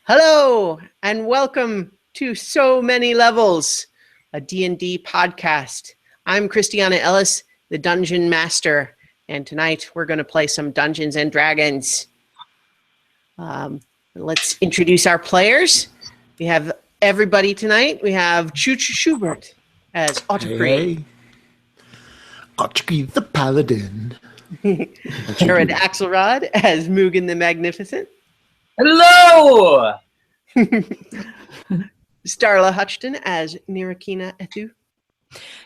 Hello, and welcome to So Many Levels, a D&D podcast. I'm Christiana Ellis, the Dungeon Master, and tonight we're going to play some Dungeons and Dragons. Let's introduce our players. We have everybody tonight. We have Chooch Schubert as Ottercree. Hey. Ottercree the Paladin. Jared Axelrod as Mugen the Magnificent. Hello! Starla Huchton as Nirakina Ethu.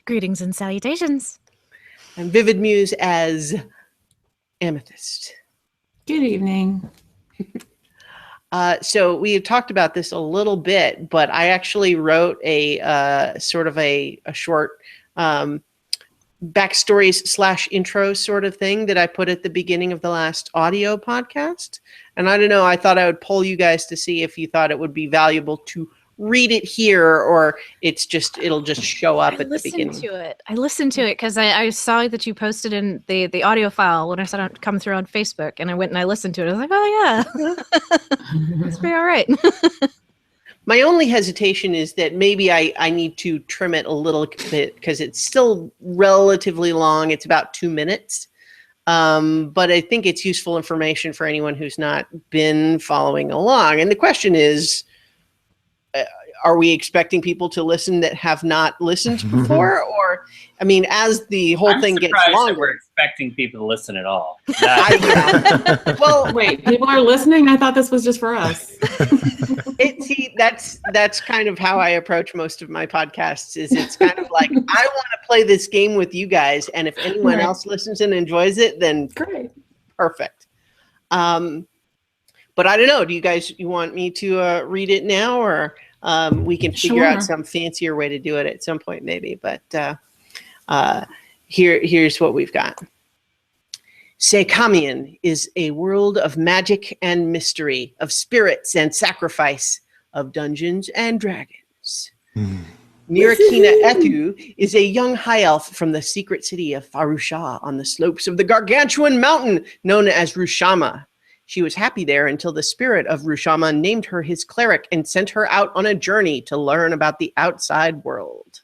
Greetings and salutations. And Vivid Muse as Amethyst. Good evening. So we have talked about this a little bit, but I actually wrote a sort of a short backstories / intro sort of thing that I put at the beginning of the last audio podcast. And I don't know, I thought I would poll you guys to see if you thought it would be valuable to read it here, or it'll just show up at the beginning. I listened to it because I saw that you posted in the audio file when I saw it come through on Facebook, and I went and I listened to it. I was like, oh yeah, it's pretty all right. My only hesitation is that maybe I need to trim it a little bit because it's still relatively long. It's about 2 minutes. But I think it's useful information for anyone who's not been following along. And the question is, are we expecting people to listen that have not listened before? Or, I mean, as the whole thing gets longer. That we're expecting people to listen at all. Well, wait, people are listening? I thought this was just for us. That's kind of how I approach most of my podcasts. Is it's kind of like, I want to play this game with you guys, and if anyone else listens and enjoys it, then great, perfect. But I don't know. Do you want me to read it now, or we can figure out some fancier way to do it at some point, maybe? But here's what we've got. Sekamian is a world of magic and mystery, of spirits and sacrifice, of dungeons and dragons. Nirakina Ethu is a young high elf from the secret city of Farusha on the slopes of the gargantuan mountain known as Rushama. She was happy there until the spirit of Rushama named her his cleric and sent her out on a journey to learn about the outside world.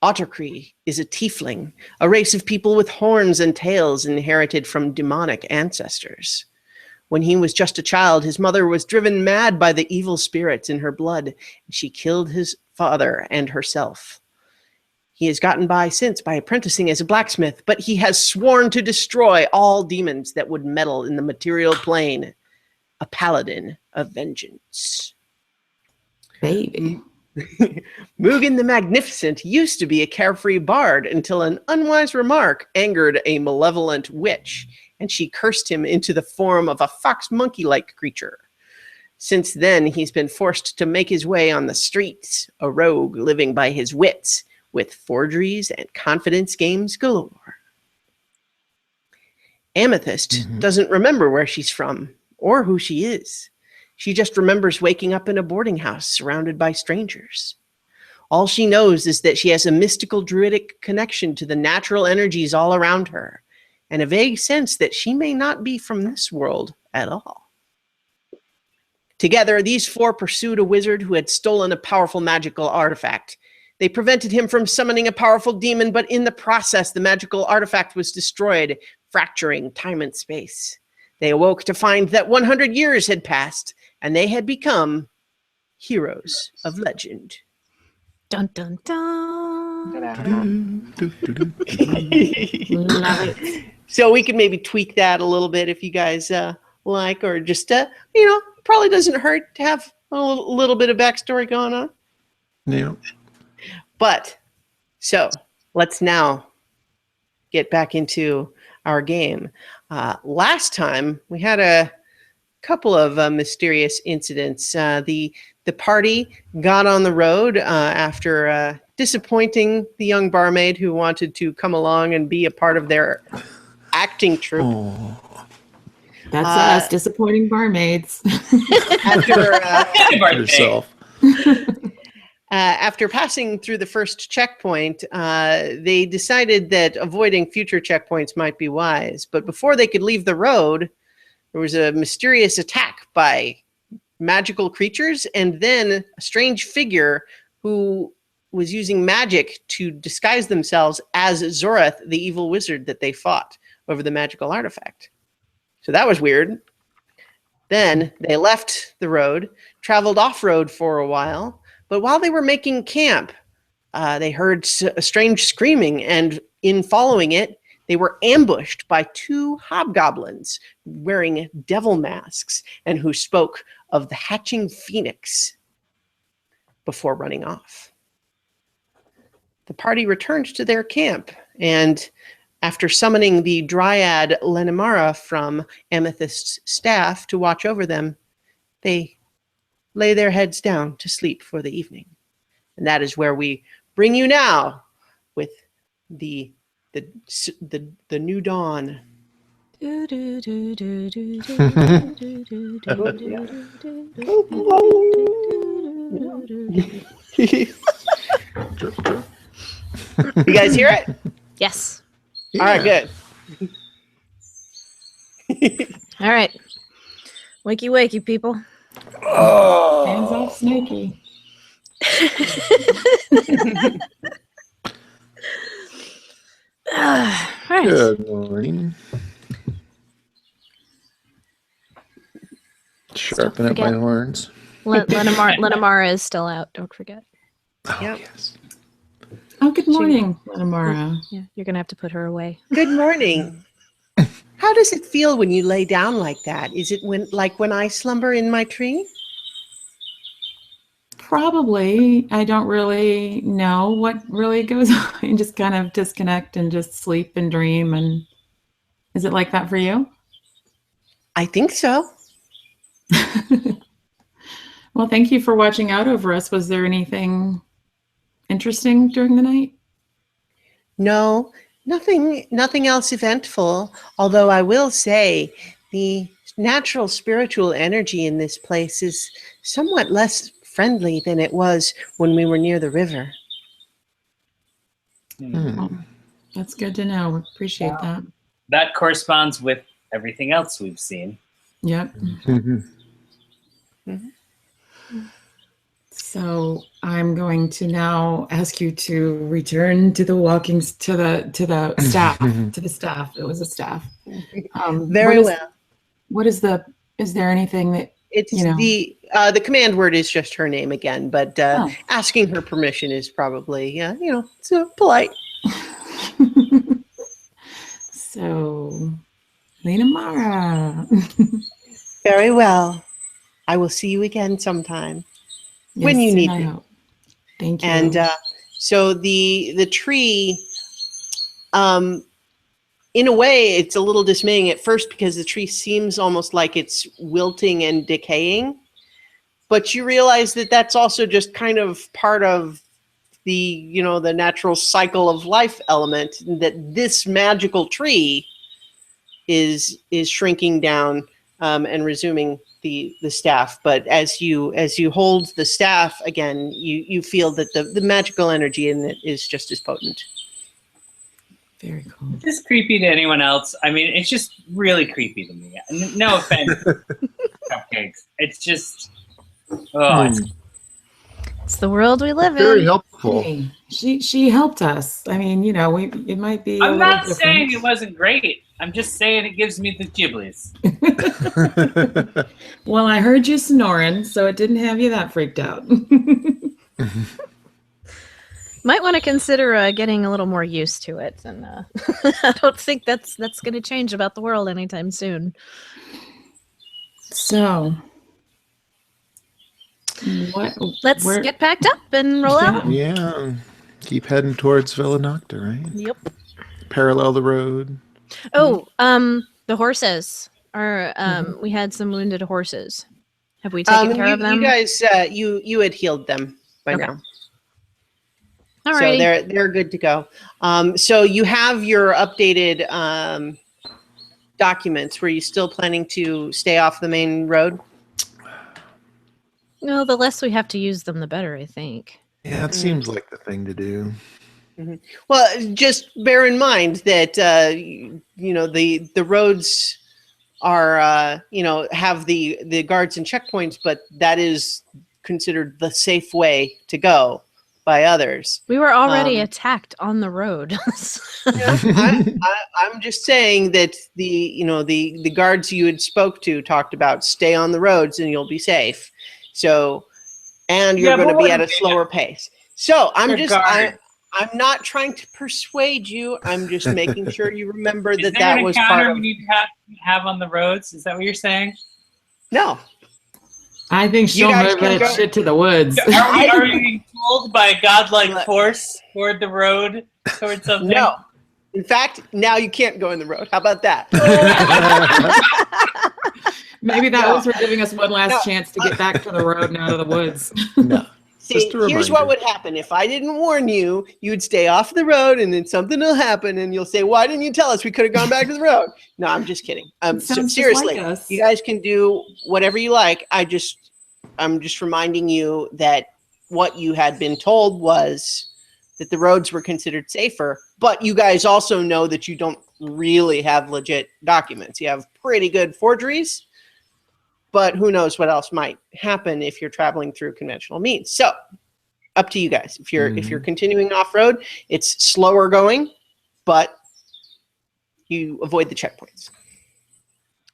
Ottercree is a tiefling, a race of people with horns and tails inherited from demonic ancestors. When he was just a child, his mother was driven mad by the evil spirits in her blood, and she killed his father and herself. He has gotten by since by apprenticing as a blacksmith, but he has sworn to destroy all demons that would meddle in the material plane. A paladin of vengeance. Baby. Mugen the Magnificent used to be a carefree bard until an unwise remark angered a malevolent witch, and she cursed him into the form of a fox-monkey-like creature. Since then, he's been forced to make his way on the streets, a rogue living by his wits, with forgeries and confidence games galore. Amethyst doesn't remember where she's from or who she is. She just remembers waking up in a boarding house surrounded by strangers. All she knows is that she has a mystical druidic connection to the natural energies all around her, and a vague sense that she may not be from this world at all. Together, these four pursued a wizard who had stolen a powerful magical artifact. They prevented him from summoning a powerful demon, but in the process, the magical artifact was destroyed, fracturing time and space. They awoke to find that 100 years had passed, and they had become heroes of legend. Dun dun dun. Love it. So we could maybe tweak that a little bit if you guys like, or just, probably doesn't hurt to have a little bit of backstory going on. Yeah. But, so, let's now get back into our game. Last time, we had a couple of mysterious incidents. The party got on the road after disappointing the young barmaid who wanted to come along and be a part of their acting troupe. Oh. That's us, disappointing barmaids. After passing through the first checkpoint, they decided that avoiding future checkpoints might be wise. But before they could leave the road, there was a mysterious attack by magical creatures, and then a strange figure who was using magic to disguise themselves as Zoreth, the evil wizard that they fought over the magical artifact. So that was weird. Then they left the road, traveled off-road for a while, but while they were making camp, they heard a strange screaming, and in following it, they were ambushed by 2 hobgoblins wearing devil masks and who spoke of the hatching phoenix before running off. The party returned to their camp, and after summoning the dryad Lenimara from Amethyst's staff to watch over them, they lay their heads down to sleep for the evening. And that is where we bring you now with the new dawn. You guys hear it? Yes. All right, good. All right. Wakey, wakey, people. Hands off Snakey. All right. Good morning. Sharpen up my forget. horns. Lenimara is still out. Don't forget. Oh, Yep. yes. Oh, good morning, Lenimara. Yeah, you're gonna have to put her away. Good morning. How does it feel when you lay down like that? Is it when I slumber in my tree? Probably. I don't really know what really goes on. I just kind of disconnect and just sleep and dream. And is it like that for you? I think so. Well, thank you for watching out over us. Was there anything interesting during the night? No, nothing else eventful. Although I will say the natural spiritual energy in this place is somewhat less friendly than it was when we were near the river. Well, that's good to know. We appreciate that. That corresponds with everything else we've seen. Yep. So I'm going to now ask you to return to the to the staff, to the staff. It was a staff. Very well. Is there anything that, It's you know? the command word is just her name again, but asking her permission is probably so polite. So, Lenimara. Very well. I will see you again sometime. When you Yes, need I me. hope. Thank you. And so the tree, in a way, it's a little dismaying at first because the tree seems almost like it's wilting and decaying. But you realize that that's also just kind of part of the natural cycle of life element, that this magical tree is shrinking down and resuming the staff. But as you hold the staff again, you feel that the magical energy in it is just as potent. Very cool. Is this creepy to anyone else? I mean, it's just really creepy to me. No offense, cupcakes. It's just, It's the world we live Very in. helpful. Hey, she helped us. I mean, it might be. I'm a not little saying it different. wasn't great. I'm just saying it gives me the giblies. Well, I heard you snoring, so it didn't have you that freaked out. Might want to consider getting a little more used to it, and I don't think that's going to change about the world anytime soon. So, Let's get packed up and roll out. Yeah. Keep heading towards Villa Nocta, right? Yep. Parallel the road. Oh, the horses are. We had some wounded horses. Have we taken care of them? You guys, you had healed them by Okay. now. All So right. they're good to go. So you have your updated documents. Were you still planning to stay off the main road? No, the less we have to use them, the better, I think. Yeah, it seems like the thing to do. Well, just bear in mind that the roads are have the guards and checkpoints, but that is considered the safe way to go by others. We were already attacked on the road. I'm just saying that the guards you had spoke to talked about stay on the roads and you'll be safe. So, and you're going to be at a slower pace. So I'm not trying to persuade you. I'm just making sure you remember that was part of. We need to have on the roads. Is that what you're saying? No. I think she'll move that shit to the woods. Are we being pulled by a godlike force toward the road, towards something? No. In fact, now you can't go in the road. How about that? Maybe that was for giving us one last chance to get back to the road and out of the woods. No. See, here's what would happen. If I didn't warn you, you'd stay off the road and then something will happen and you'll say, why didn't you tell us? We could have gone back to the road. No, I'm just kidding. Seriously, you guys can do whatever you like. I'm just reminding you that what you had been told was that the roads were considered safer, but you guys also know that you don't really have legit documents. You have pretty good forgeries, but who knows what else might happen if you're traveling through conventional means. So up to you guys. If you're continuing off-road, it's slower going, but you avoid the checkpoints.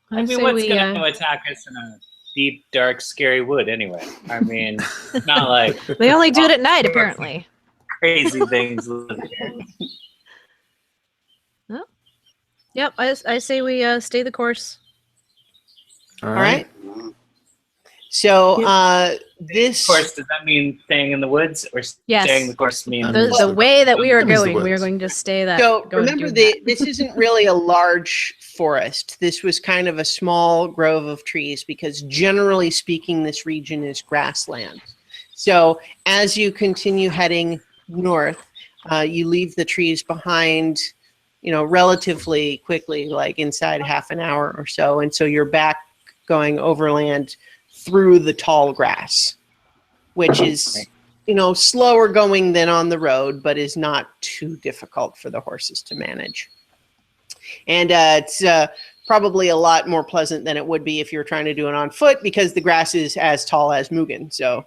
I mean, what's going to attack us in a deep, dark, scary wood anyway? I mean, it's not like... They only do it at night, apparently. Crazy things live here. Oh. Yep, I say we stay the course. All right. So this course, does that mean staying in the woods, or staying the course mean the way that we are going? We are going to stay that. So remember, this isn't really a large forest. This was kind of a small grove of trees because, generally speaking, this region is grassland. So as you continue heading north, you leave the trees behind, relatively quickly, like inside half an hour or so, and so you're back going overland through the tall grass, which is, slower going than on the road, but is not too difficult for the horses to manage. And it's probably a lot more pleasant than it would be if you were trying to do it on foot because the grass is as tall as Mugen. So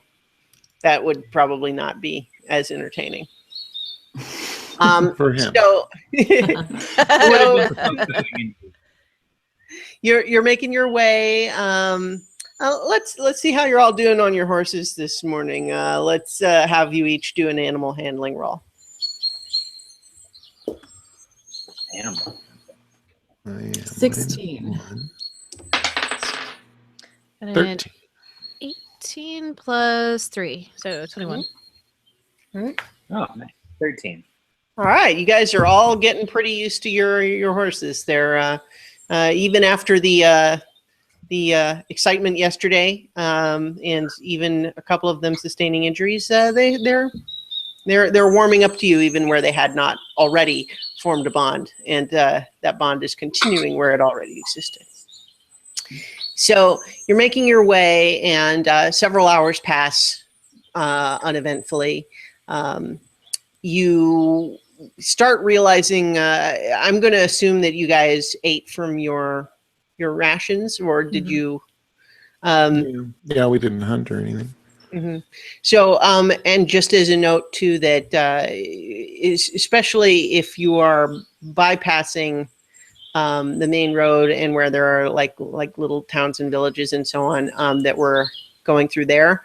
that would probably not be as entertaining. For him. So, you're making your way. Let's see how you're all doing on your horses this morning. Let's have you each do an animal handling roll. Animal. 16. 13. 18 plus 3, so 21. All right. Oh, nice. 13. All right, you guys are all getting pretty used to your horses. They're even after the excitement yesterday, and even a couple of them sustaining injuries. They're warming up to you, even where they had not already formed a bond, and that bond is continuing where it already existed. So you're making your way, and several hours pass uneventfully. You start realizing, I'm going to assume that you guys ate from your rations, or did you? Yeah, we didn't hunt or anything. Mm-hmm. So, and just as a note too, that especially if you are bypassing the main road and where there are like little towns and villages and so on that we're going through there,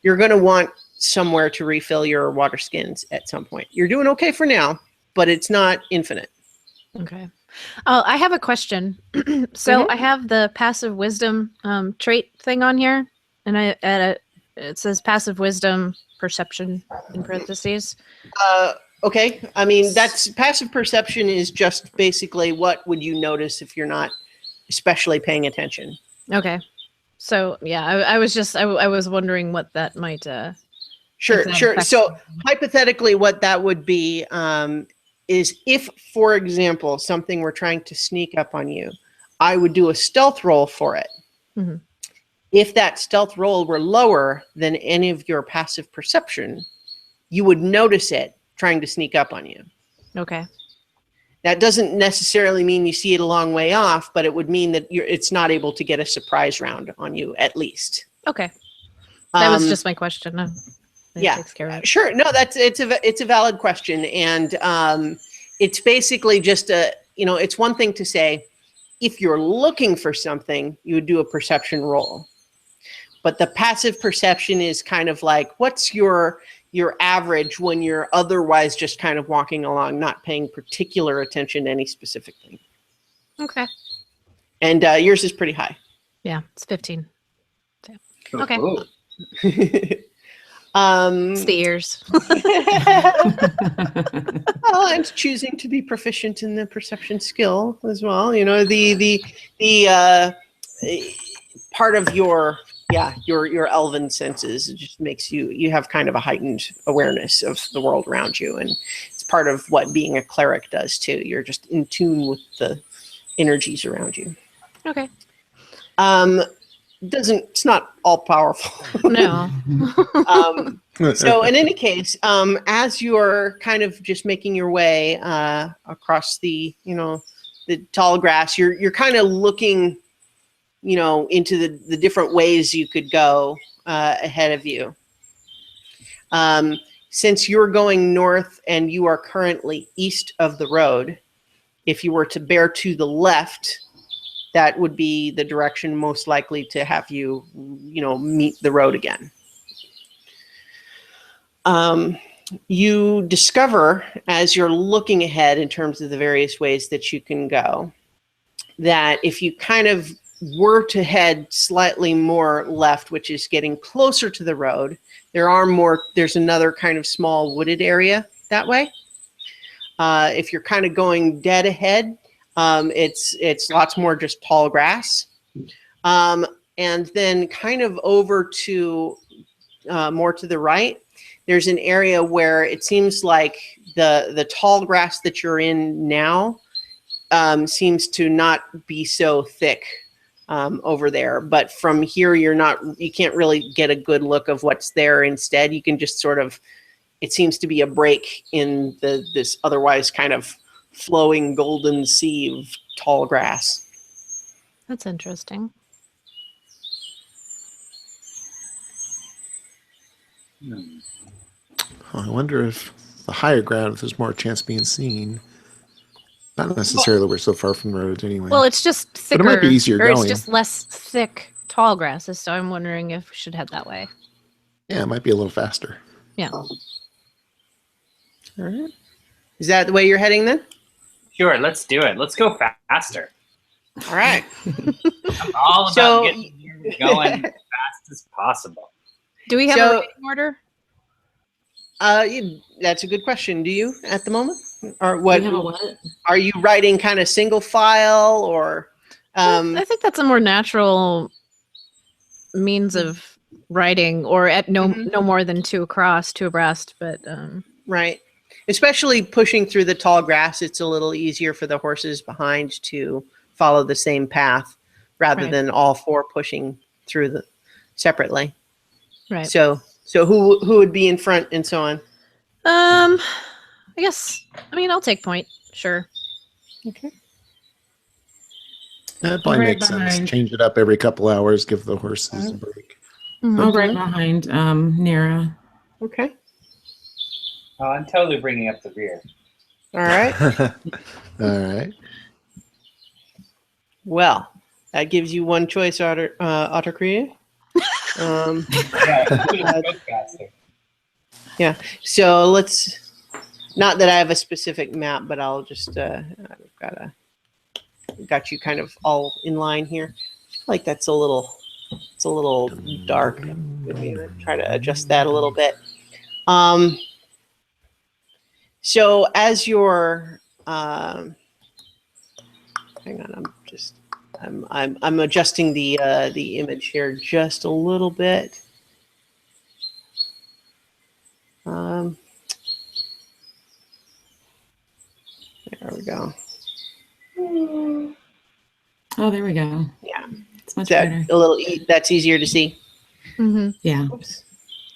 you're going to want somewhere to refill your water skins at some point. You're doing okay for now, but it's not infinite. Okay. I have a question. So I have the passive wisdom trait thing on here, and it says passive wisdom perception in parentheses. Okay. I mean, that's passive perception is just basically what would you notice if you're not especially paying attention. Okay. So yeah, I was wondering what that might. Sure. So hypothetically, what that would be is if, for example, something were trying to sneak up on you, I would do a stealth roll for it. Mm-hmm. If that stealth roll were lower than any of your passive perception, you would notice it trying to sneak up on you. Okay. That doesn't necessarily mean you see it a long way off, but it would mean that it's not able to get a surprise round on you, at least. Okay. That was just my question. Yeah, takes care of it. sure. No, it's a valid question, and it's basically just it's one thing to say, if you're looking for something, you would do a perception roll, but the passive perception is kind of like, what's your average when you're otherwise just kind of walking along, not paying particular attention to any specific thing. Okay. And yours is pretty high. Yeah, it's 15. So, okay. It's the ears. Well, and choosing to be proficient in the perception skill as well. The part of your elven senses, it just makes you have kind of a heightened awareness of the world around you, and it's part of what being a cleric does too. You're just in tune with the energies around you. Okay. It's not all powerful. No. So in any case, as you're kind of just making your way across the tall grass, you're kind of looking into the different ways you could go ahead of you. Since you're going north and you are currently east of the road, if you were to bear to the left, that would be the direction most likely to have you, meet the road again. You discover, as you're looking ahead in terms of the various ways that you can go, that if you kind of were to head slightly more left, which is getting closer to the road, there's another kind of small wooded area that way. If you're kind of going dead ahead, it's lots more just tall grass. And then kind of over to more to the right, there's an area where it seems like the tall grass that you're in now seems to not be so thick over there. But from here, you can't really get a good look of what's there. Instead, you can just sort of, it seems to be a break in this otherwise kind of flowing golden sea of tall grass. That's interesting. I wonder if the higher ground, if there's more chance of being seen. Not necessarily we're so far from the roads anyway. Well, it's just thicker. But it might be easier or going. It's just less thick tall grasses, so I'm wondering if we should head that way. Yeah, it might be a little faster. Yeah. All right. Is that the way you're heading then? Sure, let's do it. Let's go faster. All right. I'm all about getting going as fast as possible. Do we have a rating order? That's a good question. Do you at the moment? Or what? You have a what? Are you writing kind of single file or? I think that's a more natural means of writing, or at no more than two abreast. But right, especially pushing through the tall grass, it's a little easier for the horses behind to follow the same path rather than all four pushing through separately. Right. So who would be in front and so on? I guess. I'll take point. Sure. Okay. That probably Right makes sense. behind. Change it up every couple hours, give the horses a break. I'm right behind Nira. Okay. Oh, I'm totally bringing up the rear. All right. All right. Well, that gives you one choice, Autocrea. Yeah. So let's. Not that I have a specific map, but I'll just. I've got you kind of all in line here. I feel like that's a little dark. Maybe try to adjust that a little bit. So as you're, hang on, I'm adjusting the image here just a little bit. There we go. Oh, there we go. Yeah, It's much better. That's easier to see. Mm-hmm. Yeah. Oops.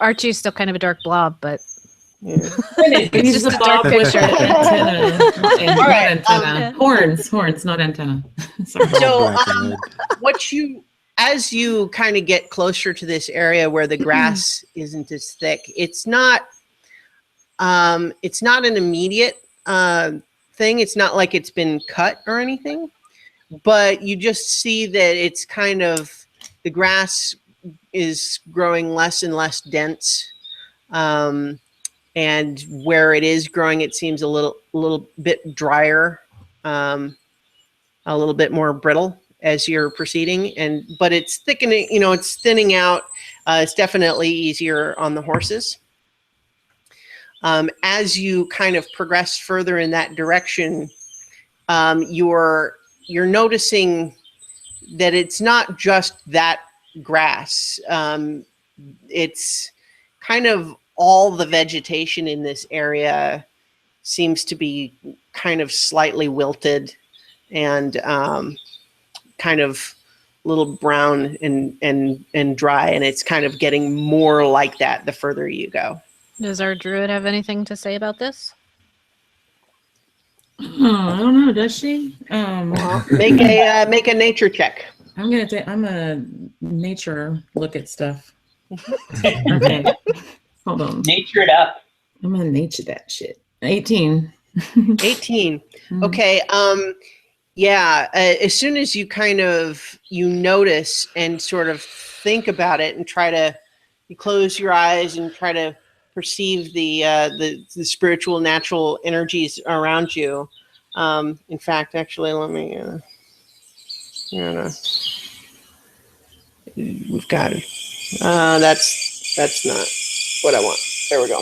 Archie's still kind of a dark blob, but Yeah. It's just a dark picture. Antenna. All right, Antenna. Horns, not antenna. Sorry. So, as you kind of get closer to this area where the grass isn't as thick, it's not an immediate thing. It's not like it's been cut or anything, but you just see that it's kind of, the grass is growing less and less dense. And where it is growing, it seems a little bit drier, a little bit more brittle as you're proceeding. But it's thickening, it's thinning out. It's definitely easier on the horses. As you kind of progress further in that direction, you're noticing that it's not just that grass. It's kind of all the vegetation in this area seems to be kind of slightly wilted and kind of a little brown and dry, and it's kind of getting more like that the further you go. Does our druid have anything to say about this? I don't know. Does she? Well, make a nature check. I'm a nature look at stuff. Okay. Hold on. Nature it up. I'm gonna nature that shit. 18. 18. Okay. Yeah. As soon as you you notice and sort of think about it and you close your eyes and try to perceive the spiritual, natural energies around you. In fact, actually, let me. We've got it. That's not what I want. There we go.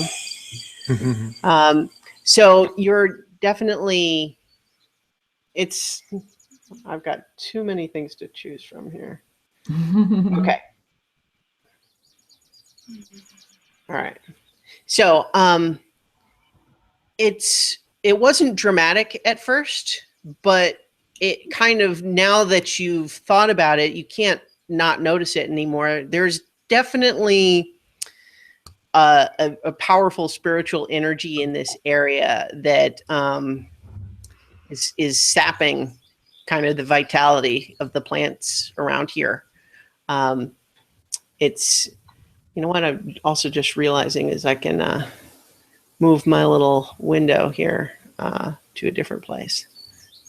So you're definitely. I've got too many things to choose from here. Okay. All right. So it wasn't dramatic at first, but it kind of, now that you've thought about it, you can't not notice it anymore. There's definitely a powerful spiritual energy in this area that is sapping kind of the vitality of the plants around here. It's, you know what I'm also just realizing is I can move my little window here to a different place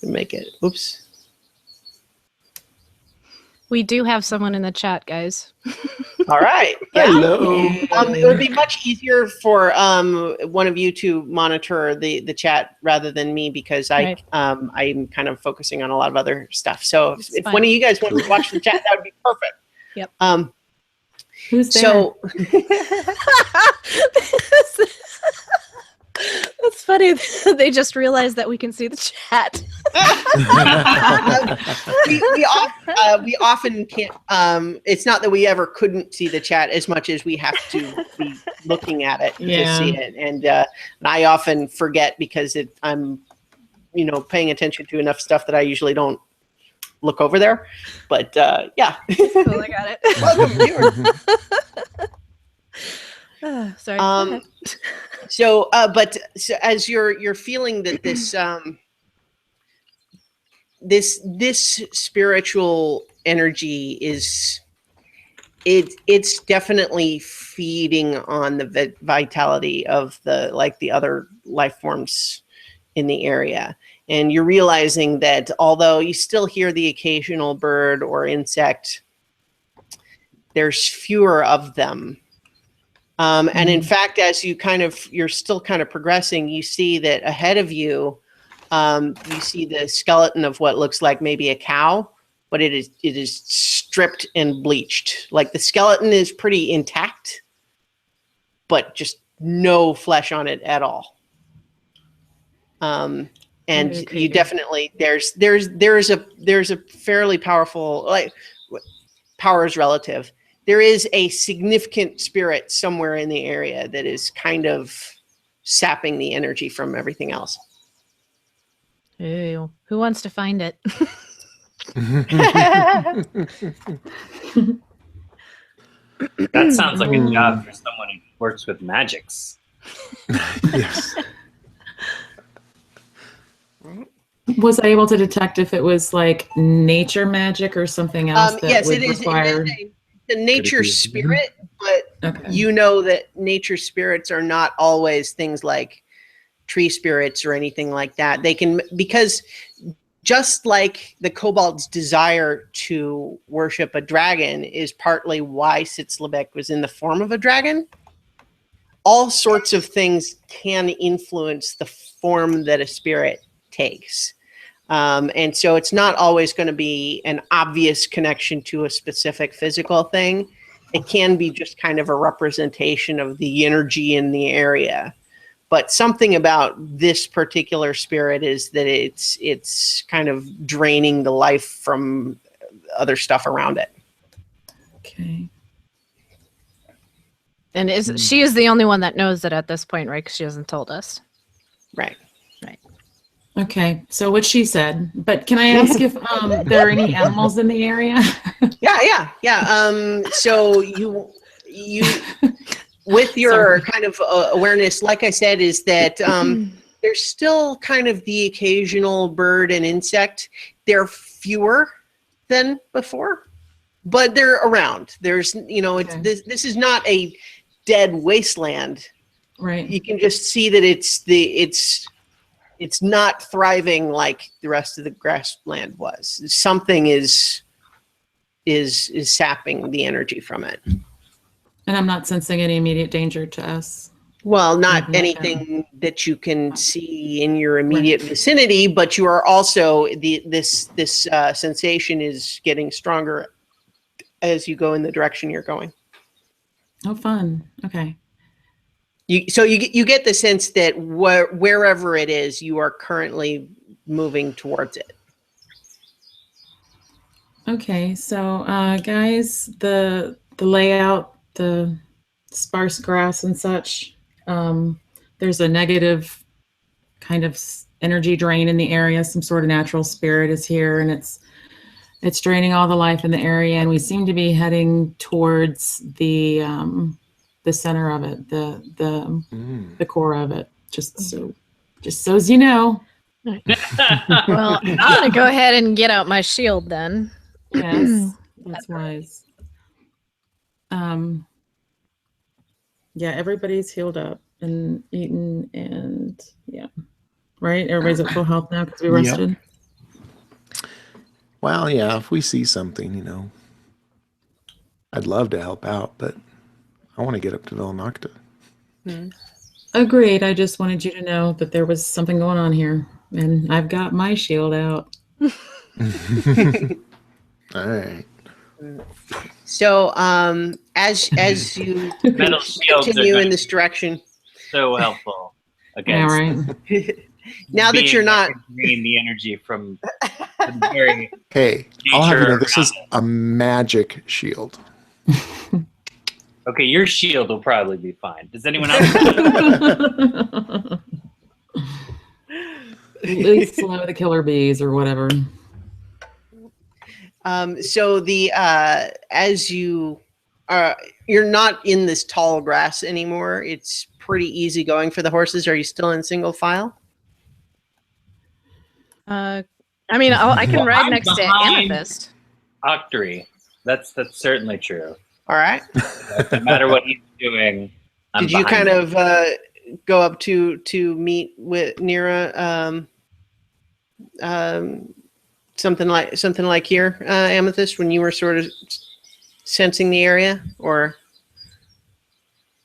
and make it, oops. We do have someone in the chat, guys. All right. Yeah. Hello. It would be much easier for one of you to monitor the chat rather than me, because I'm kind of focusing on a lot of other stuff. So if one of you guys want to watch the chat, that would be perfect. Yep. Who's there? So that's funny. They just realized that we can see the chat. we often can't. It's not that we ever couldn't see the chat as much as we have to be looking at it to see it, and I often forget because I'm, paying attention to enough stuff that I usually don't look over there. But yeah, cool, I got it. Welcome, viewers. Sorry. So as you're feeling that this spiritual energy it's definitely feeding on the vitality of the other life forms in the area, and you're realizing that although you still hear the occasional bird or insect, there's fewer of them. And in fact, as you're still kind of progressing, you see that ahead of you, you see the skeleton of what looks like maybe a cow, but it is stripped and bleached. Like the skeleton is pretty intact, but just no flesh on it at all. And you definitely there's a fairly powerful, like, power is relative. There is a significant spirit somewhere in the area that is kind of sapping the energy from everything else. Ew. Who wants to find it? That sounds like a job for someone who works with magics. Yes. Was I able to detect if it was like nature magic or something else that Yes, would it is. require? It is a nature spirit, but Okay. you know that nature spirits are not always things like tree spirits or anything like that. They can, because just like the kobold's desire to worship a dragon is partly why Sitzlebeck was in the form of a dragon, all sorts of things can influence the form that a spirit takes. And so it's not always going to be an obvious connection to a specific physical thing. It can be just kind of a representation of the energy in the area. But something about this particular spirit is that it's kind of draining the life from other stuff around it. Okay. And she is the only one that knows it at this point, right? Because she hasn't told us. Right. Okay. So what she said, but can I ask if there are any animals in the area? Yeah. So you with your kind of awareness, like I said, is that there's still kind of the occasional bird and insect. They're fewer than before, but they're around. There's, it's this is not a dead wasteland. Right. You can just see that it's not thriving like the rest of the grassland was. Something is sapping the energy from it. And I'm not sensing any immediate danger to us. Well, not anything that you can see in your immediate vicinity, but you are also this sensation is getting stronger as you go in the direction you're going. Oh, fun. Okay. You get the sense that wherever it is, you are currently moving towards it. Okay. So, guys, the layout, the sparse grass and such, there's a negative kind of energy drain in the area. Some sort of natural spirit is here, and it's draining all the life in the area. And we seem to be heading towards the center of it, the core of it. Just so as you know. Well, I'm gonna go ahead and get out my shield then. Yes, that's wise. Yeah, everybody's healed up and eaten, and right. Everybody's at full health now because we rested. Yep. Well, yeah. If we see something, I'd love to help out, but I want to get up to Villanocta. Agreed. I just wanted you to know that there was something going on here, and I've got my shield out. All right. So, as you continue in this direction, so helpful against. Now that you're not draining the energy from the very Hey, I'll have you know this is a magic shield. Okay, your shield will probably be fine. Does anyone else? At least slow the killer bees or whatever. So as you you're not in this tall grass anymore. It's pretty easy going for the horses. Are you still in single file? I can ride next to Amethyst. Octory. That's certainly true. All right. No matter what he's doing. Did you kind of go up to meet with Nira? Something like here, Amethyst, when you were sort of sensing the area, or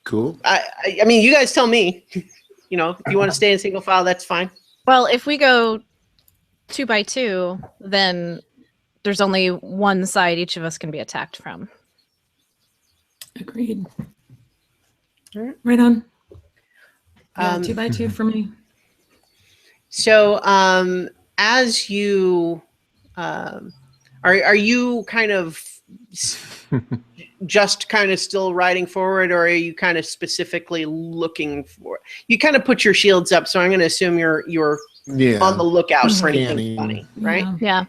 cool. I mean, you guys tell me. If you want to stay in single file, that's fine. Well, if we go 2 by 2, then there's only one side each of us can be attacked from. Agreed. All right. Right on. 2 by 2 for me. So, as you are you kind of just kind of still riding forward, or are you kind of specifically looking for? You kind of put your shields up, so I'm going to assume you're on the lookout for anything funny, right? Yeah.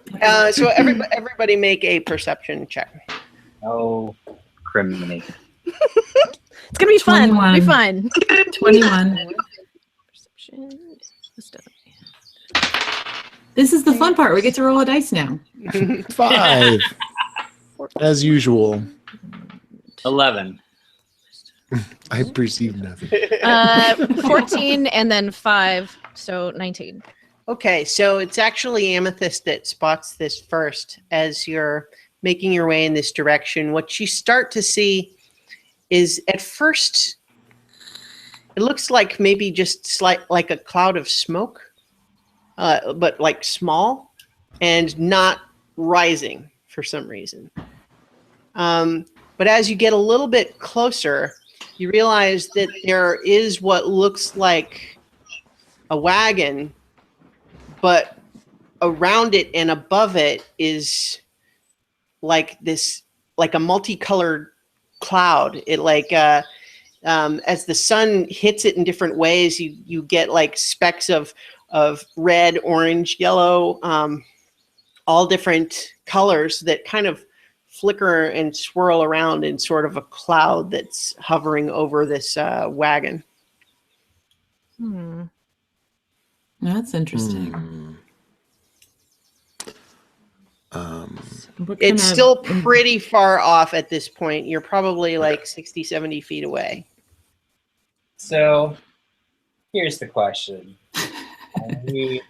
So everybody make a perception check. Oh, criminy. It's gonna be fun. It'll be 21. fun. 21. Perception. Wisdom. This is the fun part. We get to roll a dice now. 5. As usual. 11. I perceive nothing. 14 and then 5, so 19. Okay, so it's actually Amethyst that spots this first as you're making your way in this direction. What you start to see is at first, it looks like maybe just like a cloud of smoke, but like small and not rising for some reason. But as you get a little bit closer, you realize that there is what looks like a wagon, but around it and above it is like a multicolored cloud. It as the sun hits it in different ways, you get like specks of red, orange, yellow, all different colors that kind of flicker and swirl around in sort of a cloud that's hovering over this wagon. That's interesting. It's still pretty far off at this point. You're probably like 60, 70 feet away. So here's the question. Are we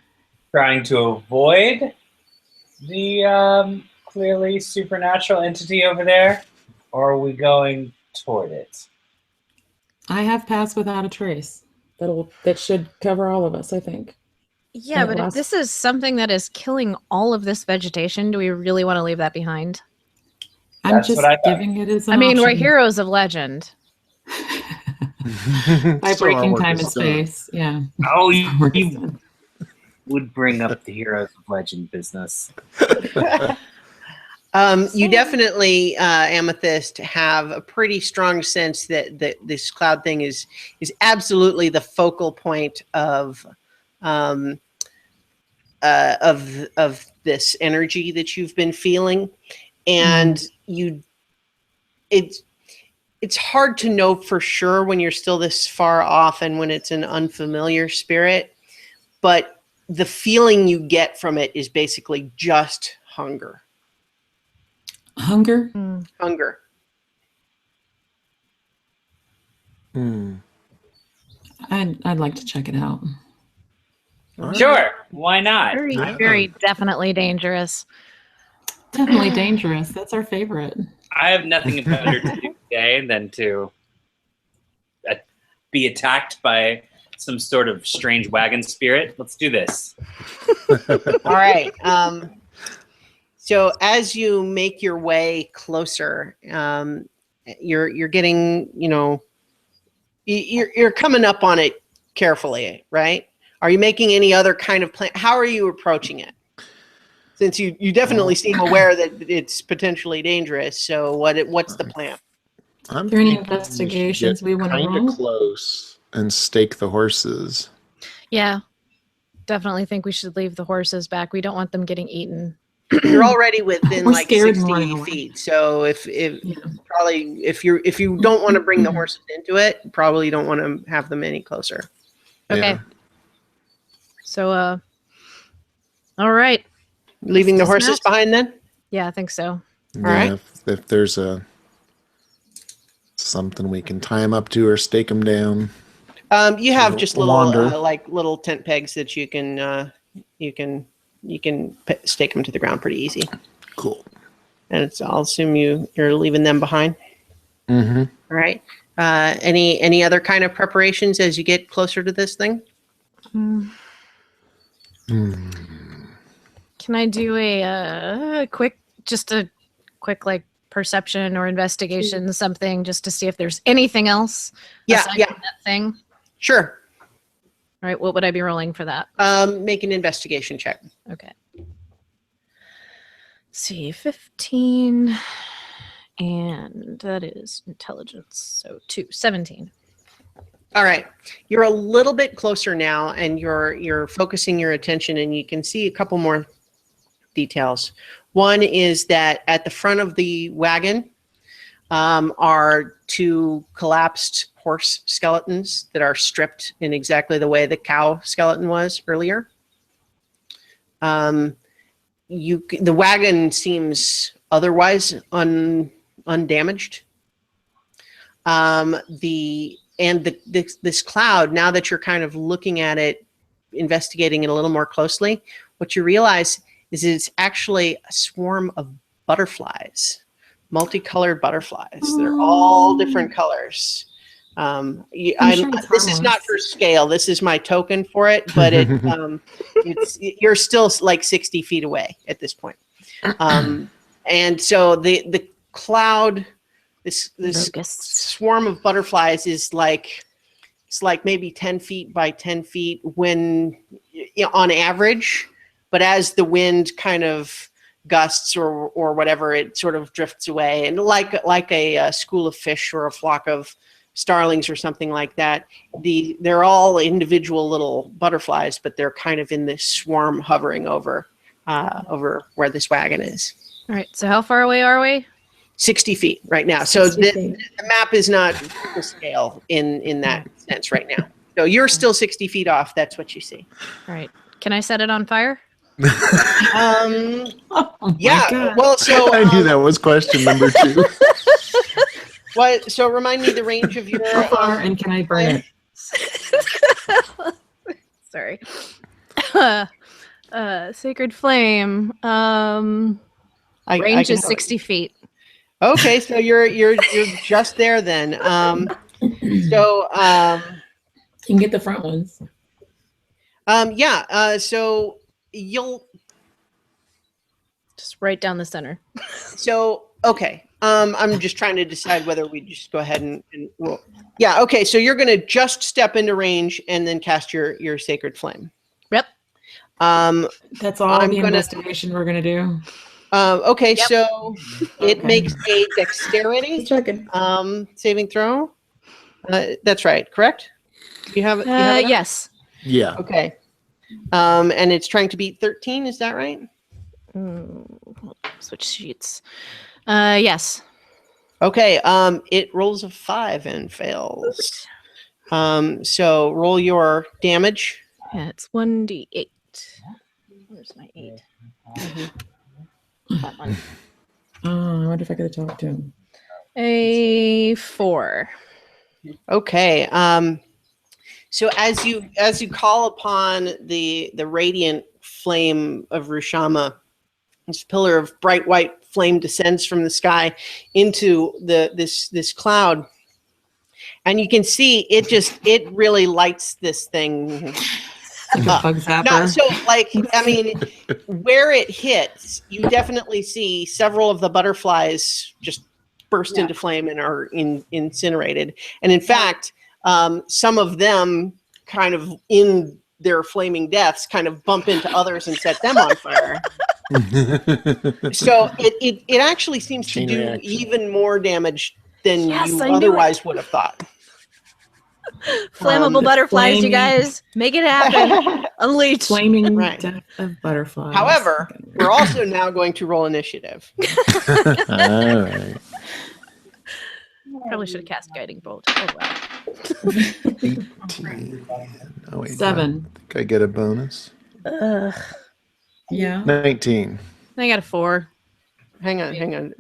trying to avoid the clearly supernatural entity over there, or are we going toward it? I have passed without a trace. That should cover all of us, I think. Yeah, but if this is something that is killing all of this vegetation, do we really want to leave that behind? I'm just giving it as an option. We're option. heroes of legend. By breaking time and space, yeah. Oh, you would bring up the heroes of legend business. You definitely, Amethyst, have a pretty strong sense that this cloud thing is absolutely the focal point of this energy that you've been feeling, and it's hard to know for sure when you're still this far off and when it's an unfamiliar spirit, but the feeling you get from it is basically just hunger. Hunger? Hunger. I'd like to check it out. Sure, why not? Very, very definitely dangerous. Definitely dangerous. That's our favorite. I have nothing better to do today than to be attacked by some sort of strange wagon spirit. Let's do this. All right. So as you make your way closer, you're getting, you're coming up on it carefully, right? Are you making any other kind of plan? How are you approaching it? Since you definitely seem aware that it's potentially dangerous. So what's the plan? Are there any investigations we want to roll? Kind of close and stake the horses. Yeah, definitely think we should leave the horses back. We don't want them getting eaten. You're already within like 60 feet. feet. So if you don't want to bring the horses into it, probably don't want to have them any closer. Okay. Yeah. So all right. Leaving the horses behind then? Yeah, I think so. Yeah, right. If there's something we can tie them up to or stake them down. You have just little tent pegs that you can stake them to the ground pretty easy. Cool. And I'll assume you're leaving them behind. Mm-hmm. All right. Any other kind of preparations as you get closer to this thing? Can I do a quick like perception or investigation, something just to see if there's anything else? Aside from that thing. Sure. All right. What would I be rolling for that? Make an investigation check. Okay. Let's see, 15, and that is intelligence. So 17. All right. You're a little bit closer now, and you're focusing your attention, and you can see a couple more details. One is that at the front of the wagon, are two collapsed horse skeletons that are stripped in exactly the way the cow skeleton was earlier. The wagon seems otherwise undamaged. This cloud, now that you're kind of looking at it, investigating it a little more closely, what you realize is it's actually a swarm of butterflies, multicolored butterflies. They're all different colors. This is not for scale. This is my token for it, but you're still like 60 feet away at this point. And so the cloud, this swarm of butterflies is like, it's like maybe 10 feet by 10 feet when on average, but as the wind kind of gusts or whatever, it sort of drifts away. And like a school of fish or a flock of starlings or something like that, they're all individual little butterflies, but they're kind of in this swarm hovering over where this wagon is. All right. So how far away are we? 60 feet right now. So the map is not to scale in that sense right now. So you're still 60 feet off. That's what you see. All right. Can I set it on fire? Yeah. Well, so I knew that was question number 2. What? So remind me the range of your. How far and can I burn it? Sorry. Sacred flame. Range is 60 feet. Okay, so you're just there then. You can get the front ones. So you'll just right down the center. So okay. I'm just trying to decide whether we just go ahead and roll. Yeah, okay, so you're gonna just step into range and then cast your sacred flame. Yep. That's all the investigation we're gonna do. Okay, yep. So it makes a dexterity saving throw. That's right, correct? You have it? Yes. Yeah. Okay. And it's trying to beat 13, is that right? Switch sheets. Yes. Okay. It rolls a 5 and fails. So roll your damage. Yeah, it's 1d8. Where's my 8? That one. I wonder if I could talk to him. A 4. Okay. So as you call upon the radiant flame of Rushama, this pillar of bright white flame descends from the sky into this cloud, and you can see it really lights this thing. Like a bug zapper. So, where it hits, you definitely see several of the butterflies just burst into flame and are incinerated. And in fact, some of them kind of in their flaming deaths kind of bump into others and set them on fire. So it actually seems to do even more damage than you otherwise would have thought. Flammable butterflies, you guys. Make it happen. Unleash. Flaming death of butterflies. However, we're also now going to roll initiative. All right. Probably should have cast Guiding Bolt. Oh, wow. 18. Oh, wait, 7. I think I get a bonus. Yeah. 19. I got a 4. Hang on.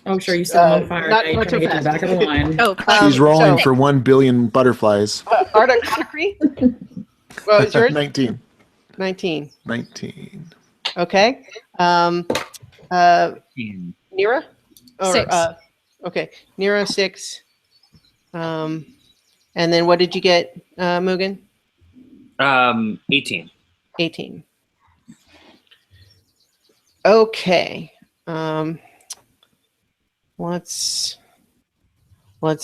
Oh, sure. You set them on fire. Not now you're too trying to get to the back of the line. She's rolling for 1 billion butterflies. Articockery? Well, it's yours? 19. 19. Okay. Nira? Or, 6. Okay. Nira, 6. And then what did you get, Mugen? 18. 18. Okay. Let's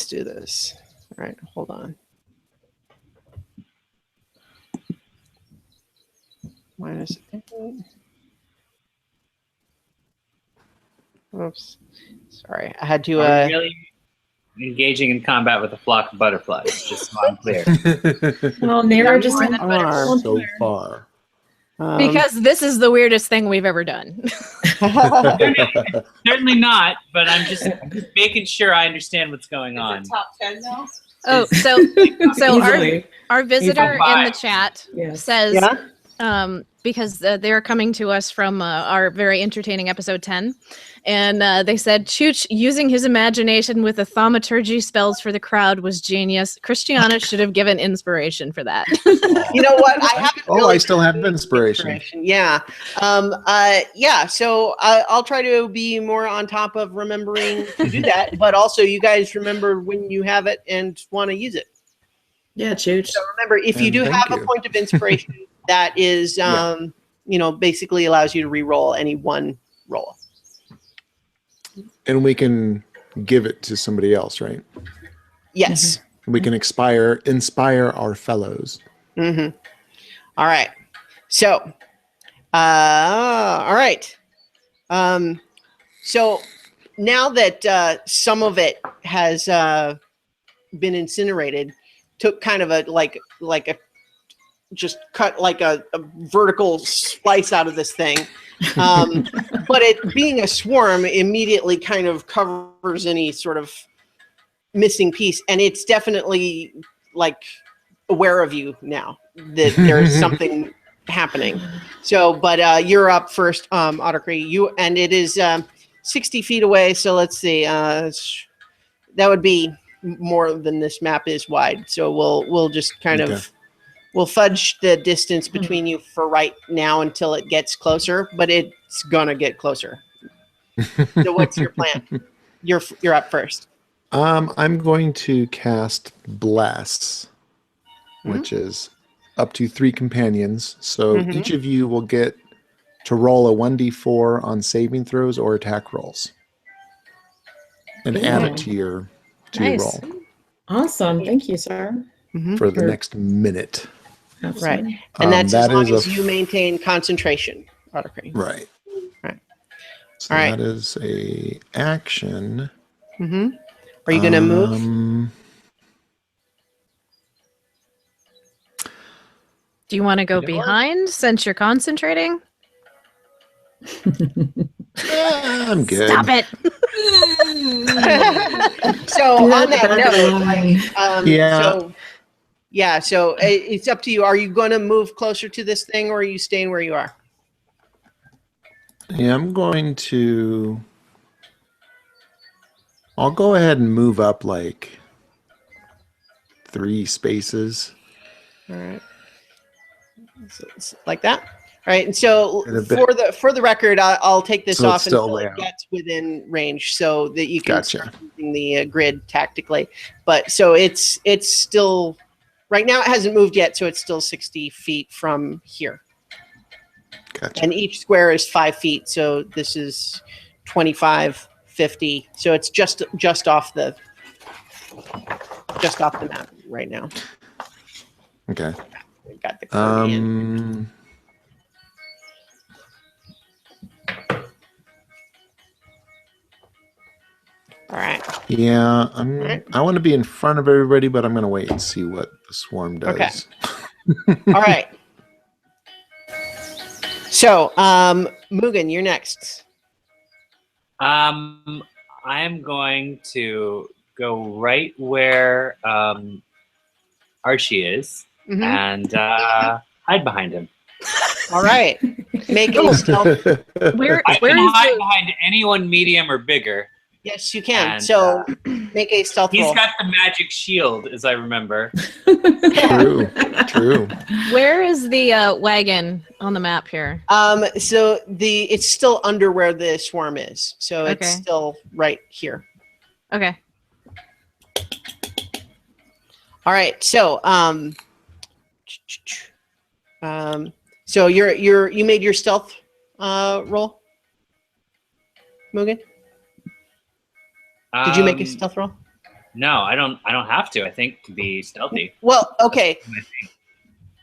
do this. All right, hold on. Minus 8. Oops. Sorry, I had to. Really engaging in combat with a flock of butterflies. Just so I'm clear. Well, Nero just went so far. Because this is the weirdest thing we've ever done. Certainly not, but I'm just making sure I understand what's going on. Top 10 now? Oh, so Easily. our visitor in the chat Yes. says, Yeah? because they're coming to us from our very entertaining episode 10, and they said Chooch using his imagination with the thaumaturgy spells for the crowd was genius. Christiana should have given inspiration for that. You know what? I haven't. Oh, I still have inspiration. Yeah. So I'll try to be more on top of remembering to do that. But also, you guys remember when you have it and want to use it. Yeah, Chooch. So remember, if you do have a point of inspiration, that is, basically allows you to re-roll any one roll. And we can give it to somebody else, right? Yes. We can inspire our fellows. Mm-hmm. All right. So, all right. So now that some of it has been incinerated, took kind of just cut like a vertical slice out of this thing. But it being a swarm immediately kind of covers any sort of missing piece. And it's definitely like aware of you now that there's something happening. So, but you're up first, Ottercree. And it is 60 feet away. So let's see. That would be more than this map is wide. So we'll just kind of we'll fudge the distance between you for right now until it gets closer, but it's gonna get closer. So what's your plan? You're up first. I'm going to cast Bless, which is up to 3 companions. So each of you will get to roll a 1d4 on saving throws or attack rolls, and add it to your roll. Awesome. Thank you, sir. For the next minute. Absolutely. Right. And that's as that long is as you maintain concentration, Ottercree. Right. Right. So All right. that is a action. Are you going to move? Do you want to go behind since you're concentrating? I'm good. Stop it. So on that note, yeah. So it's up to you. Are you going to move closer to this thing, or are you staying where you are? Yeah, I'm going to. I'll go ahead and move up like 3 spaces. All right. So it's like that. All right. And so for the record, I'll take this off until it gets within range, so that you can start using the grid tactically. But so it's still right now. It hasn't moved yet, so it's still 60 feet from here. Gotcha. And each square is 5 feet, so this is 25, 50. So it's just off the map right now. Okay. Got the coordinate. All right. Yeah, I want to be in front of everybody, but I'm going to wait and see what the swarm does. Okay. All right. So, Mugen, you're next. I am going to go right where Archie is and hide behind him. All right. Make a stealth. I can hide behind anyone medium or bigger. Yes, you can. And, so make a stealth roll. He's got the magic shield, as I remember. True. Where is the wagon on the map here? So it's still under where the swarm is. So it's still right here. Okay. All right. So so you made your stealth roll, Mugen? Did you make a stealth roll? No, I don't have to. I think to be stealthy. Well, okay.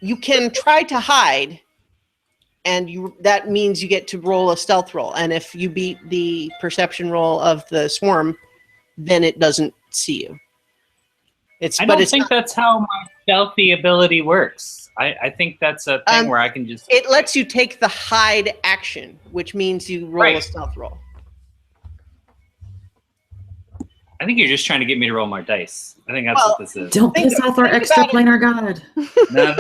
You can try to hide, and that means you get to roll a stealth roll. And if you beat the perception roll of the swarm, then it doesn't see you. I don't think that's how my stealthy ability works. I think that's a thing where I can just... It lets you take the hide action, which means you roll a stealth roll. I think you're just trying to get me to roll more dice. I think that's what this is. Don't piss off our extraplanar god. No,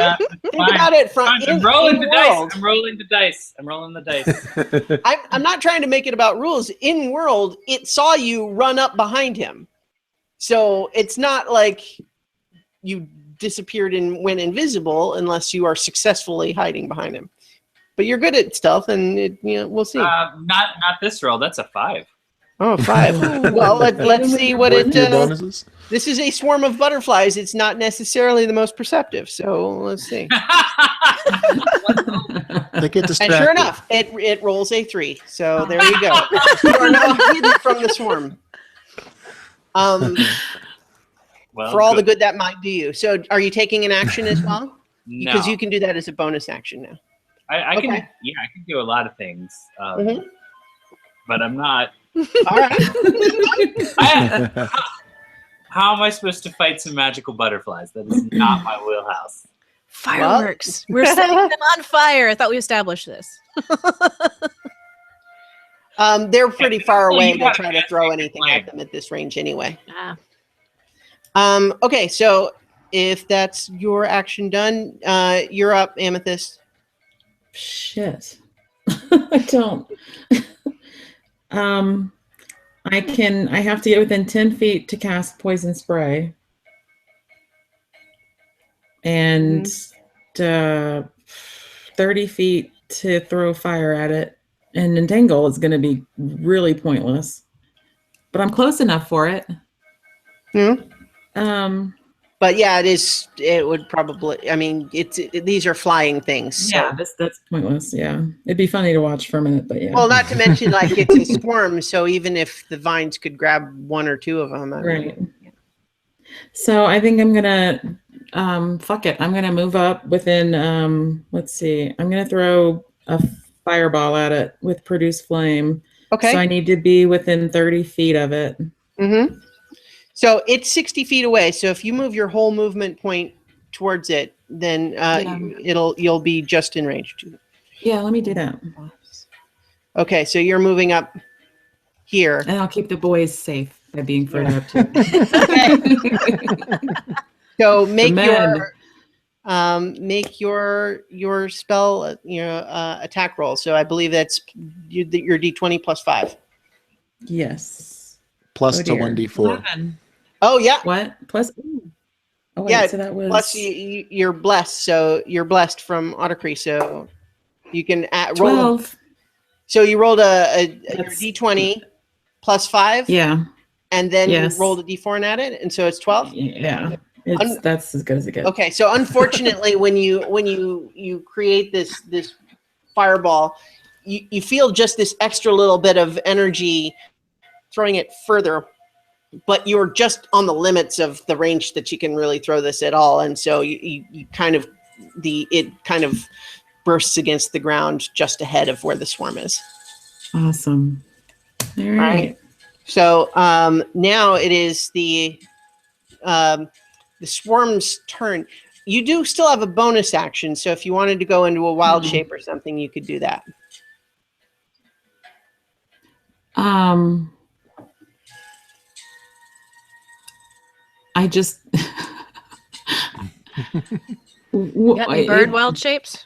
think about it from I'm rolling the dice. I'm rolling the dice. I'm rolling the dice. I'm not trying to make it about rules. In world, it saw you run up behind him. So it's not like you disappeared and went invisible unless you are successfully hiding behind him. But you're good at stealth, and we'll see. Not this roll. That's a 5. Oh, 5. Well, let's see what it bonuses. This is a swarm of butterflies. It's not necessarily the most perceptive. So let's see. They get distracted. And sure enough, it rolls a 3. So there you go. You are now hidden from the swarm. Well, for all the good that might do you. So are you taking an action as well? No. Because you can do that as a bonus action now. I can. Yeah, I can do a lot of things. But I'm not. All right. How am I supposed to fight some magical butterflies? That is not my wheelhouse. Fireworks. We're setting them on fire. I thought we established this. They're pretty far away to try to throw anything at them at this range anyway. Okay, so if that's your action done, you're up, Amethyst. Shit. I don't. I have to get within 10 feet to cast poison spray. And 30 feet to throw fire at it. And entangle is going to be really pointless. But I'm close enough for it. But yeah, it is. It would probably. I mean, these are flying things. So. Yeah, that's pointless. Yeah, it'd be funny to watch for a minute, but yeah. Well, not to mention, like, it's a swarm, so even if the vines could grab 1 or 2 of them, right. So I think I'm gonna fuck it. I'm gonna move up within. Let's see. I'm gonna throw a fireball at it with produce flame. Okay. So I need to be within 30 feet of it. Mm-hmm. So it's 60 feet away. So if you move your whole movement point towards it, then you'll be just in range. Yeah, let me do that. Okay, so you're moving up here, and I'll keep the boys safe by being further up too. So make your spell attack roll. So I believe that's your D20 plus 5. Yes. Plus to 1d4. 11. Oh yeah. What? Plus. Ooh. Oh wait, yeah. So that was. Plus you're blessed. So you're blessed from Otacree. So you can roll. 12. So you rolled your D20 plus 5. Yeah. And then you rolled a D4 and added, and so it's 12. Yeah. That's as good as it gets. Okay. So unfortunately, when you create this fireball, you feel just this extra little bit of energy throwing it further, but you're just on the limits of the range that you can really throw this at all, and so it kind of bursts against the ground just ahead of where the swarm is. Awesome. All right. So now it is the swarm's turn. You do still have a bonus action, so if you wanted to go into a wild shape or something, you could do that. I just got any bird wild shapes?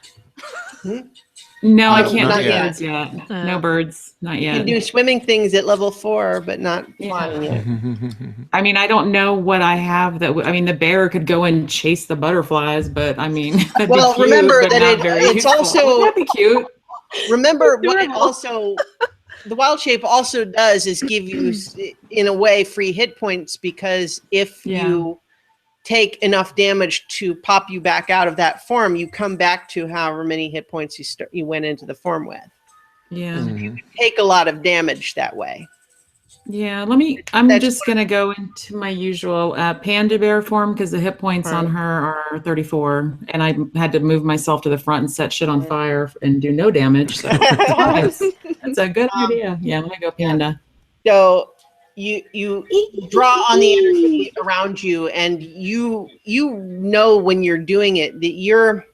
No, I can't not do yet. birds yet. No birds, not yet. You can do swimming things at level 4, but not flying yet. I mean, I don't know what I have the bear could go and chase the butterflies, but I mean, well, cute, remember that it's useful. also That'd be cute. Remember what it also the wild shape also does is give you, in a way, free hit points, because if you take enough damage to pop you back out of that form, you come back to however many hit points you went into the form with. Yeah. So you can take a lot of damage that way. Yeah, I'm just going to go into my usual panda bear form, because the hit points on her are 34, and I had to move myself to the front and set shit on fire and do no damage. So that's a good idea. Yeah, let me go panda. So you draw on the energy around you, and you know when you're doing it that you're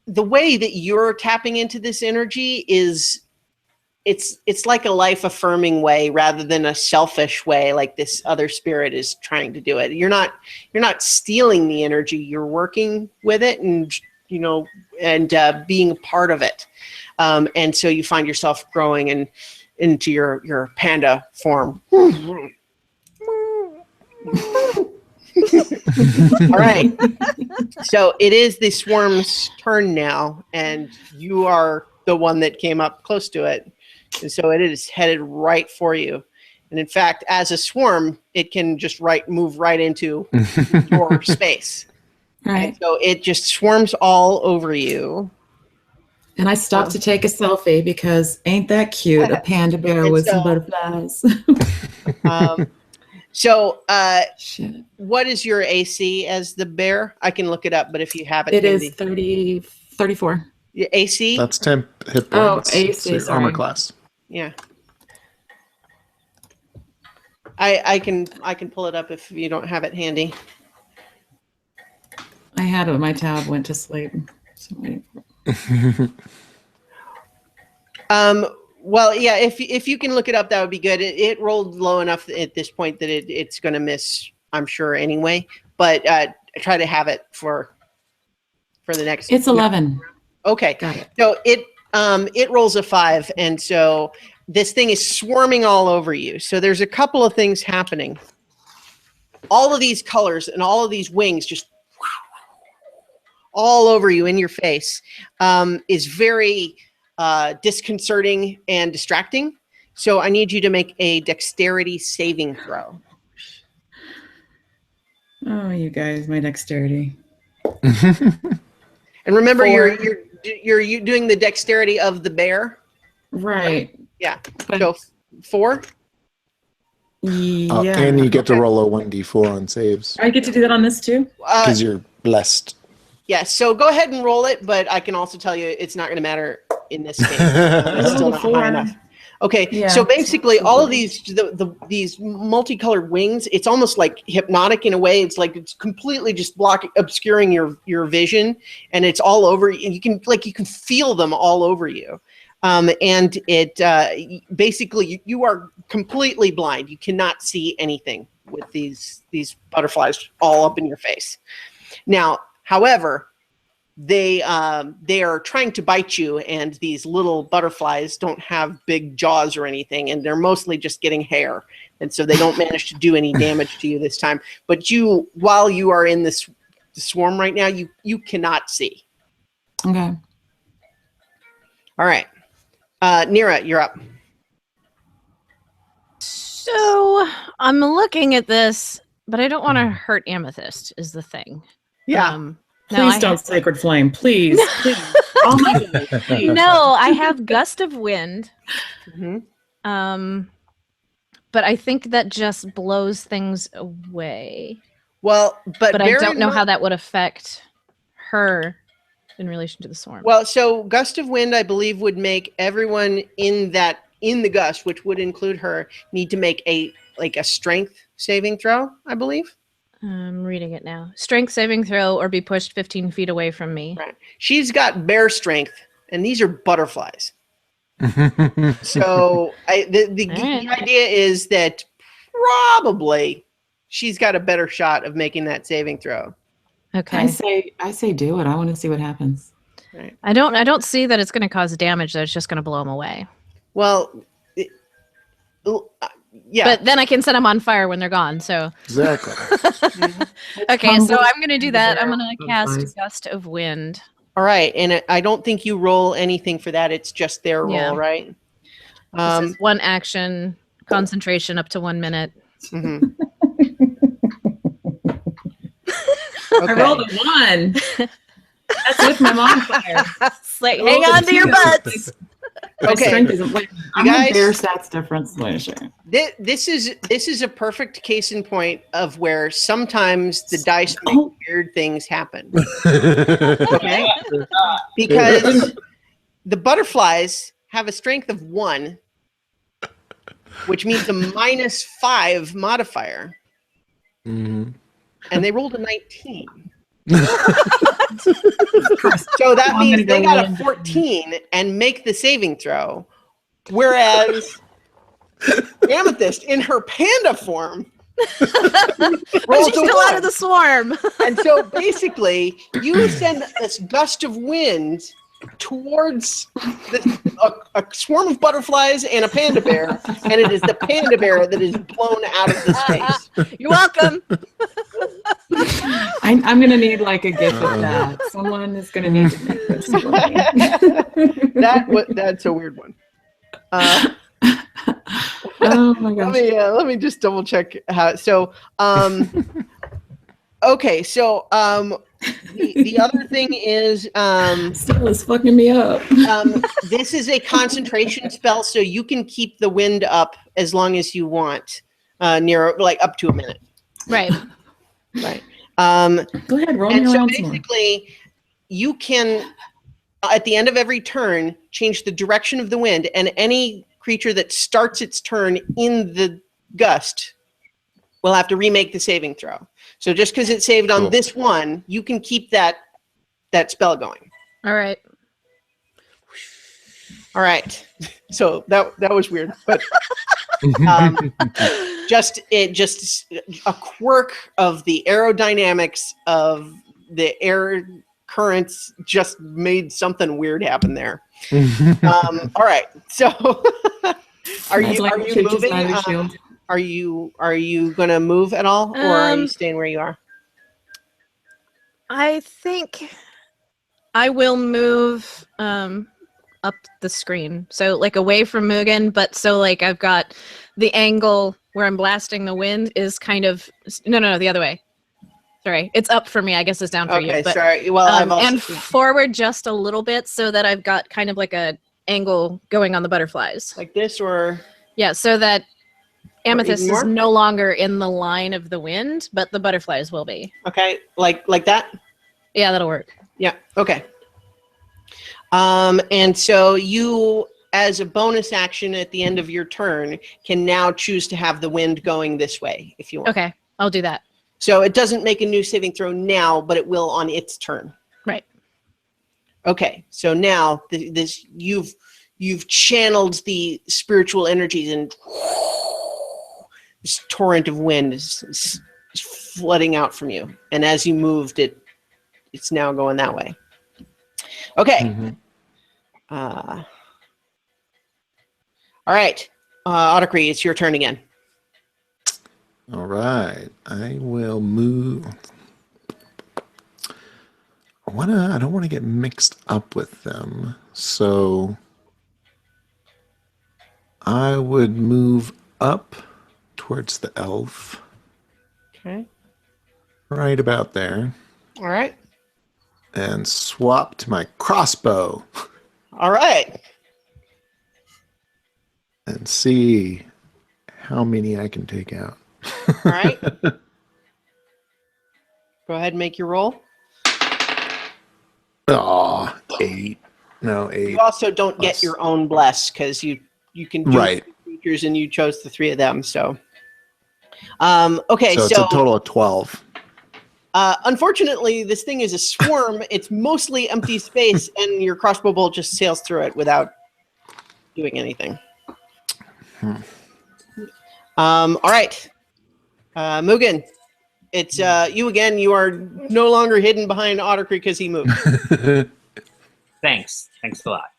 the way that you're tapping into this energy is it's like a life affirming way rather than a selfish way like this other spirit is trying to do it. You're not stealing the energy, you're working with it and being a part of it. And so you find yourself growing and into your panda form. All right. So it is the swarm's turn now, and you are the one that came up close to it. And so it is headed right for you. And in fact, as a swarm, it can just move right into your space. Right. And so it just swarms all over you. And I stopped to take a selfie because ain't that cute? A panda bear with some butterflies. What is your AC as the bear? I can look it up, but if you have it, it is 34. Your AC? That's 10 hit Oh, points. AC, so armor class. Yeah. I can pull it up if you don't have it handy. I had it. My tab went to sleep. So well, yeah, if you can look it up, that would be good. It rolled low enough at this point that it's going to miss, I'm sure, anyway. But try to have it for the next. It's 11. Okay. Got it. So it rolls a 5, and so this thing is swarming all over you. So there's a couple of things happening. All of these colors and all of these wings just all over you in your face is very disconcerting and distracting. So I need you to make a dexterity saving throw. Oh, you guys, my dexterity. And remember, you're doing the dexterity of the bear. Right. Yeah. So 4. Yeah. And you get to roll a 1d4 on saves. I get to do that on this too? Because you're blessed. Yeah, so go ahead and roll it, but I can also tell you it's not going to matter in this case. It's still not high enough. Okay, Yeah. so basically all of these these multicolored wings, it's almost like hypnotic in a way. It's like it's completely just obscuring your vision, and it's all over. And you can feel them all over you. And it basically you are completely blind. You cannot see anything with these butterflies all up in your face. Now, however, they are trying to bite you, and these little butterflies don't have big jaws or anything, and they're mostly just getting hair, and so they don't manage to do any damage to you this time. But while you are in this swarm right now, you cannot see. Okay. All right. Nira, you're up. So I'm looking at this, but I don't want to hurt Amethyst is the thing. Yeah. Please don't Sacred Flame. Please. Please. Oh my God. Please. No, I have Gust of Wind. Mm-hmm. But I think that just blows things away. Well, but I don't know how that would affect her in relation to the swarm. Well, so Gust of Wind, I believe, would make everyone in the gust, which would include her, need to make a strength saving throw, I believe. I'm reading it now. Strength saving throw or be pushed 15 feet away from me. Right. She's got bear strength, and these are butterflies. So the idea is that probably she's got a better shot of making that saving throw. Okay. I say do it. I want to see what happens. Right. I don't see that it's going to cause damage. That it's just going to blow them away. Well, yeah. But then I can set them on fire when they're gone. So Exactly. okay, so I'm going to do that. I'm going to cast Gust of Wind. All right, and I don't think you roll anything for that. It's just their roll, right? This is one action, concentration up to 1 minute. Mm-hmm. Okay. I rolled a 1. That's with my modifier. Like, hang on to your butts. Okay, I'm guys, bear stats difference. This is a perfect case in point of where sometimes the dice make weird things happen. Okay, because the butterflies have a strength of 1, which means a -5 modifier, and they rolled a 19. So that means they got a 14 and make the saving throw. Whereas Amethyst, in her panda form, but she's still out of the swarm. And so basically, you send this gust of wind towards a swarm of butterflies and a panda bear, and it is the panda bear that is blown out of the space. You're welcome. I'm going to need like a gift of that. Someone is going to need to make this for me. That's a weird one. Oh my gosh. Let me just double check how. So, okay. So, the other thing is, Starla's fucking me up. this is a concentration spell, so you can keep the wind up as long as you want, near like up to a minute. Right. Right. Go ahead, roll me and so around some more. basically, you can, at the end of every turn, change the direction of the wind, and any creature that starts its turn in the gust will have to remake the saving throw. So just because it saved on this one, you can keep that spell going. All right. All right. So that was weird, but just a quirk of the aerodynamics of the air currents just made something weird happen there. All right. So are you moving? Are you going to move at all, or are you staying where you are? I think I will move up the screen, so like away from Mugen, but so like I've got the angle where I'm blasting the wind is kind of no, the other way. Sorry, it's up for me. I guess it's down for you. Okay, but, sorry. Well, I've also... and forward just a little bit so that I've got kind of like a angle going on the butterflies, like this, or yeah, so that Amethyst is no longer in the line of the wind, but the butterflies will be. Okay, like that. Yeah, that'll work. Yeah. Okay. And so you, as a bonus action at the end of your turn, can now choose to have the wind going this way if you want. Okay, I'll do that. So it doesn't make a new saving throw now, but it will on its turn. Right. Okay. So now you've channeled the spiritual energies, and this torrent of wind is flooding out from you. And as you moved, it's now going that way. Okay. Mm-hmm. All right. Otacree, it's your turn again. All right. I will move. I don't want to get mixed up with them. So I would move up towards the elf. Okay. Right about there. All right. And swap to my crossbow. All right. And see how many I can take out. All right. Go ahead and make your roll. Oh, 8. No, 8. You also don't get your own bless because you can do right. creatures, and you chose the 3 of them. So, okay. So it's a total of 12. Unfortunately, this thing is a swarm. It's mostly empty space, and your crossbow bolt just sails through it without doing anything. All right. Mugen, it's you again. You are no longer hidden behind Otacree because he moved. Thanks a lot.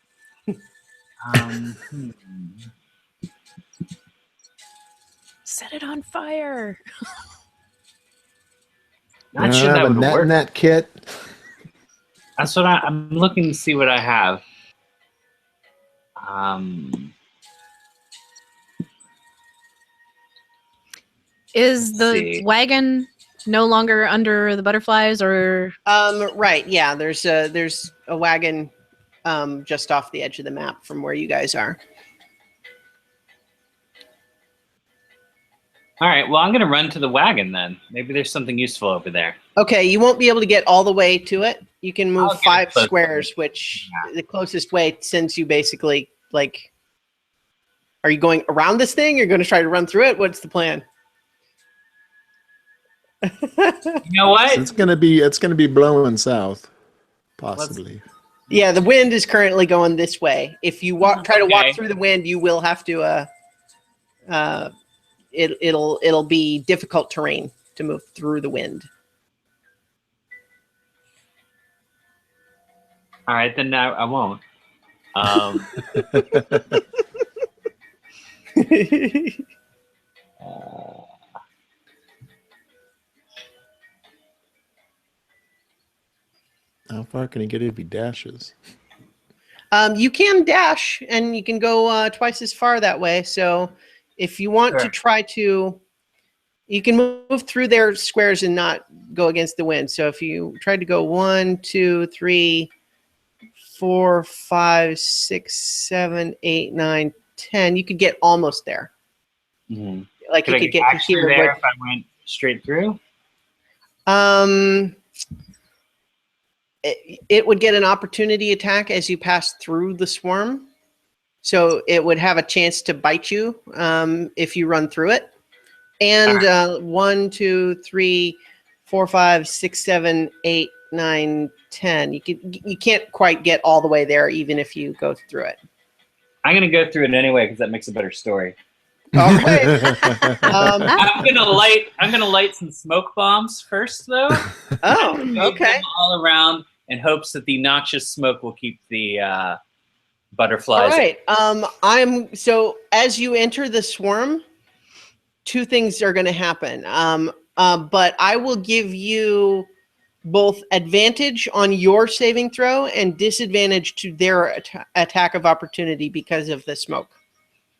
Set it on fire. Not sure that would work. In that kit. That's what I'm looking to see what I have. Is the wagon no longer under the butterflies, or? Right. Yeah. There's a wagon just off the edge of the map from where you guys are. All right. Well, I'm going to run to the wagon then. Maybe there's something useful over there. Okay. You won't be able to get all the way to it. You can move 5 squares, which the closest way sends you basically like. Are you going around this thing? Or you're going to try to run through it? What's the plan? You know what? So it's gonna be blowing south, possibly. Yeah, the wind is currently going this way. If you try to walk through the wind, you will have to. It'll be difficult terrain to move through the wind. All right, then I won't. How far can he get if he dashes? You can dash, and you can go twice as far that way. So if you want to try to, you can move through their squares and not go against the wind. So if you tried to go 1, 2, 3, 4, 5, 6, 7, 8, 9, 10, you could get almost there. Mm-hmm. Like you could get to here. There if I went straight through? It would get an opportunity attack as you pass through the swarm. So it would have a chance to bite you if you run through it. And 1, 2, 3, 4, 5, 6, 7, 8, 9, 10. You can't quite get all the way there even if you go through it. I'm gonna go through it anyway because that makes a better story. All right. I'm gonna light some smoke bombs first, though. Oh, okay. All around in hopes that the noxious smoke will keep the butterflies. All right. So as you enter the swarm, two things are going to happen. But I will give you both advantage on your saving throw and disadvantage to their attack of opportunity because of the smoke.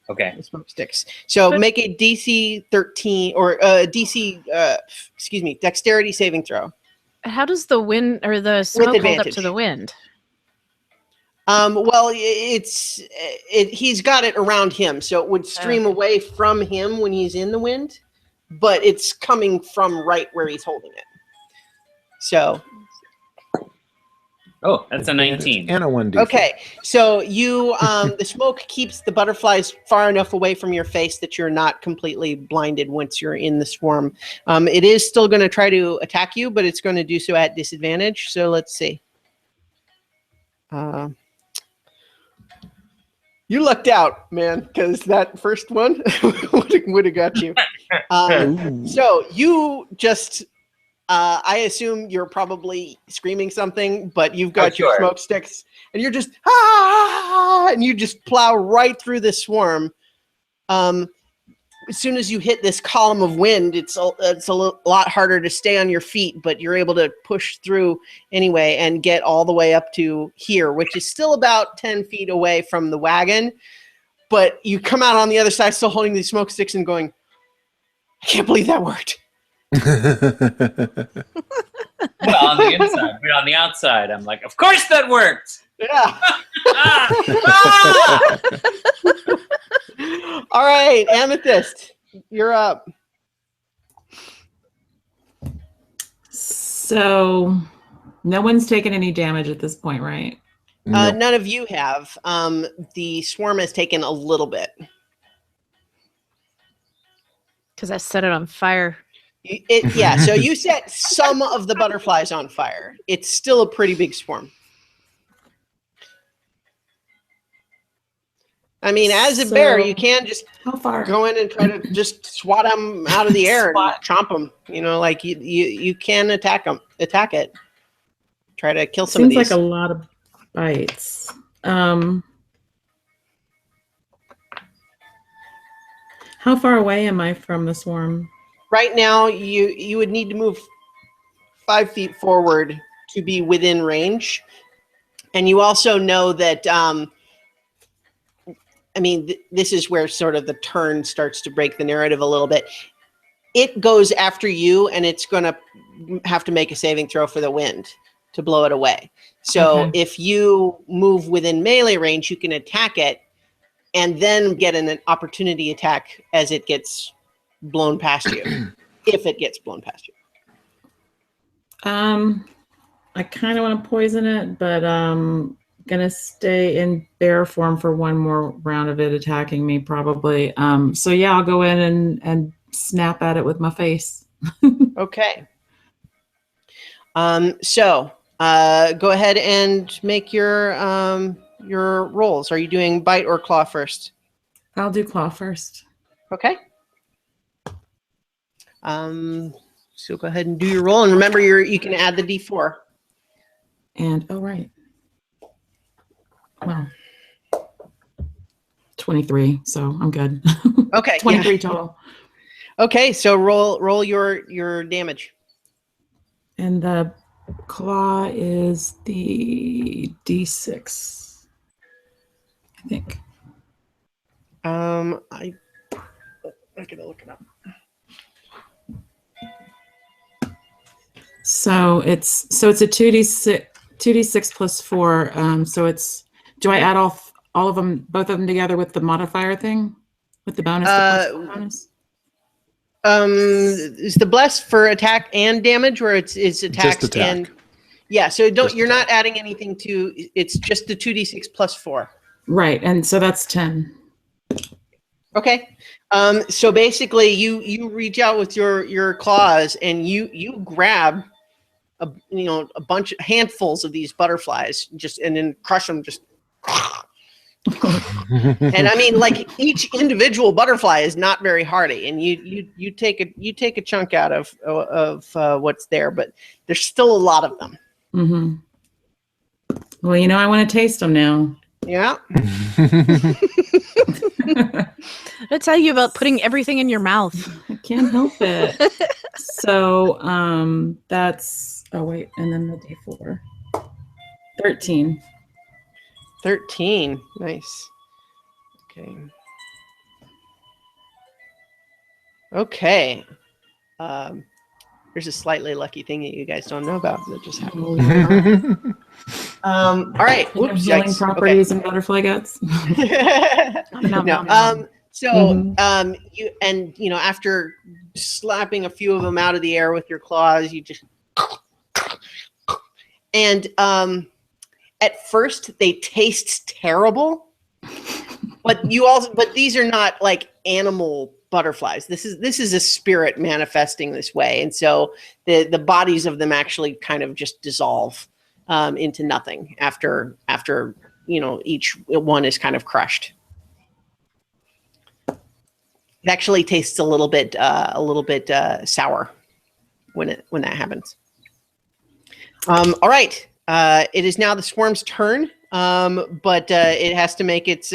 Okay. The smoke sticks. So make a DC 13 or dexterity saving throw. How does the wind or the smoke hold up to the wind? Well, he's got it around him, so it would stream away from him when he's in the wind, but it's coming from right where he's holding it. So. Oh, that's a 19. And a 1d4. Okay, so you the smoke keeps the butterflies far enough away from your face that you're not completely blinded once you're in the swarm. It is still going to try to attack you, but it's going to do so at disadvantage. So let's see. You lucked out, man, because that first one would have got you. So you just. I assume you're probably screaming something, but you've got your smoke sticks, and you're just and you just plow right through the swarm. As soon as you hit this column of wind, it's a lot harder to stay on your feet, but you're able to push through anyway and get all the way up to here, which is still about 10 feet away from the wagon. But you come out on the other side still holding these smoke sticks and going, I can't believe that worked. Well, on the inside, but on the outside, I'm like, of course that worked. Yeah. All right, Amethyst, you're up. So, no one's taken any damage at this point, right? No. None of you have. The swarm has taken a little bit. Because I set it on fire. So you set some of the butterflies on fire. It's still a pretty big swarm. I mean, as a bear, you can just go in and try to just swat them out of the air and chomp them. You know, like you can attack it. Try to kill some of these. Seems like a lot of bites. How far away am I from the swarm? Right now, you would need to move 5 feet forward to be within range. And you also know that, this is where sort of the turn starts to break the narrative a little bit. It goes after you, and it's going to have to make a saving throw for the wind to blow it away. So if you move within melee range, you can attack it and then get an opportunity attack as it gets blown past you, if it gets blown past you. I kind of want to poison it, but gonna stay in bear form for one more round of it attacking me, probably. So yeah, I'll go in and snap at it with my face. Okay. So go ahead and make your rolls. Are you doing bite or claw first? I'll do claw first. Okay. So go ahead and do your roll, and remember you can add the D4. And right. Well, 23, so I'm good. Okay. 23 total. Okay, so roll your damage. And the claw is the D6, I think. I gotta look it up. So it's a 2d6 plus 4. So it's, do I add all of them, both of them together with the modifier thing, with the bonus? Bonus? Is the bless for attack and damage, or it's attacks Just attack. and so you're not adding anything to, it's just the 2d6 plus 4. Right, and so that's 10. Okay. So basically you reach out with your claws and you grab a bunch of handfuls of these butterflies and then crush them just. And I mean, like, each individual butterfly is not very hardy, and you take a chunk out of what's there, but there's still a lot of them. Mm-hmm. Well, I want to taste them now. Yeah. I'll tell you about putting everything in your mouth. I can't help it. So that's, and then the D4. 13. 13. Nice. Okay. There's a slightly lucky thing that you guys don't know about that just happened. All right. Whoops. Healing properties and butterfly guts. No. So you after slapping a few of them out of the air with your claws, you just and at first they taste terrible, but these are not like animal butterflies. This is a spirit manifesting this way, and so the bodies of them actually kind of just dissolve into nothing after each one is kind of crushed. It actually tastes a little bit sour when that happens. All right, it is now the swarm's turn, but it has to make its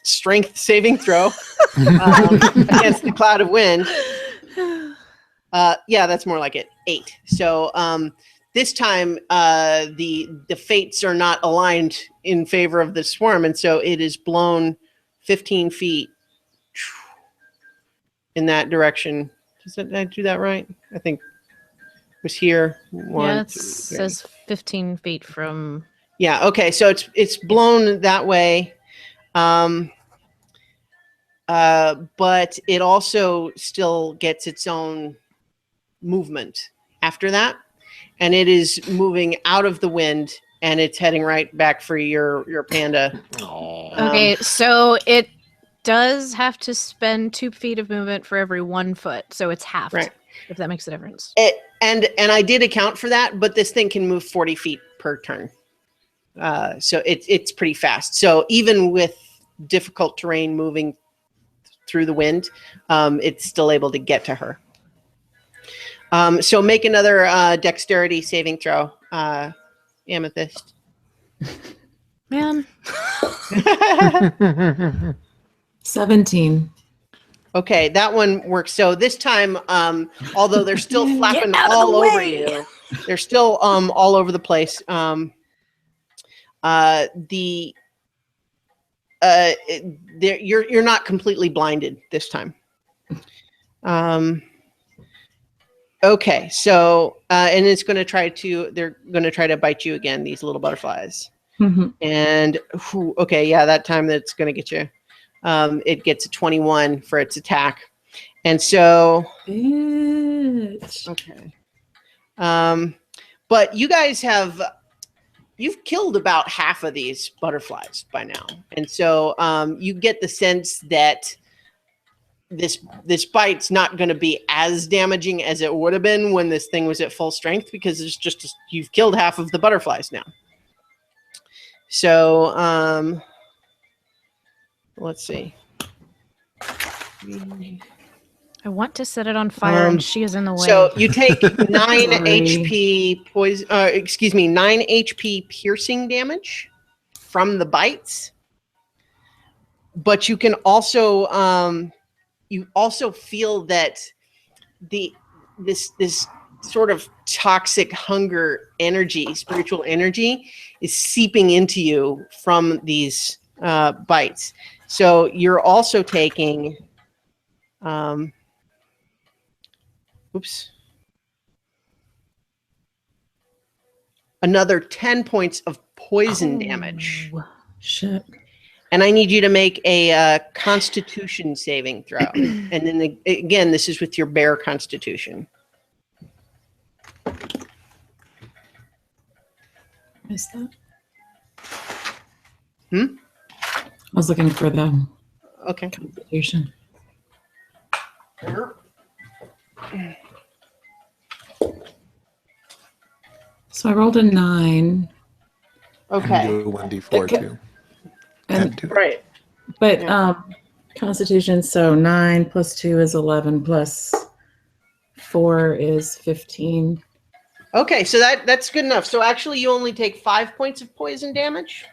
strength saving throw against the cloud of wind. That's more like it. 8. So this time the fates are not aligned in favor of the swarm, and so it is blown 15 feet in that direction. Did I do that right? I think it was here. It says 15 feet from. Yeah. Okay. So it's blown that way. But it also still gets its own movement after that, and it is moving out of the wind, and it's heading right back for your panda. Okay, so it does have to spend 2 feet of movement for every 1 foot, so it's half. Right. If that makes a difference. And I did account for that, but this thing can move 40 feet per turn. So it's pretty fast. So even with difficult terrain moving through the wind, it's still able to get to her. So make another dexterity saving throw, Amethyst. Man. 17. Okay, that one works. So this time, although they're still flapping all over you, they're still all over the place. You're not completely blinded this time. Okay, so and it's going to they're going to try to bite you again, these little butterflies. Mm-hmm. And that time that's going to get you. It gets a 21 for its attack, and so Bitch. okay. But you guys you've killed about half of these butterflies by now, and so you get the sense that this bite's not going to be as damaging as it would have been when this thing was at full strength, because it's just you've killed half of the butterflies now. So let's see. I want to set it on fire, and she is in the way. So you take 9 HP poison. 9 HP piercing damage from the bites, but you can also feel that this sort of toxic hunger energy, spiritual energy, is seeping into you from these bites. So you're also taking another 10 points of poison damage. Shit. And I need you to make a Constitution saving throw. And then again, this is with your bear Constitution. Missed that. I was looking for the Constitution. So I rolled a 9. Okay. Do a 1d4 too. Right. But Constitution, so 9 plus 2 is 11 plus 4 is 15. Okay, so that's good enough. So actually you only take 5 points of poison damage,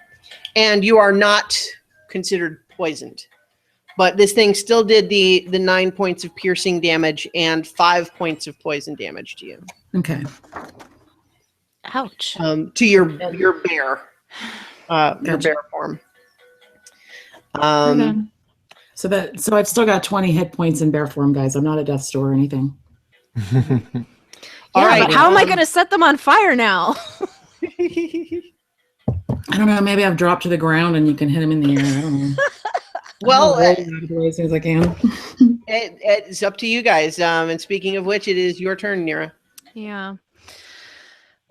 and you are not considered poisoned. But this thing still did the 9 points of piercing damage and 5 points of poison damage to you. Okay. Ouch. To your bear. Your bear form. So I've still got 20 hit points in bear form, guys. I'm not a death store or anything. All right, but how am I going to set them on fire now? I don't know. Maybe I've dropped to the ground and you can hit them in the air. I don't know. Well, as soon as I can. It's up to you guys. And speaking of which, it is your turn, Nira. Yeah.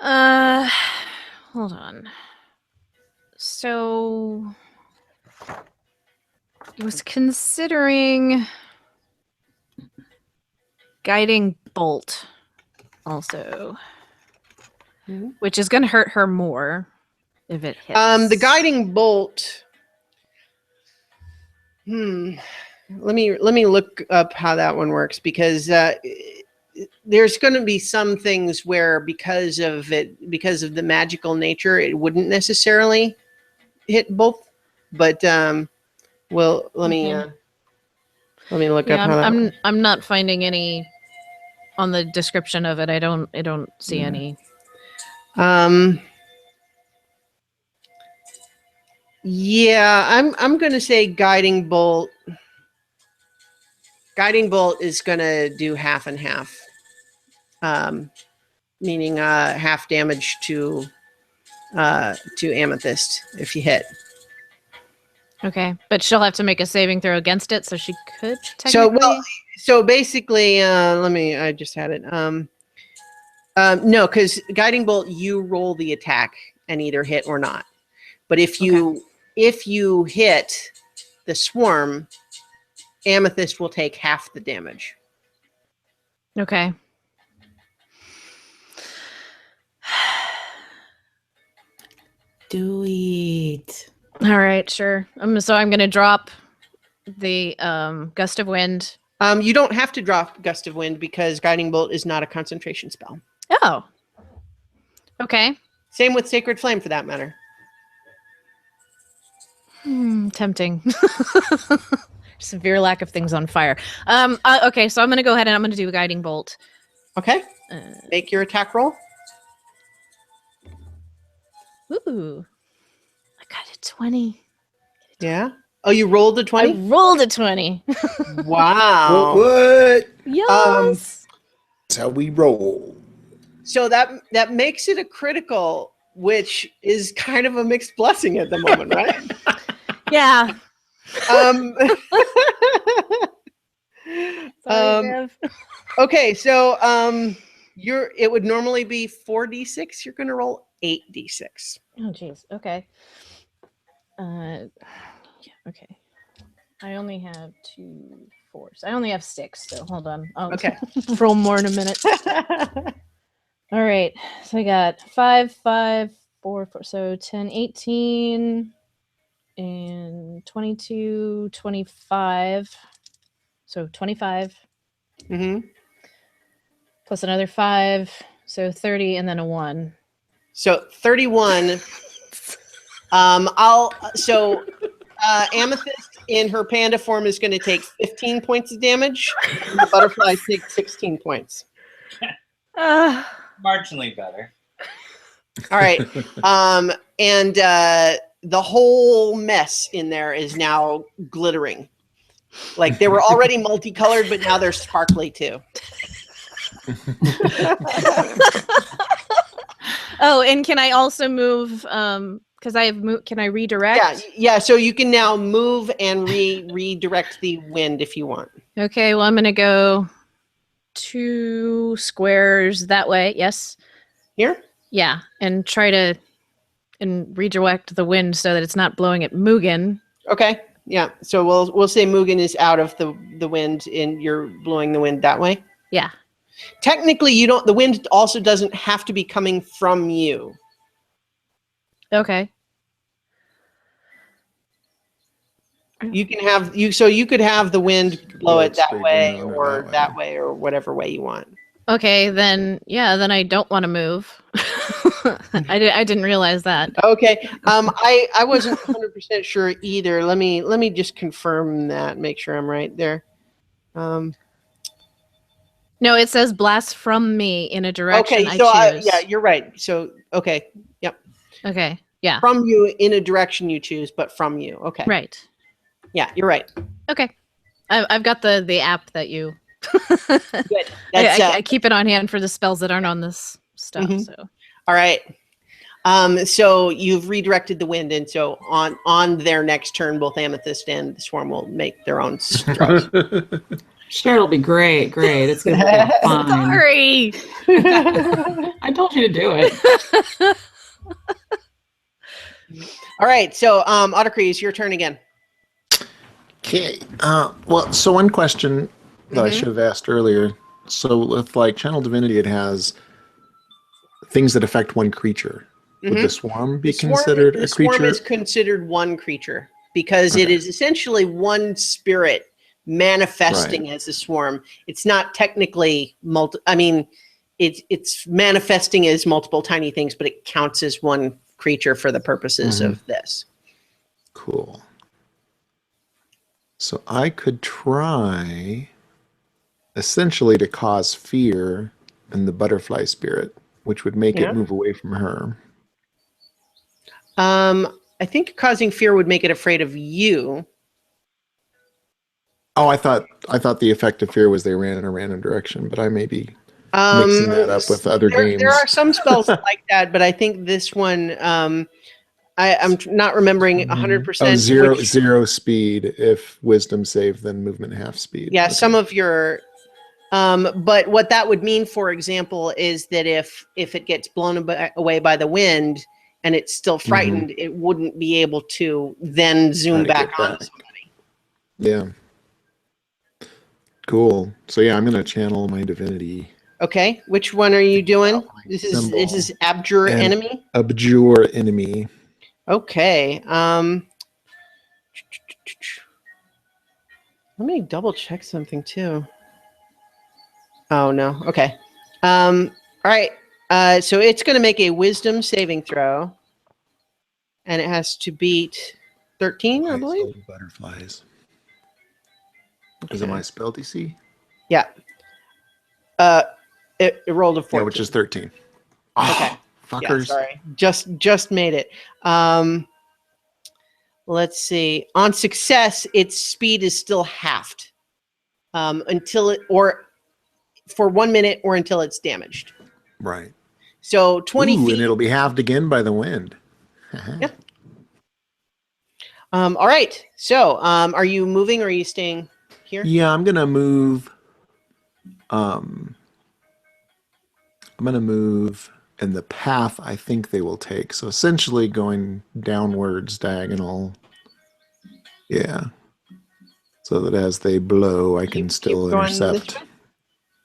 Hold on. So I was considering guiding bolt also, which is going to hurt her more if it hits. The guiding bolt. Let me look up how that one works, because there's going to be some things where because of the magical nature, it wouldn't necessarily hit both. But well, let me look up how that. I'm not finding any on the description of it. I don't see any. Yeah, I'm going to say guiding bolt. Guiding bolt is going to do half and half. Meaning half damage to Amethyst if you hit. Okay, but she'll have to make a saving throw against it, so she could technically. So basically, I just had it. No, because guiding bolt, you roll the attack and either hit or not. But if you hit the swarm, Amethyst will take half the damage. Okay. Do it. All right, sure. So I'm going to drop the gust of wind. You don't have to drop gust of wind because guiding bolt is not a concentration spell. Oh. Okay. Same with sacred flame for that matter. Tempting. Severe lack of things on fire. Okay, so I'm going to go ahead and I'm going to do a guiding bolt. Okay. Make your attack roll. Ooh. I got a 20. Yeah. Oh, you rolled a 20? I rolled a 20. Wow. What? Yes. That's how we roll. So that makes it a critical, which is kind of a mixed blessing at the moment, right? Yeah. Okay, so it would normally be 4d6. You're going to roll 8d6. Oh, geez. Okay. Yeah. Okay. I only have 2, 4s. I only have 6, so hold on. I'll Okay. roll more in a minute. All right. So I got 5, 5, 4, 4. So 10, 18, and 22, 25. So 25. Mm-hmm. Plus another 5. So 30, and then a 1. So 31. Amethyst in her panda form is going to take 15 points of damage. And the butterfly takes 16 points. Marginally better. All right. And the whole mess in there is now glittering. Like they were already multicolored, but now they're sparkly too. Oh, and can I also move? Because I have moved. Can I redirect? Yeah. So you can now move and redirect the wind if you want. Okay. Well, I'm gonna go 2 squares that way. Yes. Here. Yeah, and try to redirect the wind so that it's not blowing at Mugen. Okay. Yeah. So we'll say Mugen is out of the wind, and you're blowing the wind that way. Yeah. Technically, you don't. The wind also doesn't have to be coming from you. Okay. You can have So you could have the wind blow it that way down or that way or whatever way you want. Okay, then I don't want to move. I didn't realize that. Okay. I wasn't 100% sure either. Let me just confirm that, make sure I'm right there. No, it says blast from me in a direction Okay, so I choose. yeah, you're right. So okay, yep. Okay, yeah. From you in a direction you choose, but from you. Okay. Right. Yeah, you're right. Okay. I've got the app that you. Good. That's, I keep it on hand for the spells that aren't on this stuff. Mhm. So. All right. So you've redirected the wind, and so on their next turn, both Amethyst and the Swarm will make their own strokes. Sure, it'll be great. It's gonna be fun. Sorry. I told you to do it. All right. So Otacres, your turn again. Okay. Well, so one question that I should have asked earlier. So with like Channel Divinity, it has things that affect one creature. Would the swarm be considered a creature? The swarm is considered one creature because it is essentially one spirit manifesting as a swarm. It's not technically it's manifesting as multiple tiny things, but it counts as one creature for the purposes of this. Cool. So I could try essentially to cause fear in the butterfly spirit, which would make it move away from her. I think causing fear would make it afraid of you. Oh, I thought the effect of fear was they ran in a random direction, but I may be mixing that up with other games. There are some spells like that, but I think this one, I'm not remembering 100%. Zero speed if wisdom save, then movement half speed. Yeah, okay. Some of your, but what that would mean, for example, is that if it gets blown away by the wind and it's still frightened, it wouldn't be able to then zoom back on somebody. Yeah. Cool. So yeah, I'm gonna channel my divinity. Okay, which one are you doing? This is Abjure Enemy. Abjure Enemy. Okay. Let me double check something too. Oh no. Okay. All right. So it's going to make a Wisdom saving throw, and it has to beat 13, I believe. Butterflies. Okay. Is it my spell DC? Yeah. It rolled a 14. Yeah, which is 13. Okay. Fuckers. Yeah, sorry. Just made it. Let's see. On success, its speed is still halved for 1 minute or until it's damaged. Right. So 20 feet. And it'll be halved again by the wind. Yeah. All right. So are you moving or are you staying here? Yeah, I'm gonna move. I'm gonna move in the path I think they will take. So essentially going downwards, diagonal. Yeah. So so that as they blow, I can still intercept.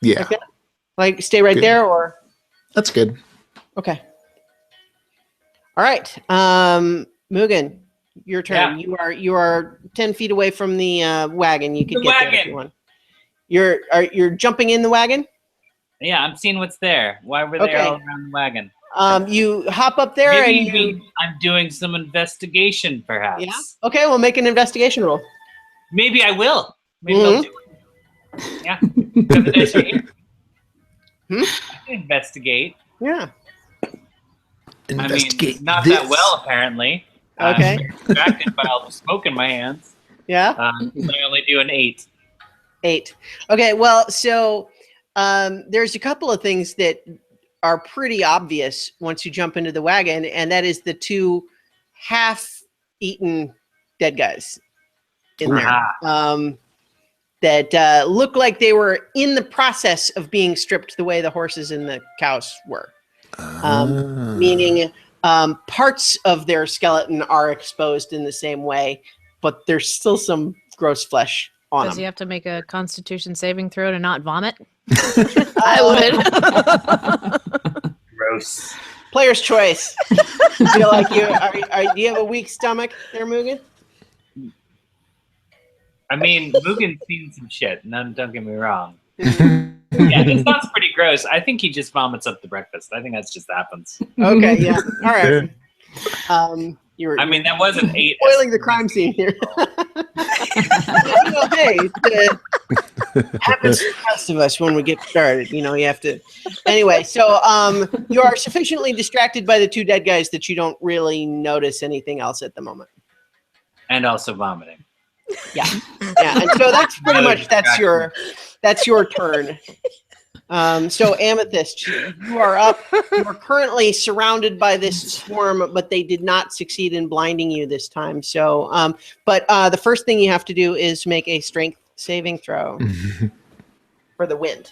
Yeah. Like that? Like stay right there, or? That's good. Okay. All right. Mugen, your turn. Yeah. You are 10 feet away from the wagon. You could The get there if you want. You're jumping in the wagon? Yeah, I'm seeing what's there. Why were they all around the wagon? You hop up there Maybe I'm doing some investigation, perhaps. Yeah. Okay, we'll make an investigation roll. Maybe I will. Maybe I'll do it. Yeah. Got the dice right here. I can investigate. Yeah. Investigate. I mean, not that well, apparently. Okay. I'm distracted by all the smoke in my hands. Yeah. I only do an 8. 8. Okay. Well, so there's a couple of things that are pretty obvious once you jump into the wagon, and that is the 2 half-eaten dead guys in there that look like they were in the process of being stripped the way the horses and the cows were. Meaning parts of their skeleton are exposed in the same way, but there's still some gross flesh on them. Does he have to make a Constitution saving throw to not vomit? I would. Gross. Player's choice. Feel like do you have a weak stomach there, Mugen? I mean, Mugen's seen some shit. Don't get me wrong. Yeah, this sounds pretty gross. I think he just vomits up the breakfast. I think that just happens. Okay, yeah. All right. I mean, that was an 8. Spoiling the crime scene here. Hey, it happens to the rest of us when we get started. You have to. Anyway, so you are sufficiently distracted by the 2 dead guys that you don't really notice anything else at the moment. And also vomiting. Yeah. And so that's pretty much that's your turn. So Amethyst, you are up. You are currently surrounded by this swarm, but they did not succeed in blinding you this time. So, but the first thing you have to do is make a strength saving throw for the wind.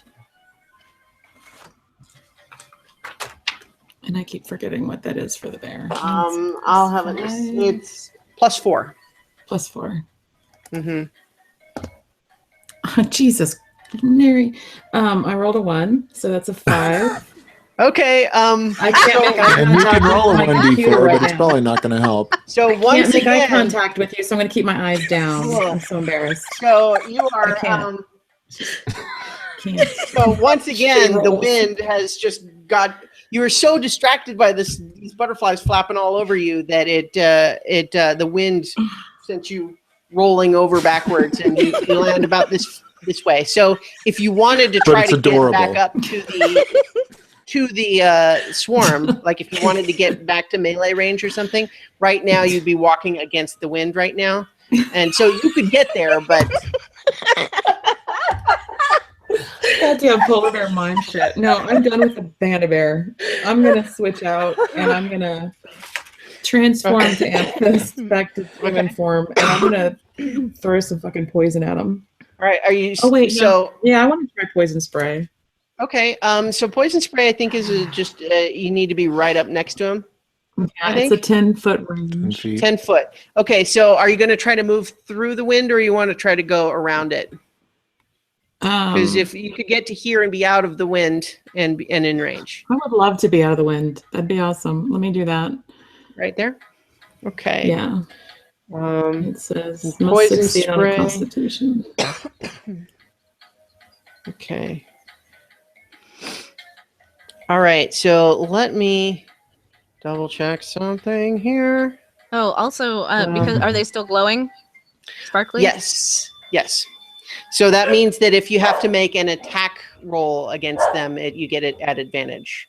And I keep forgetting what that is for the bear. I'll have it. It's +4. +4. Mm-hmm. Oh, Jesus, Mary. I rolled a 1, so that's a 5. Okay. I can't make eye and you contact can roll a with my 1d4, computer but right it's now. probably not going to help. So I once can't make eye again, contact with you, so I'm going to keep my eyes down. Cool. I'm so embarrassed. so you are. Can't. So once again, the rolls. wind has just got. You were so distracted by these butterflies flapping all over you that the wind sent you rolling over backwards, and you land about this way. So if you wanted to try to get back up to the swarm, like if you wanted to get back to melee range or something, right now you'd be walking against the wind right now, and so you could get there, but. Goddamn polar bear mind shit. No, I'm done with the panda bear. I'm gonna switch out and I'm gonna transform to Amethyst back to human form, and I'm gonna throw some fucking poison at him. All right, are you? Oh wait, so no. Yeah, I want to try poison spray. Okay, so poison spray I think is just you need to be right up next to him. Yeah, it's a 10-foot range. 10 foot. Okay, so are you going to try to move through the wind, or you want to try to go around it? Because if you could get to here and be out of the wind and in range. I would love to be out of the wind. That'd be awesome. Let me do that. Right there? Okay. Yeah. It says must poison succeed on a spray. Constitution. Okay. All right, so let me double check something here. Oh, also, because are they still glowing? Sparkly? Yes. So that means that if you have to make an attack roll against them, you get it at advantage.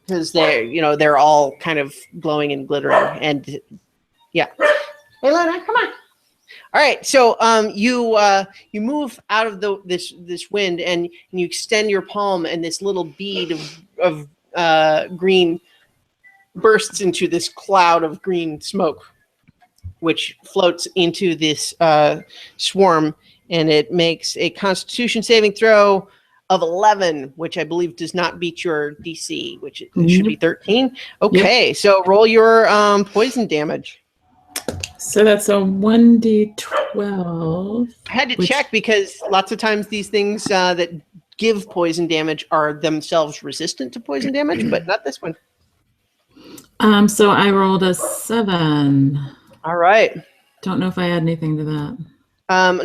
Because they're all kind of glowing and glittering. And yeah. Hey, Lena, come on. All right, so you move out of this wind and you extend your palm, and this little bead of green bursts into this cloud of green smoke, which floats into this swarm, and it makes a Constitution saving throw of 11, which I believe does not beat your DC, which it should be 13. Okay, so roll your poison damage. So that's a 1d12. I had to check because lots of times these things that give poison damage are themselves resistant to poison damage, but not this one. So I rolled a 7. All right. Don't know if I add anything to that.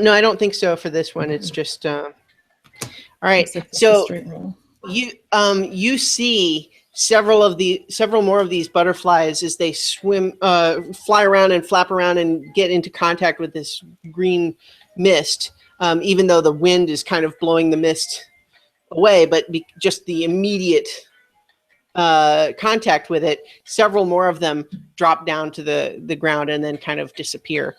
No, I don't think so for this one. It's just all right. Looks like it's a So straight roll. you see several more of these butterflies as they fly around and flap around and get into contact with this green mist. Even though the wind is kind of blowing the mist away, but just the immediate contact with it, several more of them drop down to the ground and then kind of disappear.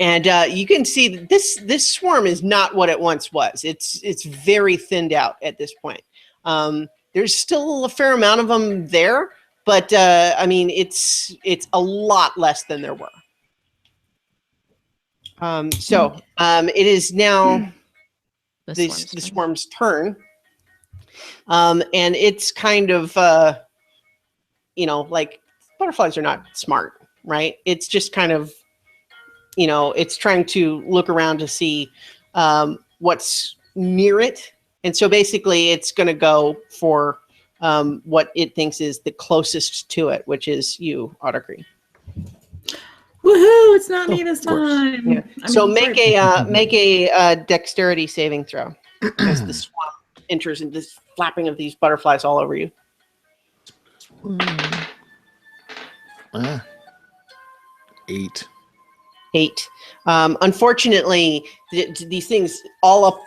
And you can see that this swarm is not what it once was. It's very thinned out at this point. There's still a fair amount of them there, but I mean it's a lot less than there were. It is now the swarm's turn, and it's kind of like butterflies are not smart, right? It's just kind of it's trying to look around to see what's near it. And so basically it's going to go for what it thinks is the closest to it, which is you, Ottercree. Woohoo! It's not me this time. Yeah. So make a dexterity saving throw as the swarm enters into this flapping of these butterflies all over you. 8. 8. Unfortunately, these things all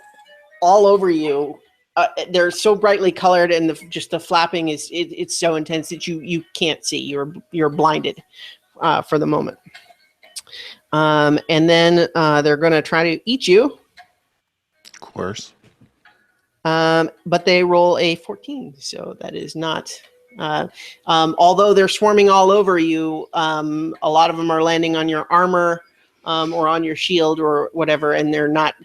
over you. They're so brightly colored, and the flapping is it's so intense that you can't see. You're blinded for the moment. And then they're going to try to eat you. Of course. But they roll a 14, so that is not. Although they're swarming all over you, a lot of them are landing on your armor or on your shield or whatever, and they're not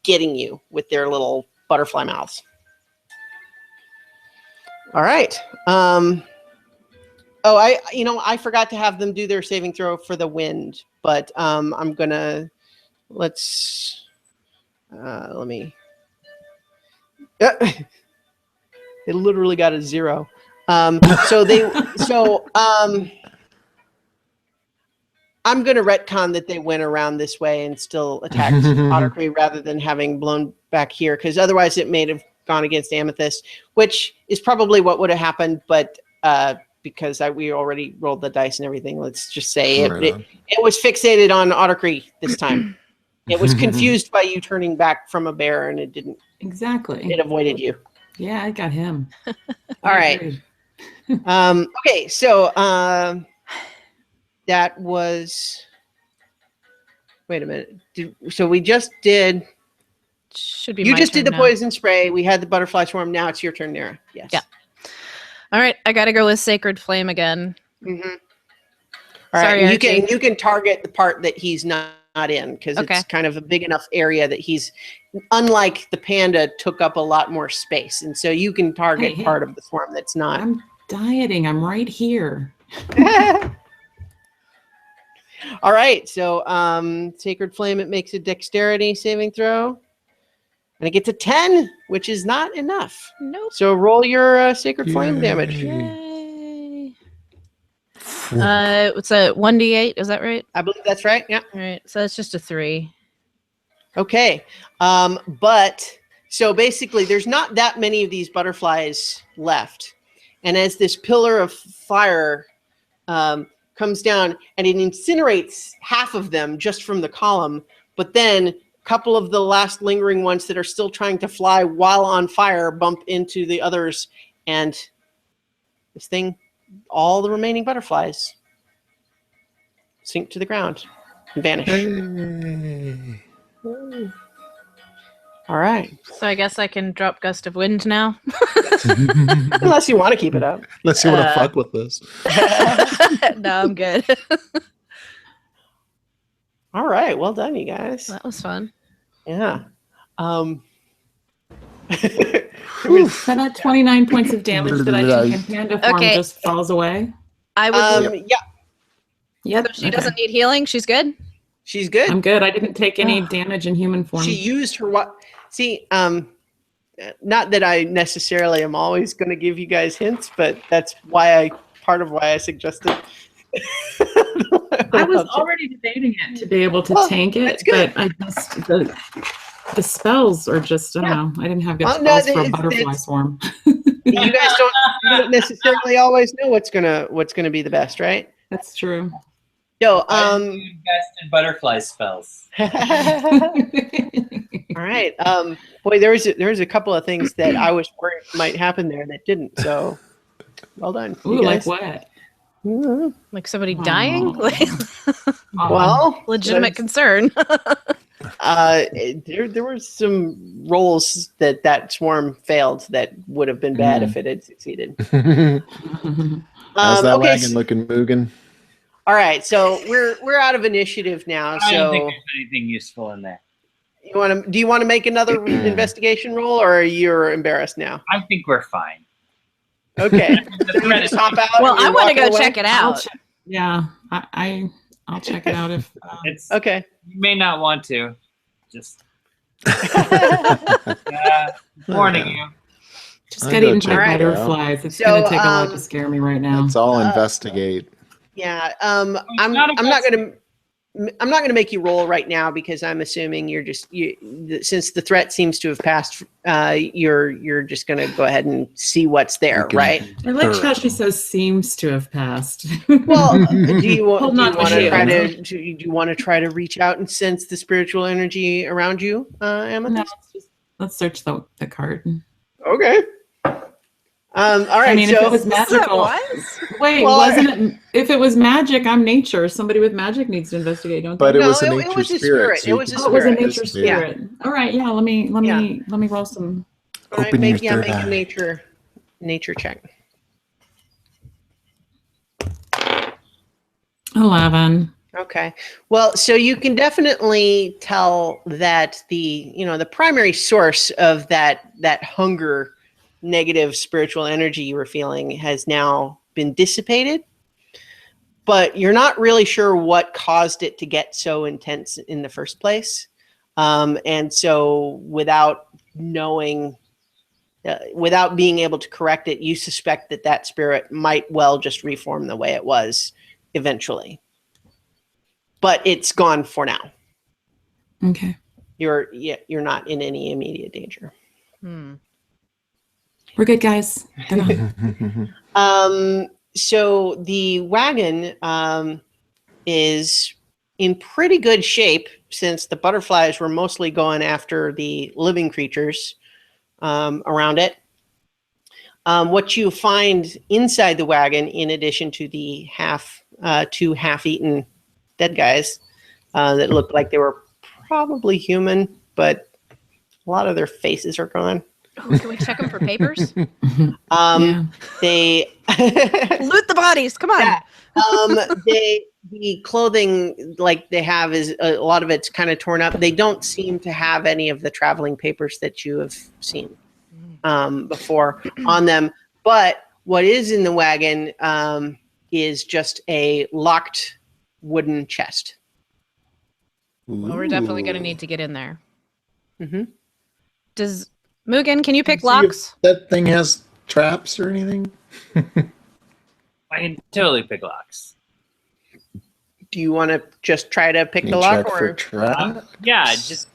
getting you with their little butterfly mouths. All right. I forgot to have them do their saving throw for the wind, but I'm gonna let me. It literally got a 0. I'm going to retcon that they went around this way and still attacked Ottercree rather than having blown back here, because otherwise it may have gone against Amethyst, which is probably what would have happened. But because we already rolled the dice and everything, let's just say it was fixated on Ottercree this time. It was confused by you turning back from a bear, and it didn't. Exactly. It avoided you. Yeah, I got him. All right. Okay, so that was. Wait a minute. So we just did. Should be. You my just turn did the now. poison spray. We had the butterfly swarm. Now it's your turn, Nara. Yes. Yeah. All right, I gotta go with Sacred Flame again. Mm-hmm. All Sorry, right. Archie. You can target the part that he's not in, because it's kind of a big enough area that he's, unlike the panda, took up a lot more space, and so you can target part of the swarm that's not. I'm dieting. I'm right here. All right, so Sacred Flame, it makes a dexterity saving throw, and it gets a 10, which is not enough. Nope. So roll your Sacred Flame damage. Yay. It's a 1d8. Is that right? I believe that's right. Yeah. All right. So that's just a 3. Okay. But so basically there's not that many of these butterflies left. And as this pillar of fire comes down, and it incinerates half of them just from the column, but then a couple of the last lingering ones that are still trying to fly while on fire bump into the others, and this thing, all the remaining butterflies sink to the ground and vanish. Hey. All right. So I guess I can drop Gust of Wind now. Unless you want to keep it up. Let's see what to fuck with this. No, I'm good. All right. Well done, you guys. That was fun. Yeah. So that 29 points of damage that I took in panda form just falls away. I would. Yeah. Yep. So she doesn't need healing. She's good. She's good. I'm good. I didn't take any damage in human form. She used her what? See, not that I necessarily am always going to give you guys hints, but that's part of why I suggested. I was already debating it to be able to tank it, but I just the spells are just I don't know. I didn't have good spells for a butterfly swarm. You guys don't necessarily always know what's gonna be the best, right? That's true. Yo, You invest in butterfly spells. all right. Boy, there was a couple of things that I was worried might happen there that didn't. So, well done. Ooh, like what? Mhm. Like somebody dying? Well, Legitimate concern. there were some rolls that swarm failed that would have been bad if it had succeeded. How's that okay, wagon looking, Mugen? all right, so we're out of initiative now. I don't think So there's anything useful in there. do you want to make another investigation roll, or you're embarrassed now? I think we're fine. Okay. So you just hop out. Well, and you're I want to walking go away? check it out. Yeah, I'll check it out if. Okay. You may not want to. Just warning you. Just I'll got go eaten check by it out. butterflies. It's So, gonna take a lot to scare me right now. Let's all investigate. Yeah. I'm not gonna make you roll right now because I'm assuming since the threat seems to have passed, you're just gonna go ahead and see what's there, right? I like how she says "seems to have passed." Well, do you want Hold on, to try to try to reach out and sense the spiritual energy around you, Amethyst? No, let's search the card. Okay. All right. I mean, so if it was magical, wait, wasn't it? If it was magic, I'm nature. Somebody with magic needs to investigate, don't they? But it No, was a it nature was a spirit. spirit. It was a Oh, it was a spirit. nature spirit. All right, yeah. Let me roll some. All right, Open your make third a eye. nature check. 11. Okay. Well, so you can definitely tell that the primary source of that hunger, negative spiritual energy you were feeling has now been dissipated, but you're not really sure what caused it to get so intense in the first place. And so without knowing, without being able to correct it, you suspect that spirit might well just reform the way it was eventually. But it's gone for now. Okay. You're not in any immediate danger. We're good, guys. So the wagon is in pretty good shape since the butterflies were mostly going after the living creatures around it. What you find inside the wagon, in addition to the two half-eaten dead guys that looked like they were probably human, but a lot of their faces are gone. Oh, can we check them for papers? They Loot the bodies. Come on. Yeah. The clothing like they have is a lot of it's kind of torn up. They don't seem to have any of the traveling papers that you have seen before on them. But what is in the wagon is just a locked wooden chest. Well, we're definitely going to need to get in there. Mm-hmm. Does Mugen, can you pick See if locks? that thing has traps or anything? I can totally pick locks. Do you want to just try to pick Can the you lock, check for or traps? Yeah, just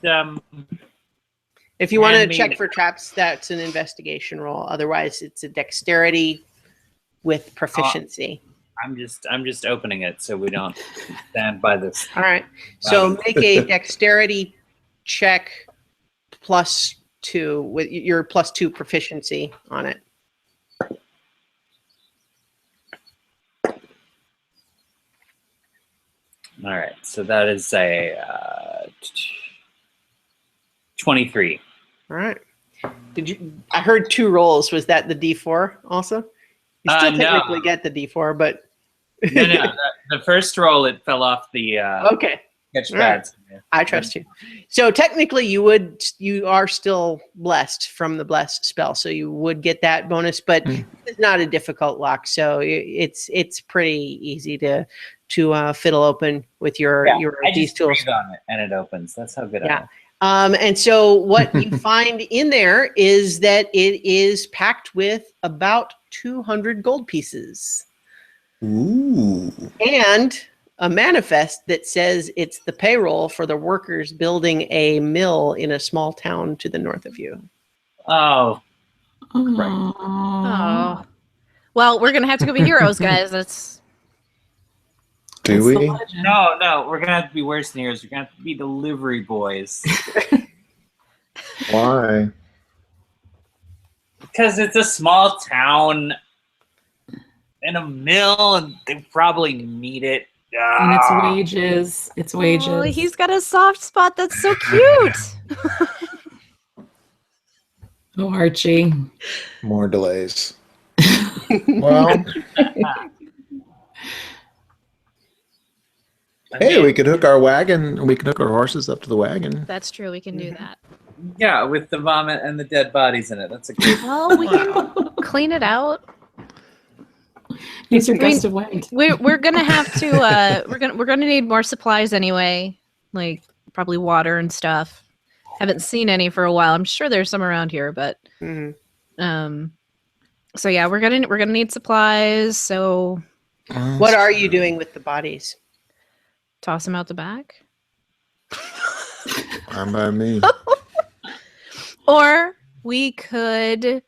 if you want to hand me check the- for traps, that's an investigation roll. Otherwise, it's a dexterity with proficiency. I'm just opening it so we don't stand by this. All right. So make a dexterity check +2 with your +2 proficiency on it. All right, so that is a 23. All right. I heard 2 rolls. Was that the D4 also? You still No. technically get the D4, but No, the first roll it fell off the okay. sketch All right. pads. I trust you. So technically you are still blessed from the blessed spell. So you would get that bonus, but it's not a difficult lock. So it's pretty easy to to fiddle open with your I these just tools. breathe on it and it opens. That's how good I Yeah. am. And so what you find in there is that it is packed with about 200 gold pieces Ooh. and a manifest that says it's the payroll for the workers building a mill in a small town to the north of you. Oh, Oh. Well, we're gonna have to go be heroes, guys. That's Do That's the we? legend. no, we're gonna have to be worse than heroes. We're gonna have to be delivery boys. Why? Because it's a small town and a mill, and they probably need it. And it's wages. It's wages. Oh, he's got a soft spot. That's so cute. Oh, Archie. More delays. Well, hey, we could hook our wagon. We could hook our horses up to the wagon. That's true. We can do that. Yeah, with the vomit and the dead bodies in it. That's a great. Well, we can clean it out. Use your gust of wind. We're gonna have to. We're gonna need more supplies anyway, like probably water and stuff. Haven't seen any for a while. I'm sure there's some around here, but so yeah, we're gonna need supplies. So What are you doing with the bodies? toss them out the back, Fine by me. or we could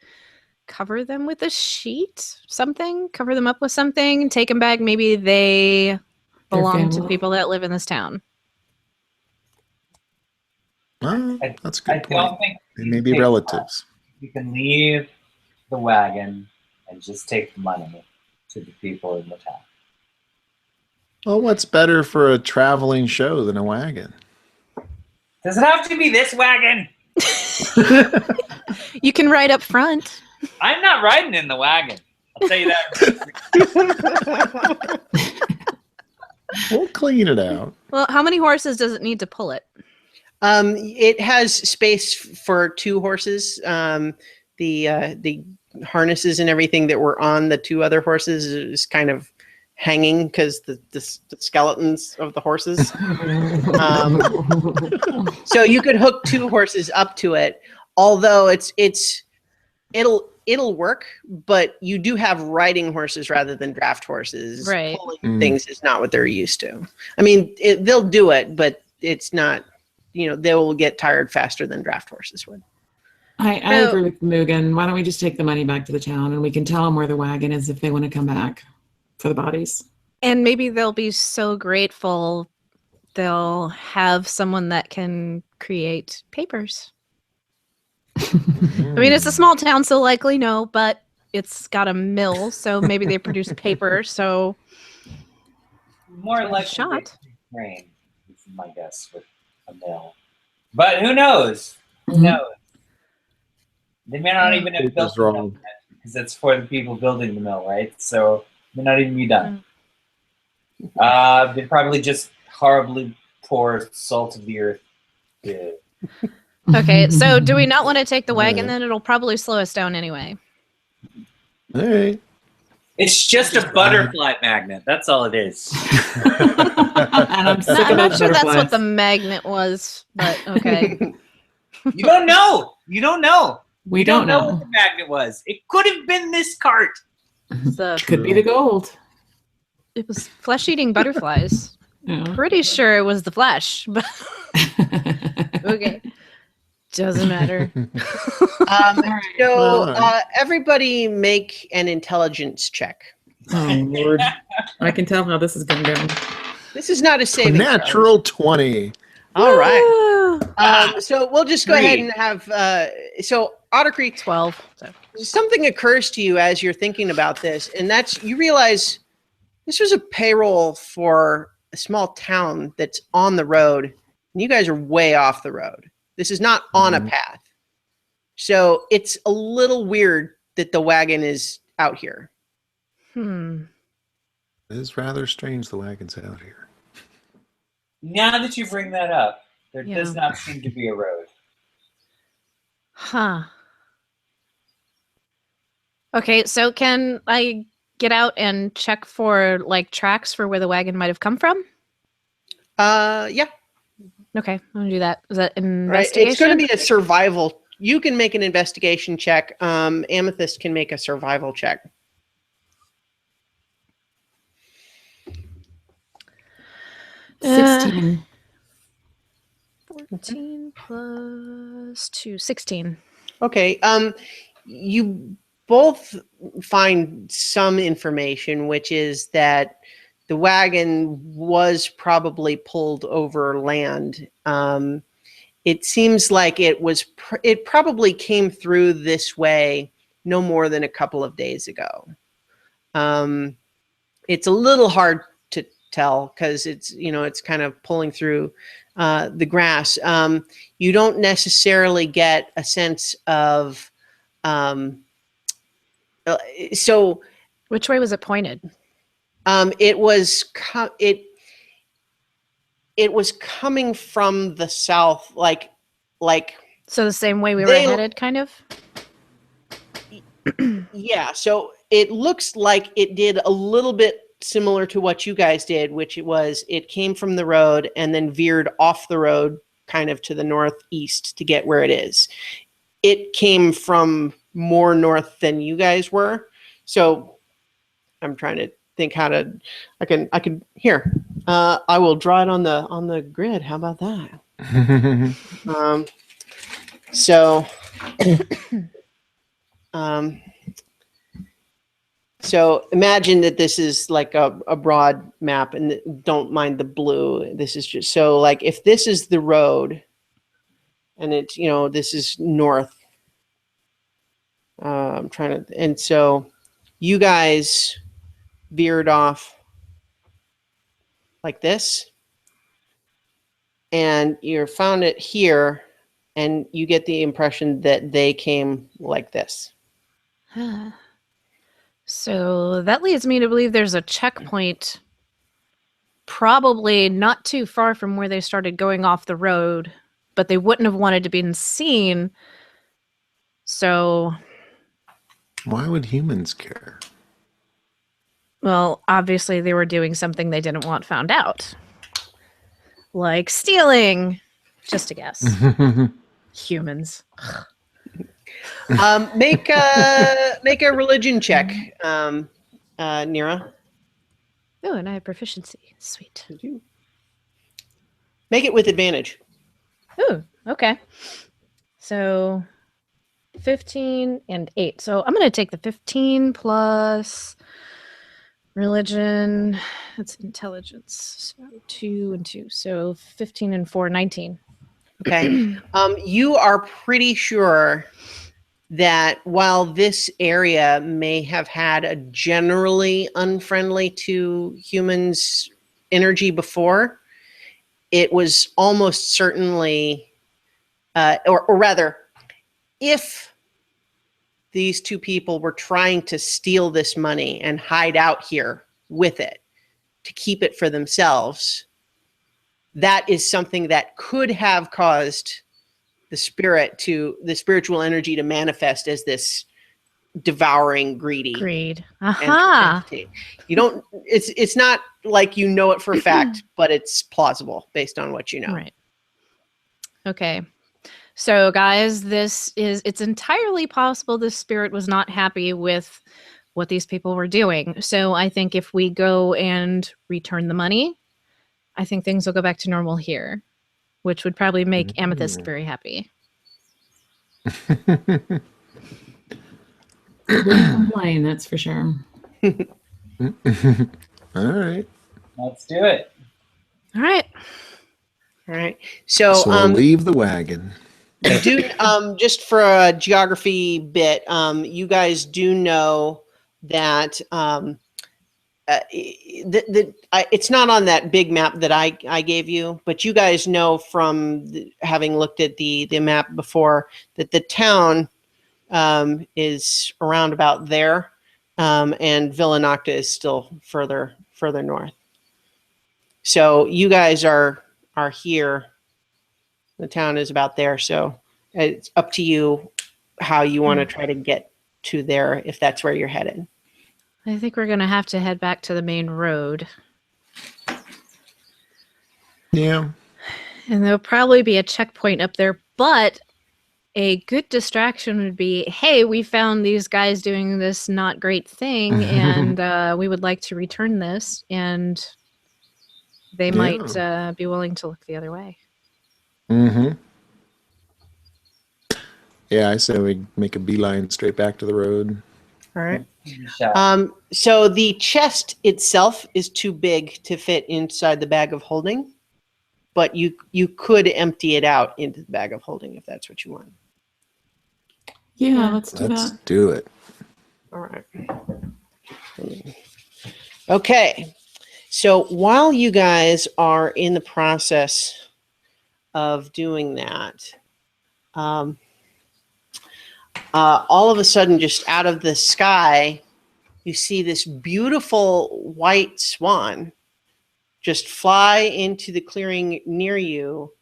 cover them with a sheet, something. Cover them up with something. Take them back. Maybe they belong to family. people that live in this town. Well, that's a I good don't point. think They may be relatives. you can leave the wagon and just take the money to the people in the town. Well, what's better for a traveling show than a wagon? Does it have to be this wagon? You can ride up front. I'm not riding in the wagon. I'll tell you that. We'll clean it out. Well, how many horses does it need to pull it? It has space for 2 horses. The harnesses and everything that were on the 2 other horses is kind of hanging because the skeletons of the horses. So you could hook 2 horses up to it, although it'll work, but you do have riding horses rather than draft horses. Right. Pulling things is not what they're used to. I mean, they'll do it, but it's not. They will get tired faster than draft horses would. I agree with Mugen. Why don't we just take the money back to the town and we can tell them where the wagon is if they want to come back for the bodies. And maybe they'll be so grateful they'll have someone that can create papers. I mean, it's a small town, so likely no, but it's got a mill, so maybe they produce paper, so More like shot. Rain, is my guess with a mill. But who knows? Who knows? They may not even have It built is the mill wrong. yet, because it's for the people building the mill, right? So it may not even be done. They probably just horribly pour salt of the earth. Yeah. Okay, so do we not want to take the wagon then? It'll probably slow us down anyway. All right. It's just a butterfly magnet. That's all it is. And I'm sick I'm of not those sure that's what butterflies. the magnet was, but okay. You don't know. You don't know. We You don't what know. the magnet was. It could have been this cart. The, Could be the gold. it was flesh-eating butterflies. Yeah. Pretty sure it was the flesh, but okay. Doesn't matter. So everybody make an intelligence check. Oh Lord. I can tell how this is gonna go. This is not a saving throw. Natural 20. All right. Woo! So we'll just go ahead and have. So Otter Creek, 12. So. something occurs to you as you're thinking about this, and that's you realize this was a payroll for a small town that's on the road, and you guys are way off the road. This is not on a path. So it's a little weird that the wagon is out here. It is rather strange the wagon's out here. Now that you bring that up, there Yeah. does not seem to be a road. Huh. Okay, so can I get out and check for like tracks for where the wagon might have come from? Yeah. Okay, I'm gonna do that. Is that Right. investigation? It's going to be a survival. You can make an investigation check. Amethyst can make a survival check. Uh, 16. 14 plus 2, 16. Okay. You both find some information, which is that the wagon was probably pulled over land. It seems like it probably came through this way no more than a couple of days ago. It's a little hard to tell because it's kind of pulling through the grass. You don't necessarily get a sense of so Which way was it pointed? it was it was coming from the south, like So the same way we were They- headed, kind of? yeah. So it looks like it did a little bit similar to what you guys did, which it came from the road and then veered off the road kind of to the northeast to get where it is. It came from more north than you guys were. So I'm trying to think how to I can here. I will draw it on the grid. How about that? So so imagine that this is like a broad map, and don't mind the blue. This is just so like if this is the road and it's this is north. I'm trying to, and so you guys veered off like this, and you found it here, and you get the impression that they came like this. So that leads me to believe there's a checkpoint probably not too far from where they started going off the road, but they wouldn't have wanted to be seen. So, Why would humans care? well, obviously they were doing something they didn't want found out. Like stealing. Just a guess. Humans. Make a religion check, Nira. Oh, and I have proficiency. Sweet. Make it with advantage. Ooh, okay. So 15 and 8. So I'm going to take the 15 plus religion. That's intelligence. So 2 and 2. So 15 and 4, 19. Okay. You are pretty sure that while this area may have had a generally unfriendly to humans energy before, it was almost certainly, or rather, if these two people were trying to steal this money and hide out here with it to keep it for themselves, that is something that could have caused the spiritual energy to manifest as this devouring, greed. Aha. entity. You don't. It's not like you know it for a fact, but it's plausible based on what you know. Right. Okay. So guys, it's entirely possible this spirit was not happy with what these people were doing. So I think if we go and return the money, I think things will go back to normal here, which would probably make Amethyst very happy. Wouldn't complain, that's for sure. All right. Let's do it. All right. All right. So So leave the wagon. you do just for a geography bit, you guys do know that it's not on that big map that I gave you, but you guys know from having looked at the map before that the town is around about there, and Villa Nocta is still further north. So you guys are here. The town is about there, so it's up to you how you want to try to get to there if that's where you're headed. I think we're going to have to head back to the main road. Yeah. And there'll probably be a checkpoint up there, but a good distraction would be, hey, we found these guys doing this not great thing, and we would like to return this, and they might be willing to look the other way. Mm-hmm. Yeah, I say we make a beeline straight back to the road. All right. Shot. So the chest itself is too big to fit inside the bag of holding, but you could empty it out into the bag of holding if that's what you want. Yeah, let's do Let's that. do it. All right. Okay. So while you guys are in the process of doing that, all of a sudden, just out of the sky, you see this beautiful white swan just fly into the clearing near you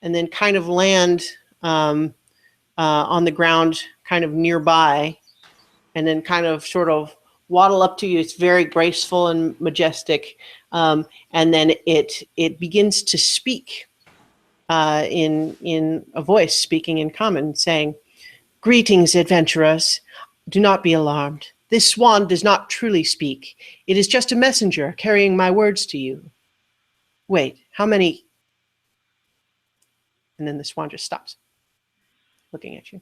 and then kind of land on the ground kind of nearby and then kind of sort of waddle up to you. It's very graceful and majestic. And then it begins to speak in a voice speaking in common, saying, "Greetings, adventurers. Do not be alarmed. This swan does not truly speak. It is just a messenger carrying my words to you. Wait, how many?" And then the swan just stops, looking at you.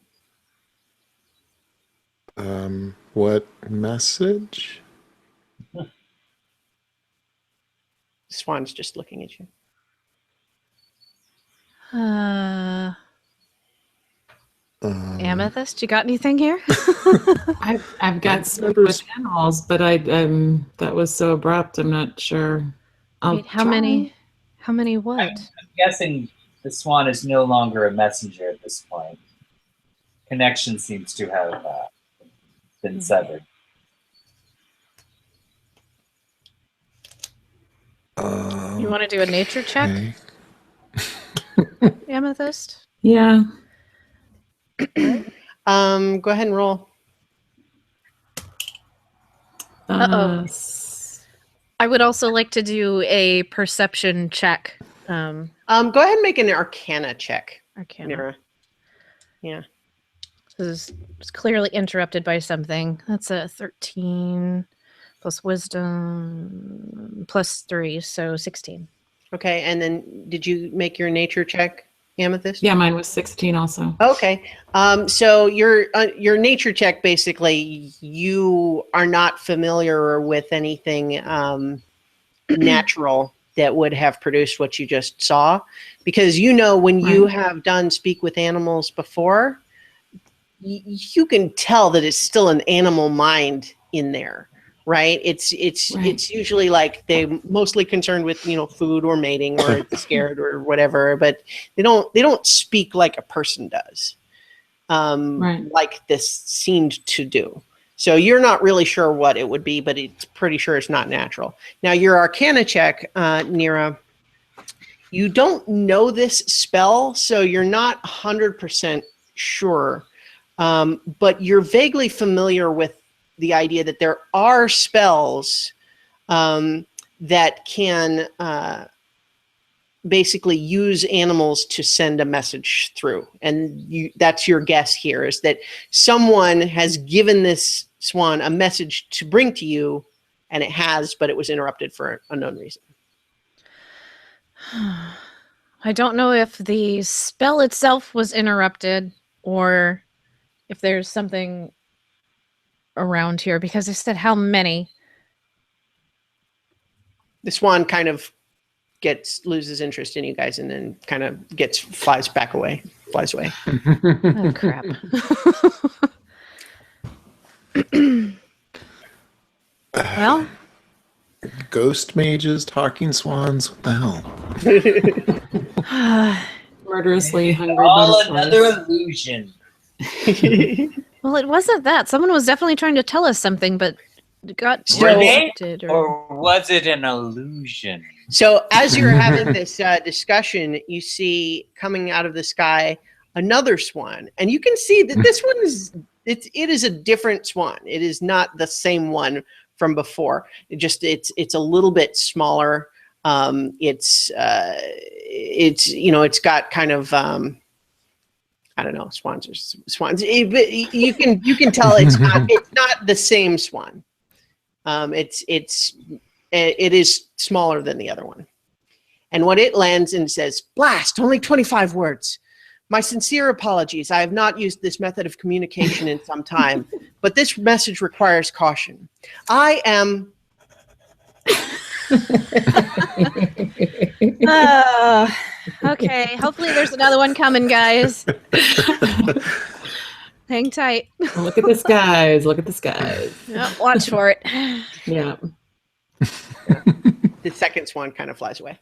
What message? The swan's just looking at you. Amethyst, you got anything here? I've got some with animals, but that was so abrupt. I'm not sure. Wait, how many what? I'm guessing the swan is no longer a messenger at this point. Connection seems to have been severed. You want to do a nature check, Amethyst? Yeah. Go ahead and roll. Uh-oh. I would also like to do a perception check. Go ahead and make an Arcana check, Arcana. Nira. Yeah. This is clearly interrupted by something. That's a 13 plus wisdom plus 3, so 16. Okay, and then did you make your nature check, Amethyst? Yeah, mine was 16 also. Okay. So your nature check, basically, you are not familiar with anything natural that would have produced what you just saw, because when you have done speak with animals before, you can tell that it's still an animal mind in there, right? It's usually like they're mostly concerned with food or mating or scared or whatever, but they don't speak like a person does, like this seemed to do. So you're not really sure what it would be, but it's pretty sure it's not natural. Now your Arcana check, Nira, you don't know this spell, so you're not 100% sure. But you're vaguely familiar with the idea that there are spells that can basically use animals to send a message through. And that's your guess here, is that someone has given this swan a message to bring to you, and it has, but it was interrupted for an unknown reason. I don't know if the spell itself was interrupted or if there's something around here, because I said how many. The swan kind of loses interest in you guys, and then kind of flies away. Oh crap. Well, Ghost mages, talking swans. What the hell? Murderously hungry All butterflies. another illusion. well, it wasn't that. Someone was definitely trying to tell us something, but got Were they? distracted. Or was it an illusion? So as you're having this discussion, you see coming out of the sky another swan, and you can see that this one is It is a different swan. It is not the same one from before. It's a little bit smaller. It's got kind of I don't know, swans are swans. You can tell it's not the same swan. It is smaller than the other one. And when it lands and says, "Blast, only 25 words. My sincere apologies. I have not used this method of communication in some time, but this message requires caution. I am..." Okay, hopefully there's another one coming, guys. Hang tight. Look at the skies. Look at the skies. Yep, watch for it. Yeah. The second swan kind of flies away.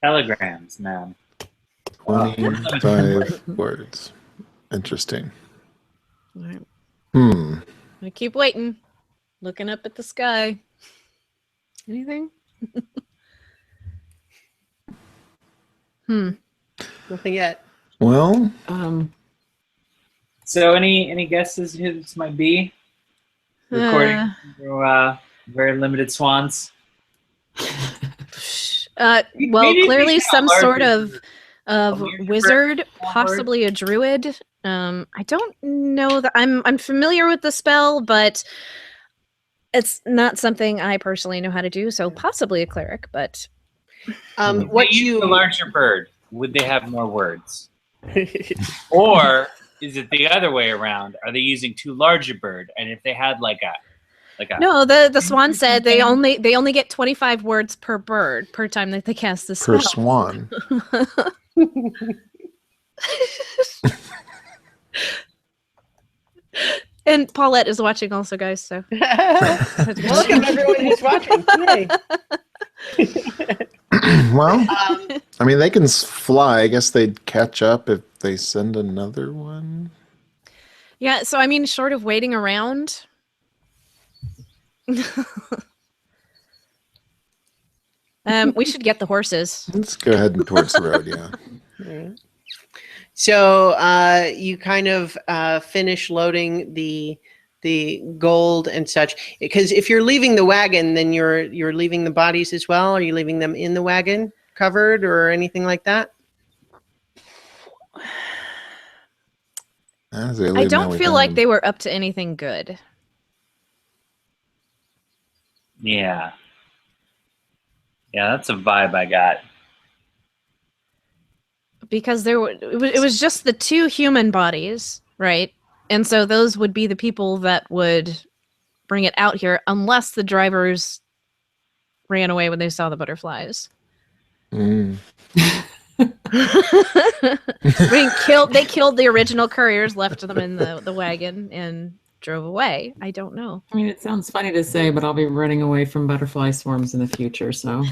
Telegrams, man. 25 words. Interesting. All right. Hmm. I keep waiting, looking up at the sky. Anything? Nothing yet. Well, So any guesses who this might be? Recording through very limited swans. Well, Maybe clearly it's some not sort larger. of weird wizard, bird. possibly a druid. I don't know that I'm familiar with the spell, but it's not something I personally know how to do. So possibly a cleric, but What They use you the larger bird? Would they have more words? Or is it the other way around? Are they using too large a bird? And if they had like a no, the swan said they only get 25 words per bird per time that they cast the spell. per swan. And Paulette is watching also, guys. So welcome everyone who's watching. Yay. Well, I mean, they can fly. I guess they'd catch up if they send another one. yeah, so I mean, short of waiting around. We should get the horses. Let's go ahead and towards the road, yeah. So you kind of finish loading the gold and such, because if you're leaving the wagon, then you're leaving the bodies as well. Are you leaving them in the wagon covered or anything like that? I don't feel like they were up to anything good. Yeah, that's a vibe I got. Because it was just the two human bodies, right? And so those would be the people that would bring it out here, unless the drivers ran away when they saw the butterflies. Mm. They killed the original couriers, left them in the wagon, and drove away. I don't know. I mean, it sounds funny to say, but I'll be running away from butterfly swarms in the future, so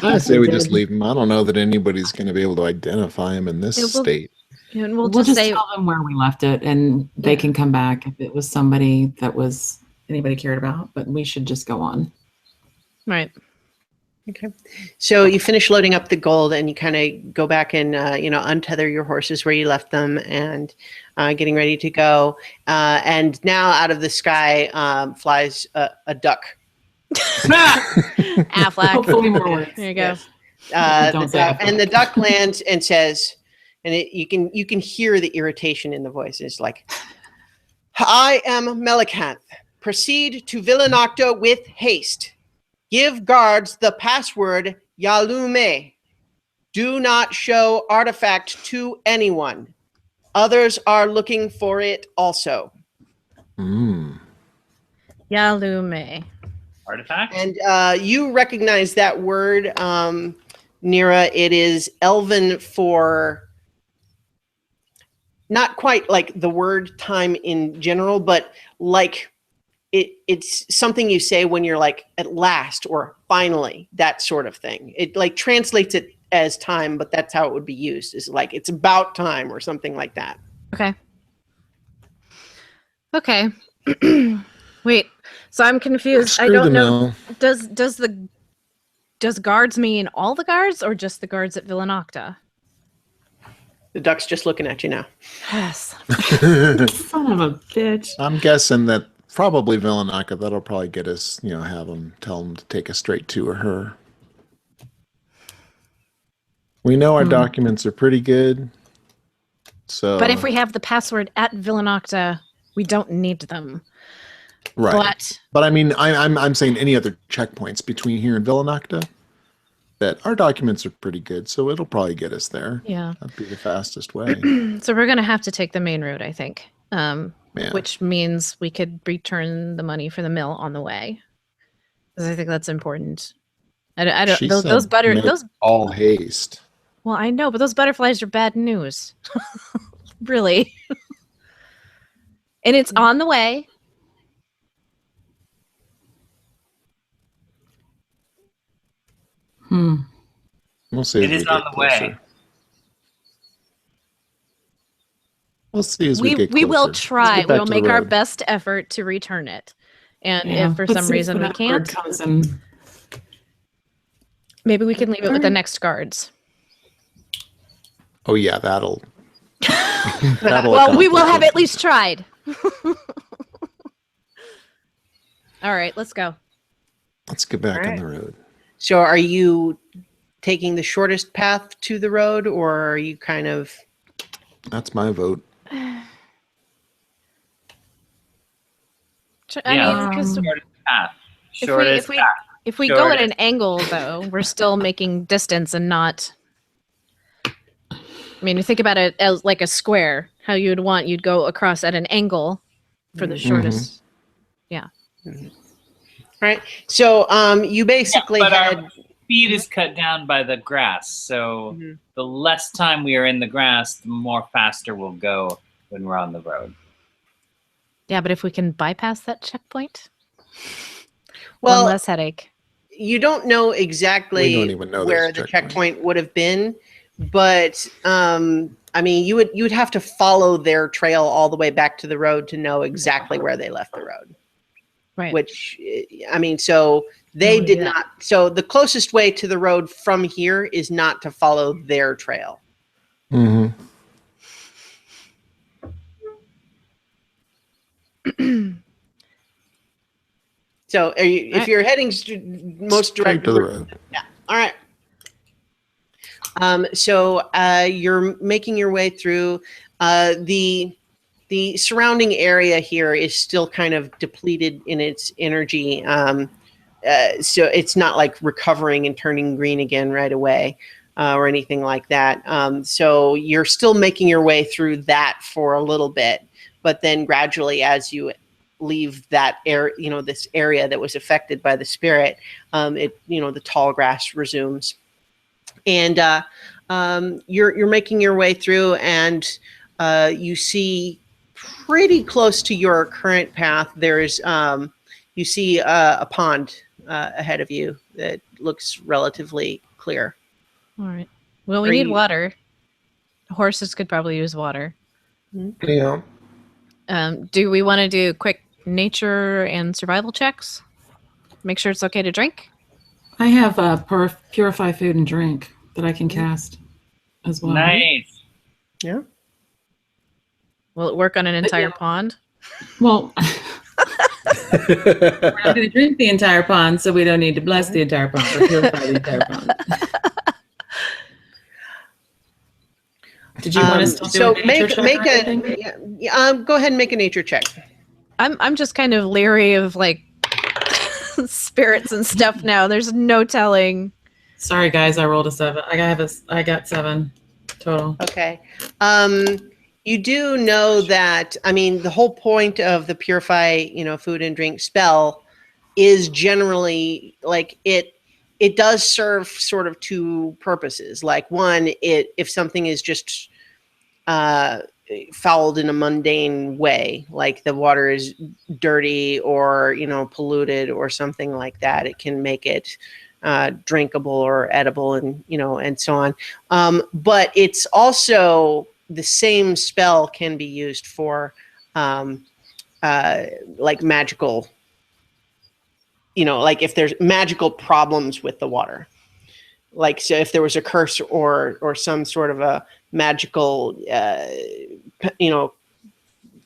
I say we just leave them. I don't know that anybody's going to be able to identify them in this state. And we'll just tell them where we left it, and they can come back if it was somebody that was anybody cared about. But we should just go on. Right. Okay. So you finish loading up the gold, and you kind of go back and untether your horses where you left them, and getting ready to go. And now out of the sky flies a duck. Affleck. Hopefully more words. There you go. Yes. And the duck lands and says, and you can hear the irritation in the voice. It's like, "I am Melicanth. Proceed to Villanocta with haste. Give guards the password Yalume. Do not show artifact to anyone. Others are looking for it also." Yalume. Artifact? And you recognize that word, Nira. It is Elven for not quite like the word time in general, but like it's something you say when you're like at last or finally, that sort of thing. It like translates it as time, but that's how it would be used, is like it's about time or something like that. Okay. Wait, so I'm confused. I don't know. Does guards mean all the guards or just the guards at Villanocta? The duck's just looking at you now. Yes. Son of a bitch. I'm guessing that probably Villanaka, that'll probably get us, have them, tell them to take us straight to her. We know our documents are pretty good. So, But if we have the password at Villanocta, we don't need them. right. But I mean, I'm saying any other checkpoints between here and Villanocta, that our documents are pretty good, so it'll probably get us there. Yeah. That'd be the fastest way. So we're going to have to take the main route, I think. Which means we could return the money for the mill on the way. Because I think that's important. I don't. She Those said make all haste. Well, I know, but those butterflies are bad news. Really. And it's on the way. We'll see. It is on the way. We'll see as we get closer. We will try. Let's get back We'll to the make our road. best effort to return it. And if for some reason we can't, maybe we can leave it with the next guards. Oh yeah, that'll well, we will have at least tried. All right, let's go. Let's get back on the road. So are you taking the shortest path to the road, or are you kind of... That's my vote. I mean, because shortest path. if we go at an angle, though, we're still making distance and not... I mean, you think about it as like a square, how you'd go across at an angle for the shortest. Yeah. Mm-hmm. Right. So you basically our speed is cut down by the grass. So the less time we are in the grass, the more faster we'll go when we're on the road. Yeah, but if we can bypass that checkpoint, well, one less headache. You don't know exactly where the checkpoint would have been, but I mean, you would have to follow their trail all the way back to the road to know exactly where they left the road. Right. Which, I mean, so they did not. So the closest way to the road from here is not to follow their trail. Mm-hmm. So if you're heading most direct to the road. Yeah. All right. So you're making your way through the surrounding area here is still kind of depleted in its energy. So it's not like recovering and turning green again right away or anything like that. So you're still making your way through that for a little bit, but then gradually as you leave that this area that was affected by the spirit, the tall grass resumes. And you're making your way through, and you see pretty close to your current path. There's you see a pond ahead of you that looks relatively clear. All right. Well, we need water. Horses could probably use water. Yeah. Do we want to do quick nature and survival checks? Make sure it's okay to drink? I have purify food and drink that I can cast as well. Nice. Yeah. Will it work on an entire pond? Well, we're not going to drink the entire pond, so we don't need to bless the entire pond or purify the entire pond. Did you want us to do a nature check? Go ahead and make a nature check. I'm just kind of leery of like spirits and stuff now. There's no telling. Sorry, guys, I rolled a 7. I got 7 total. Okay. You do know that, I mean, the whole point of the purify, food and drink spell is generally like it does serve sort of two purposes. Like one, if something is just fouled in a mundane way, like the water is dirty or, polluted or something like that, it can make it drinkable or edible and, and so on. But it's also the same spell can be used for like magical, like if there's magical problems with the water. Like, so if there was a curse or some sort of a magical,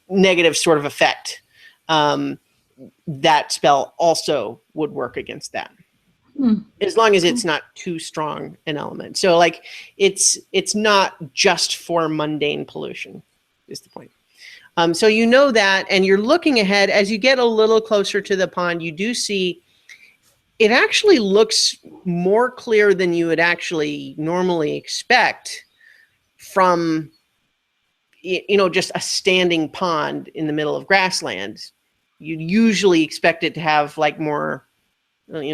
negative sort of effect. That spell also would work against that. As long as it's not too strong an element. So like it's not just for mundane pollution is the point. So you know that, and you're looking ahead. As you get a little closer to the pond, you do see it actually looks more clear than you would actually normally expect from, just a standing pond in the middle of grassland. You'd usually expect it to have like more,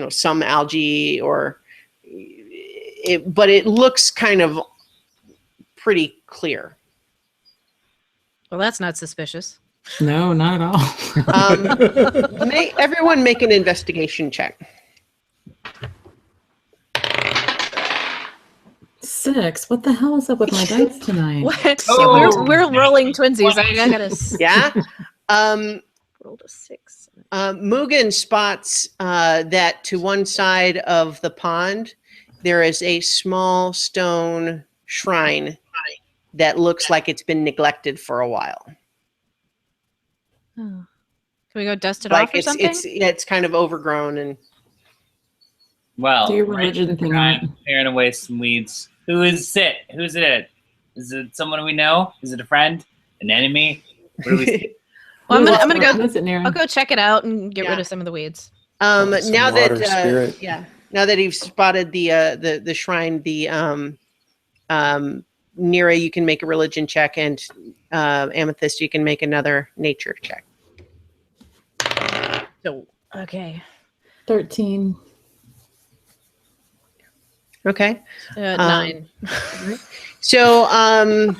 some algae but it looks kind of pretty clear. Well, that's not suspicious. No, not at all. Everyone make an investigation check. 6. What the hell is up with my dice tonight? What? Oh. We're rolling twinsies. I gotta Yeah. roll a 6. Mugen spots that to one side of the pond, there is a small stone shrine that looks like it's been neglected for a while. Oh. Can we go dust it Like off or something? it's kind of overgrown and. Well, Do your religion thing on it. clearing away some weeds. Who is it? Who's it? Is it someone we know? Is it a friend? An enemy? What do we see? Well, I'm gonna go. What is it, Nira? I'll go check it out and get Yeah. rid of some of the weeds. Some Now water that spirit. now that you've spotted the shrine, the Nira, you can make a religion check, and Amethyst, you can make another nature check. So Okay. 13. okay, 9. so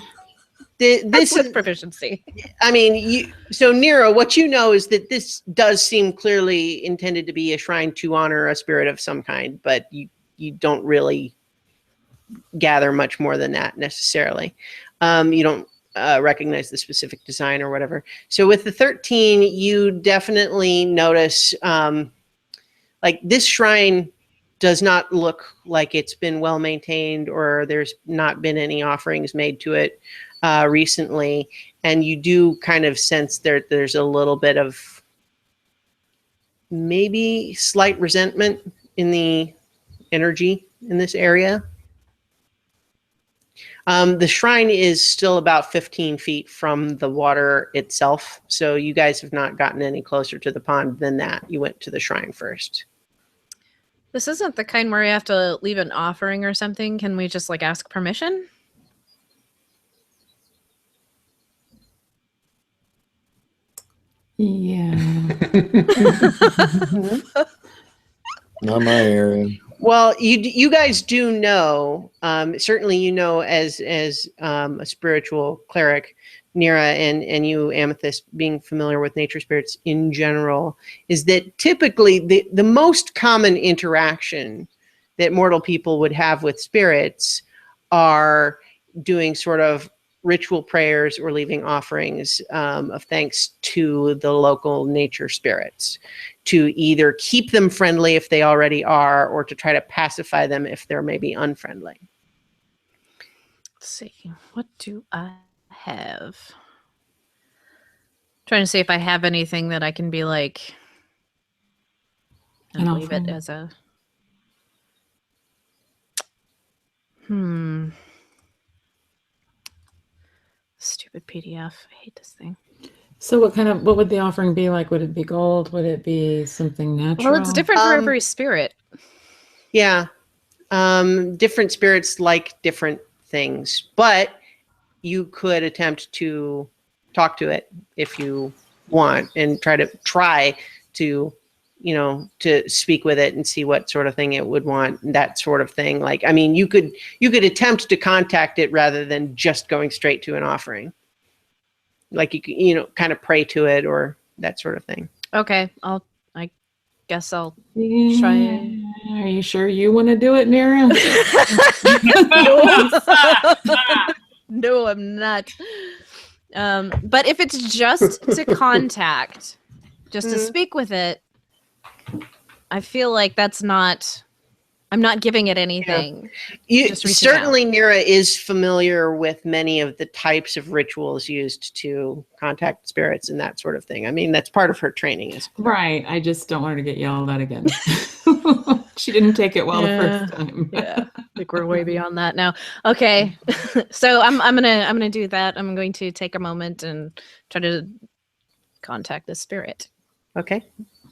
this That's is. with proficiency. I mean, so Nero, what you know is that this does seem clearly intended to be a shrine to honor a spirit of some kind, but you don't really gather much more than that necessarily. You don't recognize the specific design or whatever. So with the 13, you definitely notice like this shrine does not look like it's been well maintained, or there's not been any offerings made to it recently, and you do kind of sense there's a little bit of maybe slight resentment in the energy in this area. The shrine is still about 15 feet from the water itself, so you guys have not gotten any closer to the pond than that. You went to the shrine first. This isn't the kind where you have to leave an offering or something. Can we just like ask permission? Yeah. Not my area. Well, you guys do know, certainly you know as a spiritual cleric, Nira, and you, Amethyst, being familiar with nature spirits in general, is that typically the most common interaction that mortal people would have with spirits are doing sort of ritual prayers or leaving offerings of thanks to the local nature spirits, to either keep them friendly if they already are, or to try to pacify them if they're maybe unfriendly. Let's see. What do I have? Trying to see if I have anything that I can be like and leave it offering. as a stupid PDF. I hate this thing. So what would the offering be like? Would it be gold? Would it be something natural? Well, it's different for every spirit. Yeah. Different spirits like different things, but you could attempt to talk to it if you want and try to, to speak with it and see what sort of thing it would want, that sort of thing. Like, I mean, you could attempt to contact it rather than just going straight to an offering. Like you could, kind of pray to it or that sort of thing. Okay, I guess I'll Yeah. try. Are you sure you want to do it, Nira? No, I'm not. But if it's just to contact, just to speak with it, I feel like that's not I'm not giving it anything. You Just reaching certainly Nira is familiar with many of the types of rituals used to contact spirits and that sort of thing. I mean, that's part of her training. Right. I just don't want her to get yelled at again. She didn't take it well the first time. Yeah, I think we're way beyond that now. Okay, so I'm gonna do that. I'm going to take a moment and try to contact the spirit. Okay.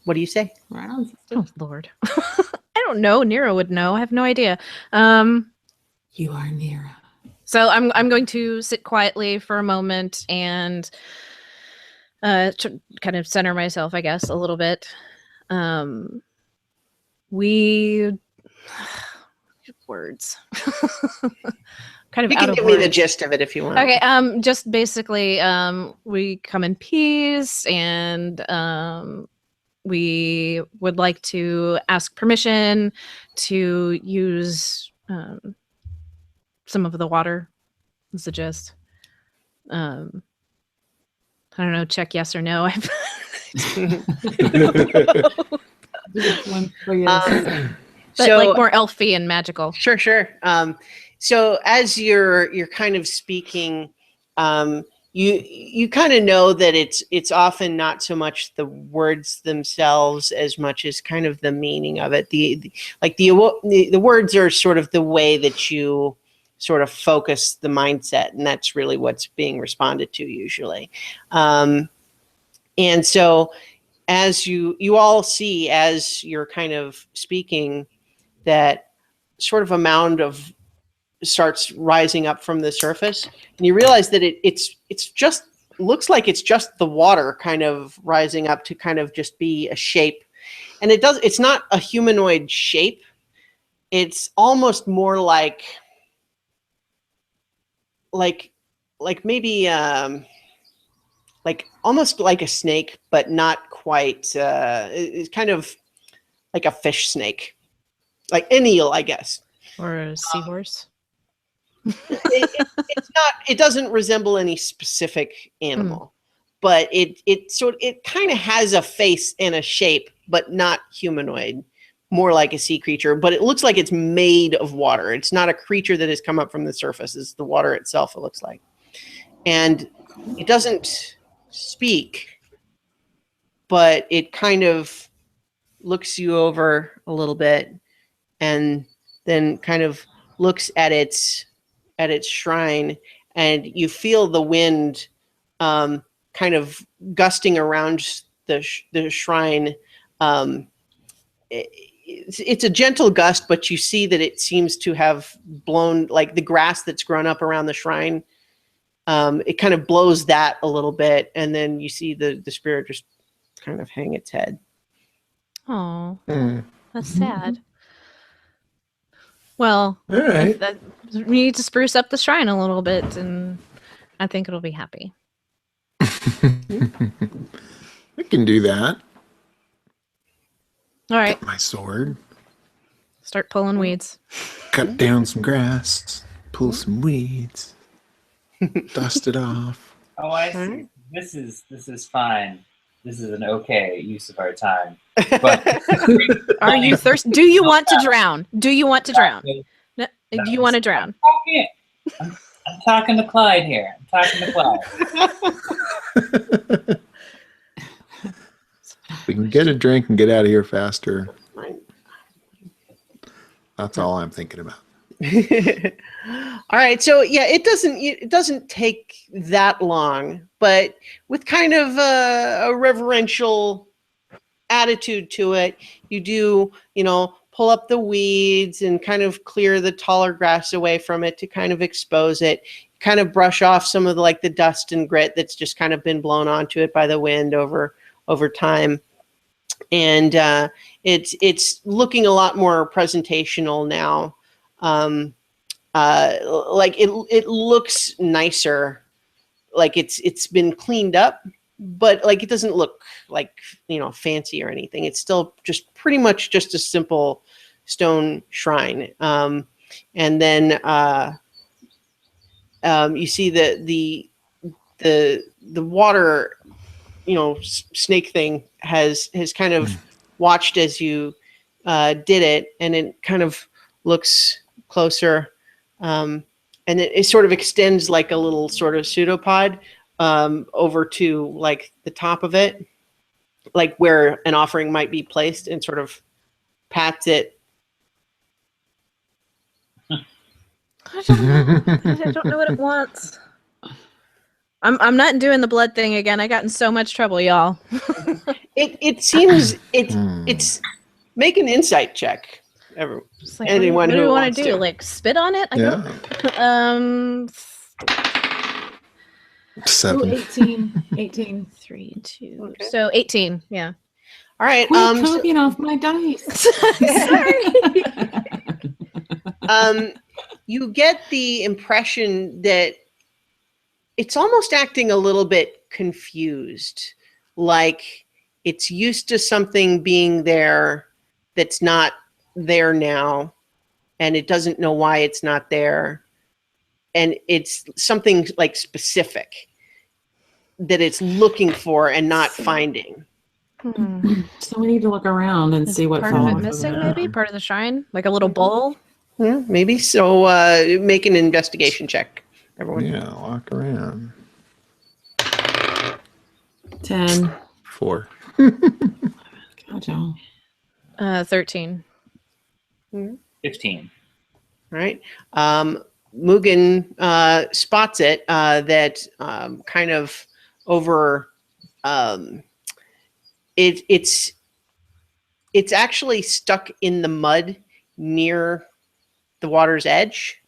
What do you say? Right on, sister. Oh Lord, I don't know. Nero would know. I have no idea. You are Nira. So I'm going to sit quietly for a moment and kind of center myself, I guess, a little bit. Words. Kind of You out can of give me the words. gist of it if you want. Okay, just basically, we come in peace, and we would like to ask permission to use some of the water. Is the gist. I don't know. Check yes or no. But So like more elfy and magical. Sure. So as you're kind of speaking, you kind of know that it's often not so much the words themselves as much as kind of the meaning of it. The words are sort of the way that you sort of focus the mindset, and that's really what's being responded to usually. And so as you all see as you're kind of speaking, that sort of a mound of starts rising up from the surface, and you realize that it's just looks like it's just the water kind of rising up to kind of just be a shape, and it's not a humanoid shape. It's almost more like maybe like almost like a snake, but not quite. It's kind of like a fish snake, like an eel, I guess. Or a seahorse. It's not. It doesn't resemble any specific animal, but it kind of has a face and a shape, but not humanoid. More like a sea creature, but it looks like it's made of water. It's not a creature that has come up from the surface. It's the water itself. It looks like, and it doesn't speak, but it kind of looks you over a little bit, and then kind of looks at its shrine, and you feel the wind kind of gusting around the shrine. It's a gentle gust, but you see that it seems to have blown, like the grass that's grown up around the shrine. It kind of blows that a little bit, and then you see the spirit just kind of hang its head. Oh, that's sad. Well, All right. we need to spruce up the shrine a little bit, and I think it'll be happy. We can do that. All right, Get my sword. start pulling weeds. Cut down some grass. Pull some weeds. Dust it off. Oh, I see. This is fine. This is an okay use of our time. But Are you thirsty? Do you want to drown? Do you want to drown? No, do you want to drown? I'm talking to Clyde here. I'm talking to Clyde. We can get a drink and get out of here faster. That's all I'm thinking about. All right, so yeah, it doesn't take that long, but with kind of a reverential attitude to it, you do, pull up the weeds and kind of clear the taller grass away from it to kind of expose it, kind of brush off some of the dust and grit that's just kind of been blown onto it by the wind over time. And it's looking a lot more presentational now. Like it looks nicer, like it's been cleaned up, but like it doesn't look like fancy or anything. It's still just pretty much just a simple stone shrine. And then you see the water, snake thing has kind of watched as you did it, and it kind of looks closer, and it sort of extends like a little sort of pseudopod over to like the top of it, like where an offering might be placed, and sort of pats it. I don't know. I don't know what it wants. I'm not doing the blood thing again. I got in so much trouble, y'all. It seems it's make an insight check. Just like, Anyone what do who we want wants to do? to. Like spit on it? I Yeah. don't. 7. 18. 3, 2. Okay. So 18. Yeah. All right. Quit copying off my dice. You get the impression that it's almost acting a little bit confused, like it's used to something being there that's not there now, and it doesn't know why it's not there, and it's something like specific that it's looking for and not finding. So we need to look around and see what part of falls it over missing, there. maybe part of the shrine, like a little bowl. Yeah, maybe so. Make an investigation check, everyone. Yeah, walk around. 10. 4. God, y'all. 13. 15. Right. Mugen spots it that kind of over. It's actually stuck in the mud near the water's edge.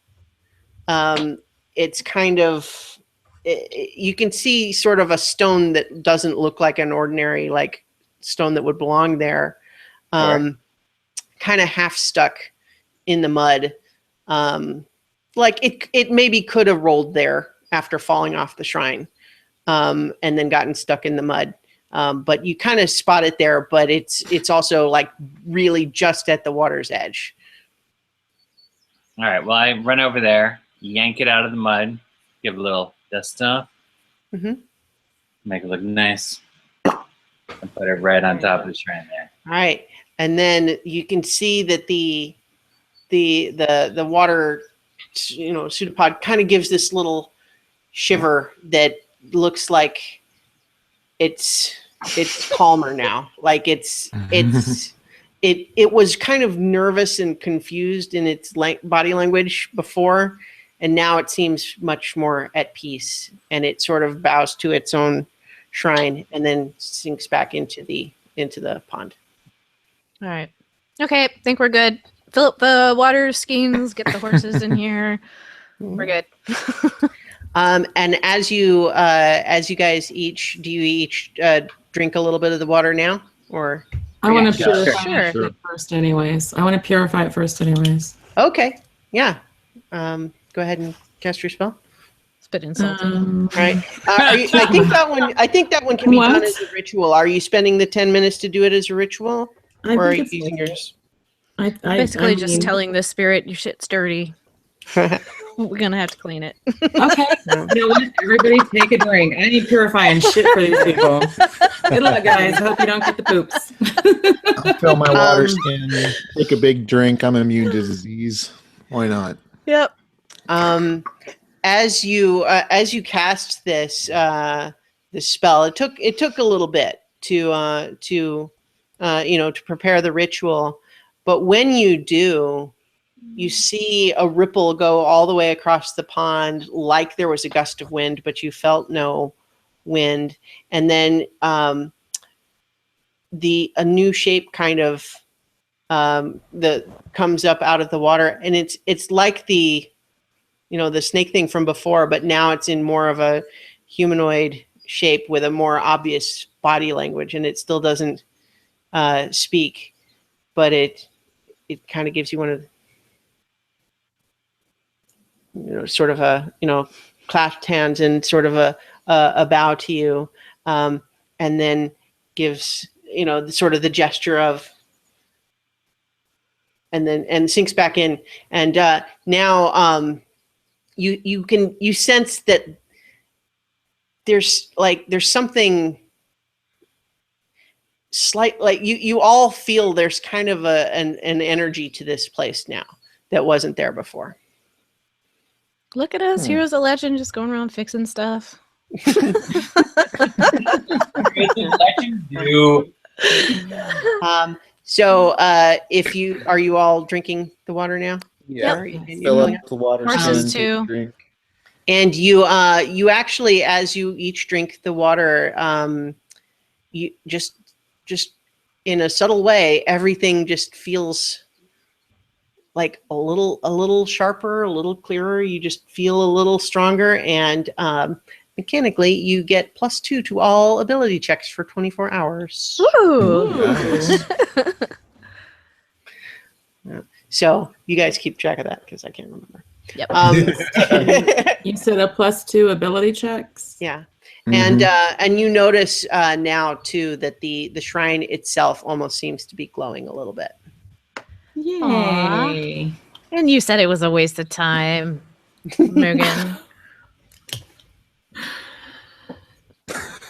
It's kind of you can see sort of a stone that doesn't look like an ordinary like stone that would belong there. Kind of half stuck in the mud. Like it maybe could have rolled there after falling off the shrine, and then gotten stuck in the mud. But you kind of spot it there, but it's also like really just at the water's edge. All right. Well, I run over there, yank it out of the mud, give it a little dust off, make it look nice, and put it right on top of the shrine there. All right, and then you can see that the water, pseudopod kind of gives this little shiver that looks like it's calmer now. Like it was kind of nervous and confused in its body language before, and now it seems much more at peace, and it sort of bows to its own shrine and then sinks back into the pond. All right. Okay, think we're good. Fill up the water skeins, get the horses in here. We're good. And as you guys each, do you each drink a little bit of the water now, or? I want to Yeah, purify it first anyways. Okay, yeah. Go ahead and cast your spell. Spit insult. All right. I think that one can be done as a ritual. Are you spending the 10 minutes to do it as a ritual, or are you using yours? Basically, just telling the spirit your shit's dirty. We're gonna have to clean it. Okay. You know what? Everybody take a drink. I need purifying shit for these people. Good luck, guys. Hope you don't get the poops. I'll fill my water skin, take a big drink. I'm immune to disease. Why not? Yep. As you cast this spell, it took a little bit to prepare the ritual, but when you do, you see a ripple go all the way across the pond, like there was a gust of wind, but you felt no wind, and then a new shape kind of comes up out of the water, and it's like the snake thing from before, but now it's in more of a humanoid shape with a more obvious body language, and it still doesn't speak, but it kind of gives you one of sort of a clasped hands and sort of a bow to you, and then gives sort of the gesture of, and sinks back in, and now you sense that there's something slight, like you all feel there's kind of an energy to this place now that wasn't there before. Look at us, heroes of legend, just going around fixing stuff. So if you are you all drinking the water now? Yeah. Yep. Fill up the water. Horses skin, take a too. drink. And you actually, as you each drink the water, you just in a subtle way, everything just feels like a little sharper, a little clearer. You just feel a little stronger, and mechanically, you get +2 to all ability checks for 24 hours. Ooh. Nice. So you guys keep track of that because I can't remember. Yep. You said a +2 ability checks. Yeah. Mhm. And you notice now too that the shrine itself almost seems to be glowing a little bit. Yay. And you said it was a waste of time, Megan.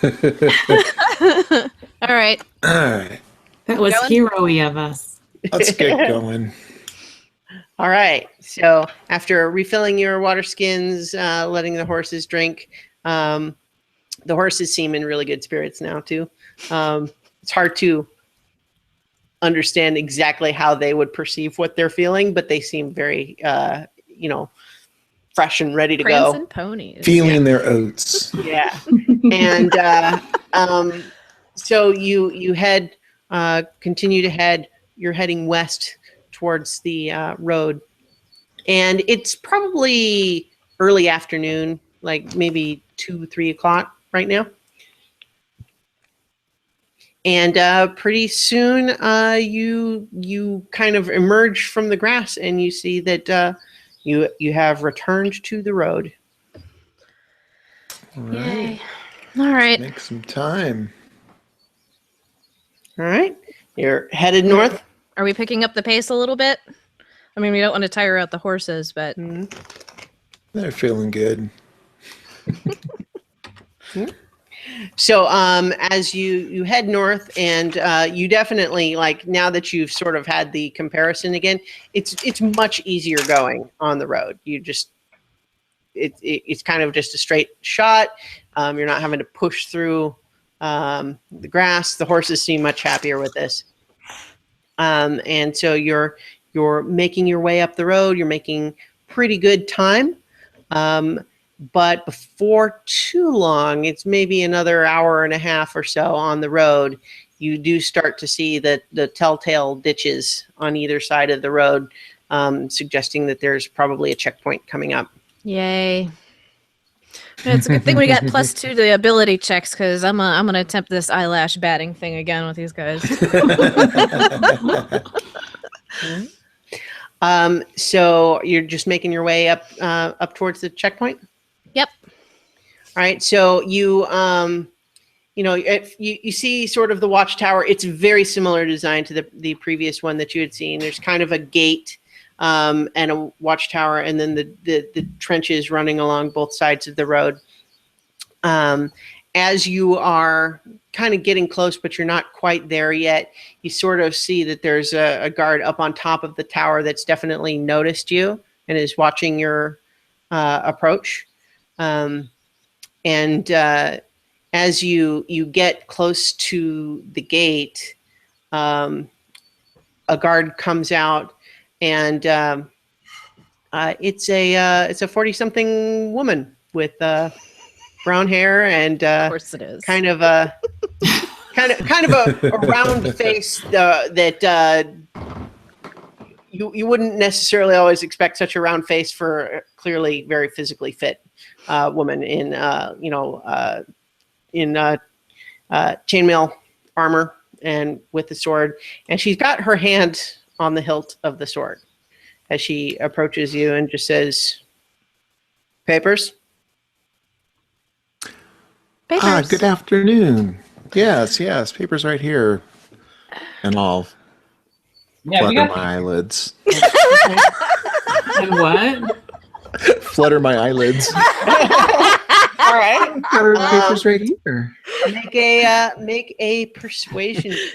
All right. All right. That was Going? hero-y of us. Let's get going. All right. So after refilling your water skins, letting the horses drink, the horses seem in really good spirits now too. It's hard to understand exactly how they would perceive what they're feeling, but they seem very, fresh and ready to go. Prancing ponies. Feeling their oats. Yeah. And so you head, continue to head. You're heading west towards the road, and it's probably early afternoon, like maybe 2-3 o'clock right now. And pretty soon you kind of emerge from the grass, and you see that you have returned to the road. All Yay. right. All right. Make some time. All right, you're headed north. Are we picking up the pace a little bit? I mean, we don't want to tire out the horses, but They're feeling good. So as you head north, and you definitely, like, now that you've sort of had the comparison again, it's much easier going on the road. You just it's kind of just a straight shot. You're not having to push through the grass. The horses seem much happier with this. And so you're making your way up the road. You're making pretty good time. But before too long, it's maybe another hour and a half or so on the road, you do start to see that the telltale ditches on either side of the road, suggesting that there's probably a checkpoint coming up. yay. It's a good thing we got +2 to the ability checks, because I'm gonna attempt this eyelash batting thing again with these guys. So you're just making your way up towards the checkpoint. Yep. All right. So you see sort of the watchtower. It's very similar design to the previous one that you had seen. There's kind of a gate and a watchtower, and then the trenches running along both sides of the road. As you are kind of getting close, but you're not quite there yet, you sort of see that there's a guard up on top of the tower that's definitely noticed you and is watching your approach. And as you get close to the gate, a guard comes out, and it's a 40-something woman with brown hair and Of course it is. kind of a round face that you wouldn't necessarily always expect such a round face for a clearly very physically fit woman in chainmail armor and with the sword, and she's got her hand on the hilt of the sword as she approaches you and just says, Papers. Good afternoon. Yes, papers right here. And I'll Yeah, we flutter got my eyelids. And what? Flutter my eyelids. all right, Got our papers right here. make a persuasion check.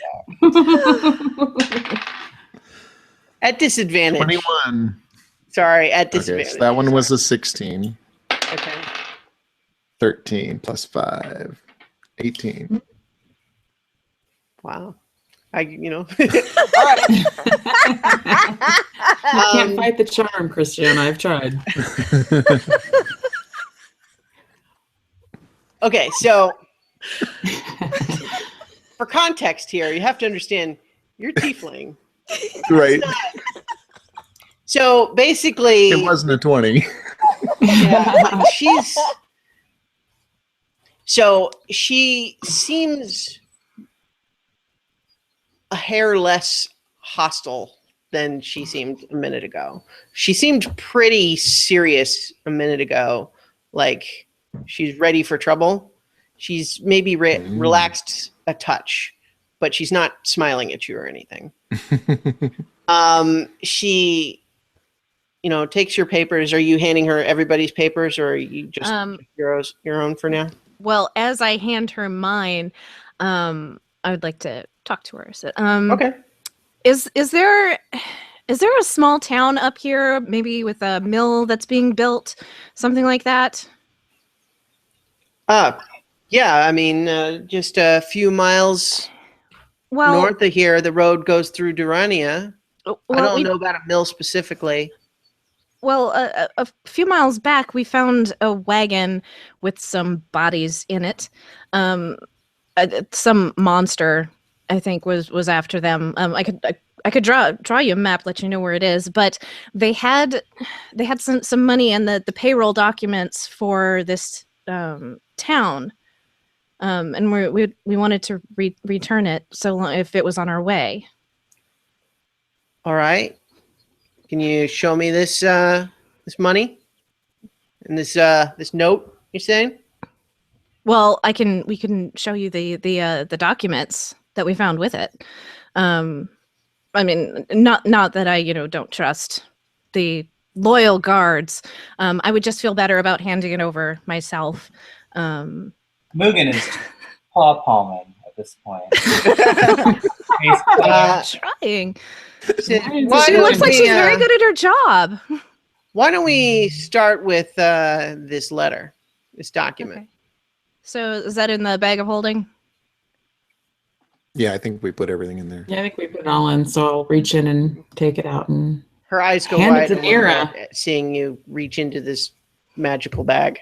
At disadvantage. 21. Sorry, at Okay, disadvantage. so that one was a 16. Okay. 13 plus 5. 18. Wow. All right. You can't fight the charm, Christiana. I've tried. Okay, so for context here, you have to understand you're tiefling. Right. So basically, It wasn't a 20. yeah, she seems a hair less hostile than she seemed a minute ago. She seemed pretty serious a minute ago, like she's ready for trouble. She's maybe relaxed a touch, but she's not smiling at you or anything. She takes your papers. Are you handing her everybody's papers, or are you just your own for now? Well, as I hand her mine, I would like to talk to her. So, Okay. Is there a small town up here, maybe with a mill that's being built, something like that? Yeah. I mean, just a few miles north of here, the road goes through Durania. I don't know about a mill specifically. Well, a few miles back, we found a wagon with some bodies in it. Some monster, I think, was after them. I could draw you a map, let you know where it is. But they had some money and the payroll documents for this town, and we wanted to return it. So if it was on our way. All right. Can you show me this this money and this note you're saying? Well, we can show you the documents that we found with it. I mean, not that I don't trust the loyal guards. I would just feel better about handing it over myself. Mugen is paw palming at this point. Trying. She looks like she's very good at her job. Why don't we start with this letter, this document? Okay. So is that in the bag of holding? Yeah, I think we put everything in there. Yeah, I think we put it all in, so I'll reach in and take it out and her eyes go hand wide it to Mira, seeing you reach into this magical bag.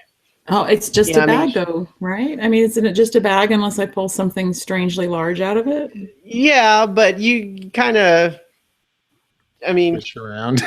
Oh, it's just a bag, though, right? I mean, isn't it just a bag unless I pull something strangely large out of it? Yeah, but you kind of, I mean, push around.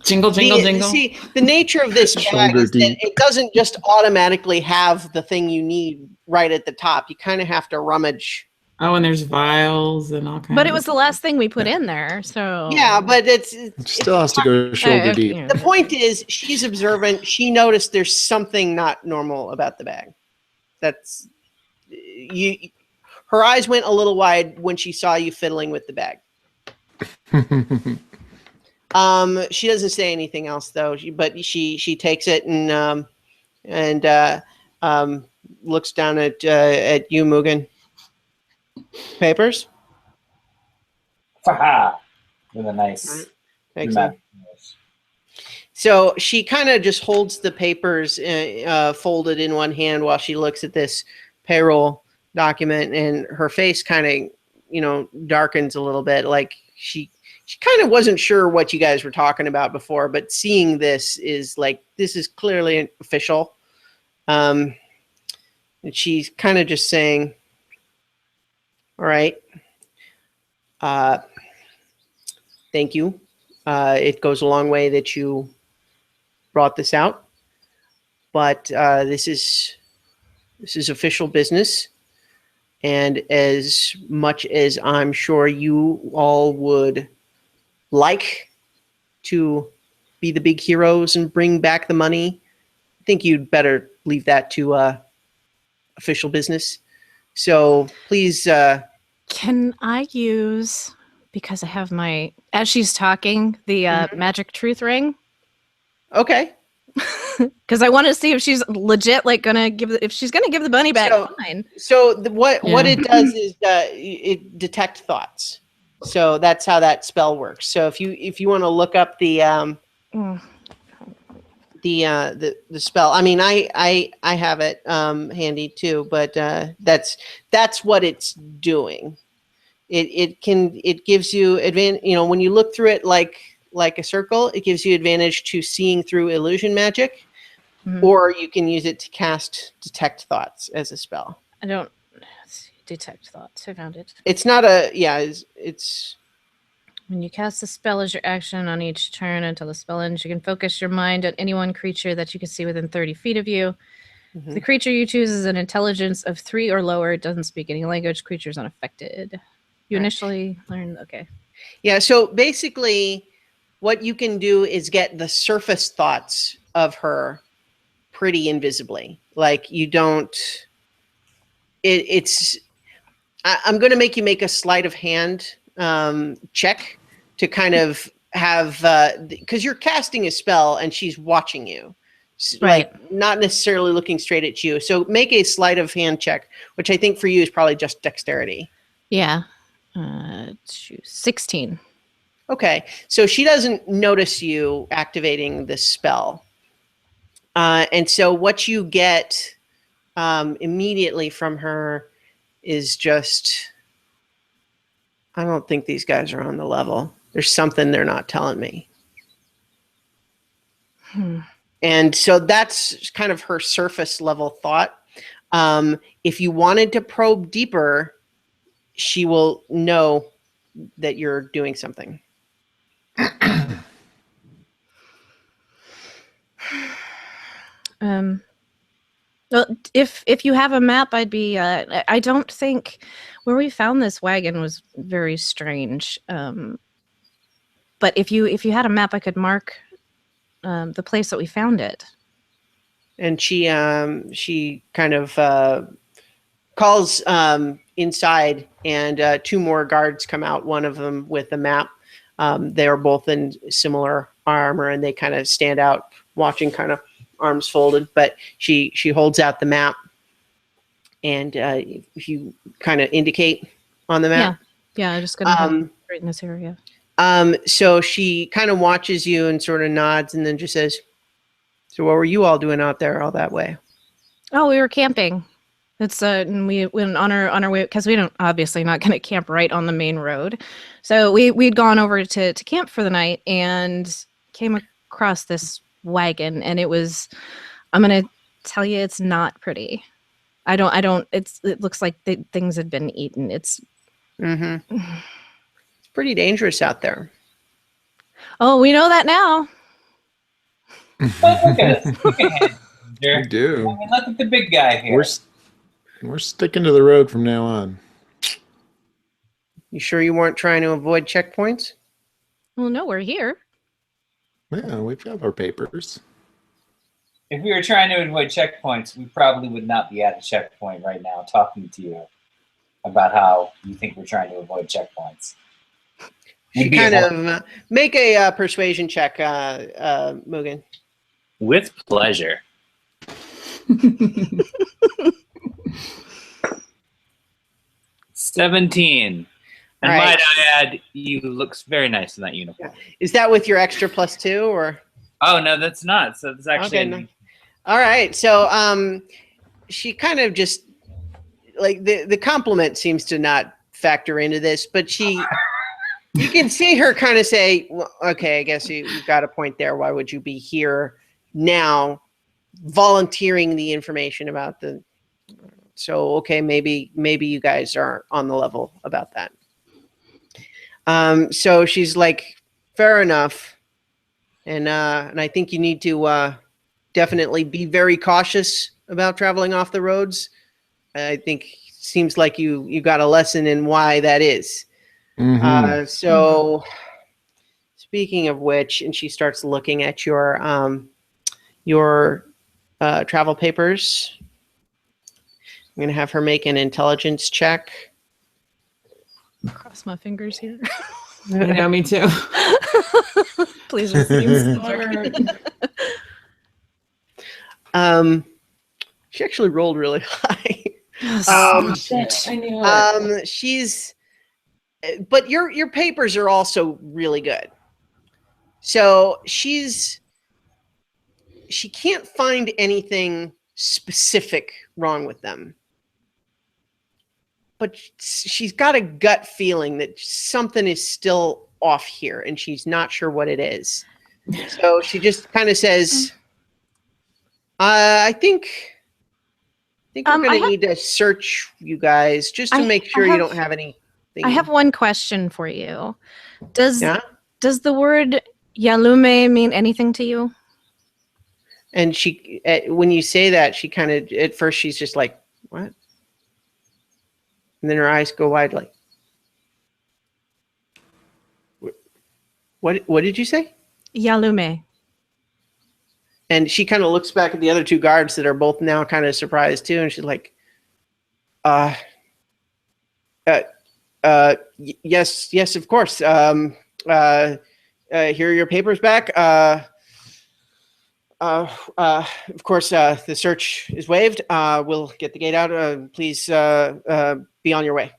Jingle, jingle, jingle. See, the nature of this bag is that it doesn't just automatically have the thing you need right at the top. You kind of have to rummage. Oh, and there's vials and all kinds. But it was the last thing we put in there, so yeah. But it still has to go shoulder deep. The point is, she's observant. She noticed there's something not normal about the bag. That's you. Her eyes went a little wide when she saw you fiddling with the bag. She doesn't say anything else though. But she takes it and looks down at you, Mugen. Papers. With a nice. So she kind of just holds the papers folded in one hand while she looks at this payroll document, and her face kind of darkens a little bit, like she kind of wasn't sure what you guys were talking about before, but seeing this is like, this is clearly official. And she's kind of just saying, all right, thank you. It goes a long way that you brought this out, but this is official business. And as much as I'm sure you all would like to be the big heroes and bring back the money, I think you'd better leave that to official business. So please. Can I use, because I have my, as she's talking, the magic truth ring? Okay. Because I want to see if she's legit, like, gonna give. If she's gonna give the bunny back, fine. So what it does is it detect thoughts. So that's how that spell works. So if you want to look up the spell, I mean, I have it handy too, but that's what it's doing. It gives you advantage. You know, when you look through it like a circle, it gives you advantage to seeing through illusion magic, or you can use it to cast detect thoughts as a spell. I don't detect thoughts. I found it. It's not a it's when you cast a spell as your action on each turn until the spell ends, you can focus your mind on any one creature that you can see within 30 feet of you. If the creature you choose is an intelligence of 3 or lower, it doesn't speak any language, creature is unaffected. You initially learn, okay. Yeah, so basically what you can do is get the surface thoughts of her pretty invisibly. Like you don't, I'm going to make you make a sleight of hand check to kind of have, because you're casting a spell and she's watching you. Right. Like not necessarily looking straight at you. So make a sleight of hand check, which I think for you is probably just dexterity. Yeah. 16. Okay, so she doesn't notice you activating this spell. And so what you get immediately from her is just, I don't think these guys are on the level. There's something they're not telling me. And so that's kind of her surface level thought. If you wanted to probe deeper, she will know that you're doing something. Well, if you have a map, I'd be. I don't think where we found this wagon was very strange. But if you had a map, I could mark the place that we found it. And she kind of calls inside, and 2 more guards come out. One of them with a map. They are both in similar armor, and they kind of stand out, watching, kind of arms folded. But she holds out the map, and if you kind of indicate on the map, yeah, I'm just gonna right in this area. So she kind of watches you and sort of nods, and then just says, "So what were you all doing out there all that way?" Oh, we were camping. It's and we went on our way because we don't obviously not going to camp right on the main road, so we'd gone over to camp for the night and came across this wagon, and it was, I'm going to tell you, it's not pretty. It looks like things had been eaten. It's It's pretty dangerous out there. Oh, we know that now. Look at us. Look at him. We do. I mean, look at the big guy here. We're sticking to the road from now on. You sure you weren't trying to avoid checkpoints? Well, no, we're here. Yeah, we've got our papers. If we were trying to avoid checkpoints, we probably would not be at a checkpoint right now talking to you about how you think we're trying to avoid checkpoints. She kind of make a persuasion check, Mugen. With pleasure. 17. And All right. might I add, you looks very nice in that uniform. Is that with your extra +2 or? Oh no, that's not. So it's actually. Okay, all right. So she kind of just like the compliment seems to not factor into this, but you can see her kind of say, well, okay, I guess you've got a point there. Why would you be here now volunteering the information about the, so, okay, maybe you guys are on the level about that. So she's like, fair enough. And I think you need to definitely be very cautious about traveling off the roads. I think it seems like you got a lesson in why that is. So speaking of which, and she starts looking at your travel papers. I'm going to have her make an intelligence check. Cross my fingers here. I know, me too. Please just use She actually rolled really high. Shit, I knew it. But your papers are also really good. So she can't find anything specific wrong with them. But she's got a gut feeling that something is still off here, and she's not sure what it is. So she just kind of says, I think we're going to need to search you guys just to make sure you don't have anything. I have one question for you. Does the word Yalume mean anything to you? And she, when you say that, she kind of, at first she's just like, what? And then her eyes go wide like, what did you say? Yalume. And she kind of looks back at the other two guards that are both now kind of surprised too. And she's like, yes, of course. Here are your papers back. Of course, the search is waived. We'll get the gate out. Please be on your way.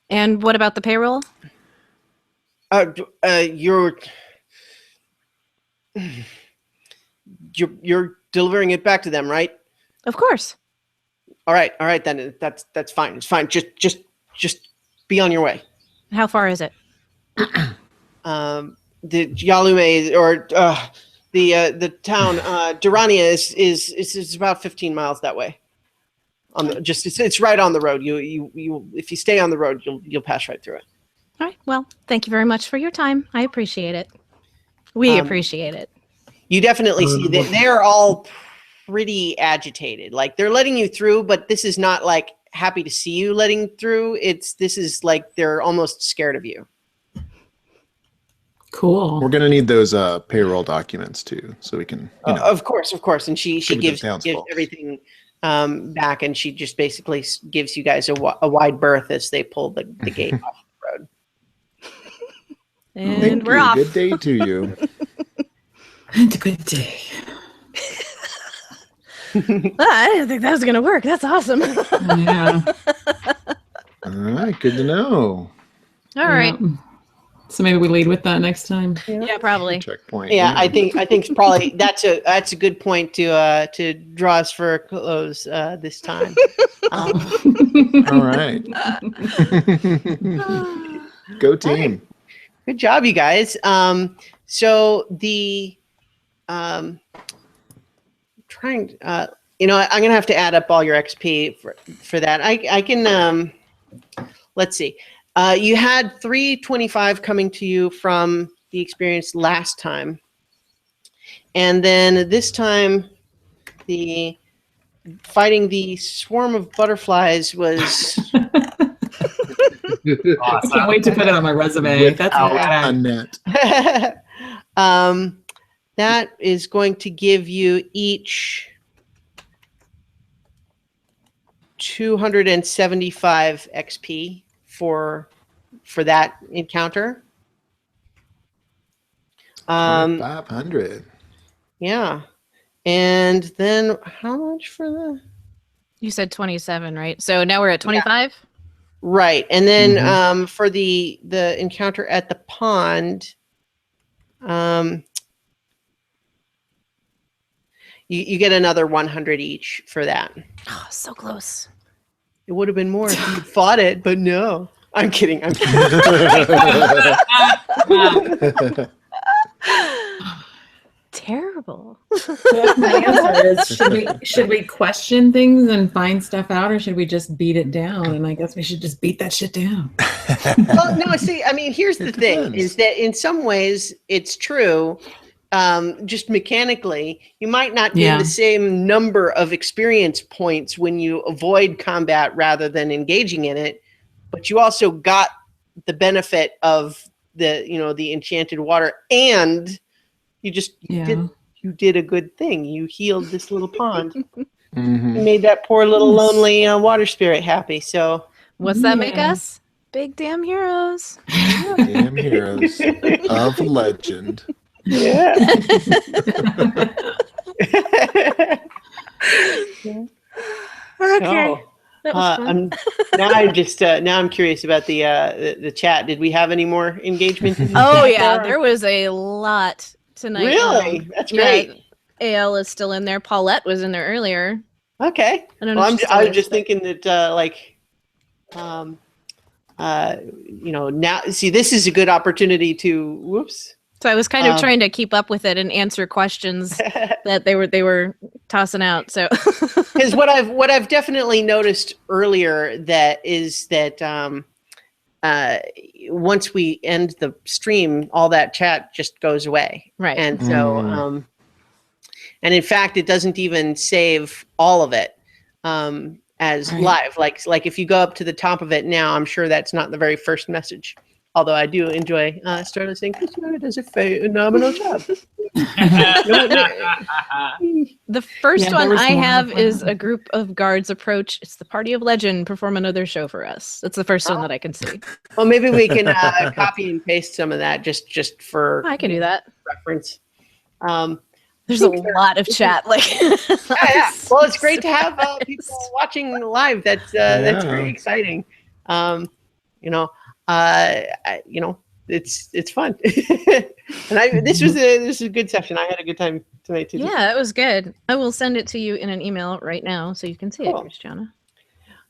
And what about the payroll? You're delivering it back to them, right? Of course. All right. Then that's fine. It's fine. Just be on your way. How far is it? The Yalume or the town Durania is about 15 miles that way. It's right on the road. You if you stay on the road, you'll pass right through it. All right. Well, thank you very much for your time. I appreciate it. We appreciate it. You definitely see that they're all pretty agitated. Like they're letting you through, but this is not like happy to see you letting through. This is like they're almost scared of you. Cool. We're gonna need those payroll documents too, so we can. Of course. And she gives everything back, and she just basically gives you guys a wide berth as they pull the gate off the road. And Thank we're you. off. Good day to you. It's a good day. I didn't think that was going to work. That's awesome. Yeah. All right, good to know. All right. Yeah. So maybe we lead with that next time. Yeah, probably. Checkpoint. Yeah, I think it's probably that's a good point to draw us for a close this time. All right. Go team. Right. Good job, you guys. So the I'm gonna have to add up all your XP for that. I can let's see. You had 325 coming to you from the experience last time. And then this time, the fighting the swarm of butterflies was... I can't wait to put it on my resume. That's a bad. net. That is going to give you each 275 XP for that encounter. 500. Yeah. And then how much for the... You said 27, right? So now we're at 25? Yeah. Right. And then for the encounter at the pond, you get another 100 each for that. Oh, so close. It would have been more if you fought it, but no. I'm kidding. Terrible. My answer is, should we question things and find stuff out, or should we just beat it down? And I guess we should just beat that shit down. Well, no, see, I mean, here's the thing, is that in some ways it's true. Just mechanically, you might not gain the same number of experience points when you avoid combat rather than engaging in it, but you also got the benefit of the enchanted water, and you just did a good thing. You healed this little pond. You made that poor little lonely water spirit happy. So what's that make us? Big damn heroes. Damn heroes of legend. Yeah. Okay. Oh. That was fun. Now I'm curious about the chat. Did we have any more engagement? In the Oh chat yeah, there was a lot tonight. Really? That's yeah, great. AL is still in there. Paulette was in there earlier. Okay. I don't know Well, if she's I was still just there. thinking that now see, this is a good opportunity to whoops. So I was kind of trying to keep up with it and answer questions that they were tossing out. So Because what I've definitely noticed earlier that once we end the stream, all that chat just goes away. Right. And so and in fact, it doesn't even save all of it as live. Like if you go up to the top of it now, I'm sure that's not the very first message. Although I do enjoy Starla saying, Christiana does a phenomenal job. the first Yeah, there one was I more have of is that. a group of guards approach. It's the Party of Legend perform another show for us. That's the first one that I can see. Well, maybe we can copy and paste some of that just for I can do that. reference. There's a lot of chat. Like, yeah. Well, it's great to have people watching live. That's very exciting. It's fun. And this was a good session. I had a good time tonight too. yeah, it was good. I will send it to you in an email right now so you can see it, Christiana.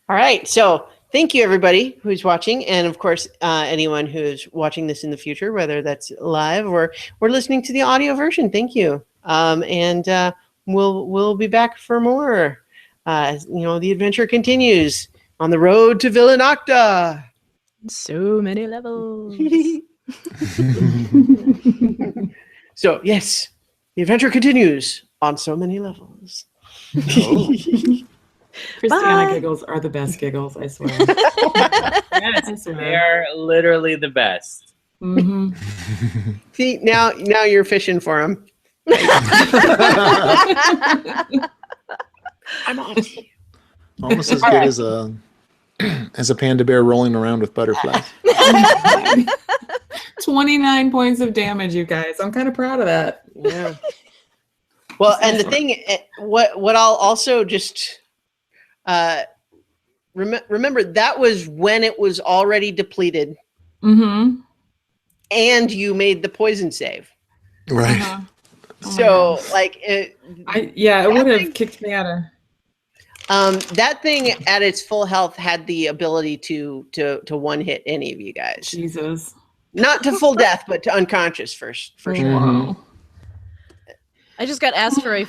All right. So thank you, everybody who's watching. And of course, anyone who's watching this in the future, whether that's live or listening to the audio version, thank you. And we'll be back for more. The adventure continues on the road to Villanocta. So many levels. So, yes, the adventure continues on so many levels. Christiana giggles are the best giggles, I swear. Yes, I swear. they are literally the best. Mm-hmm. See, now you're fishing for him. I'm on to you. Almost as good as a panda bear rolling around with butterflies. 29 points of damage, you guys. I'm kind of proud of that. Yeah. Well, and the thing, what I'll also just remember, that was when it was already depleted, Mm-hmm. and you made the poison save. Right. Uh-huh. Oh my So, gosh. like, it that would have thing- kicked me out of. that thing at its full health had the ability to one hit any of you guys. Jesus. Not to full death, but to unconscious for sure. Wow. I just got asked for a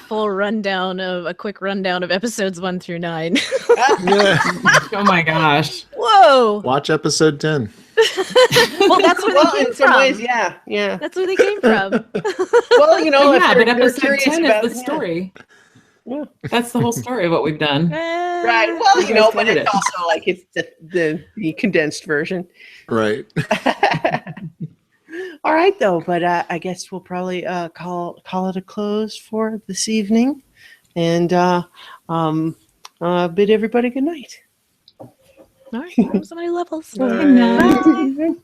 quick rundown of episodes 1 through 9. Yeah. Oh my gosh. Whoa! Watch episode 10. Well, that's where they came in some from. ways, yeah. That's where they came from. Well, if Yeah, they're but episode curious 10 about is the story. Yeah. That's the whole story of what we've done. Right. Well, You guys but covered it's it. also like it's the condensed version. Right. All right, though. But I guess we'll probably call it a close for this evening, and bid everybody good night. All right. So many levels. Good night.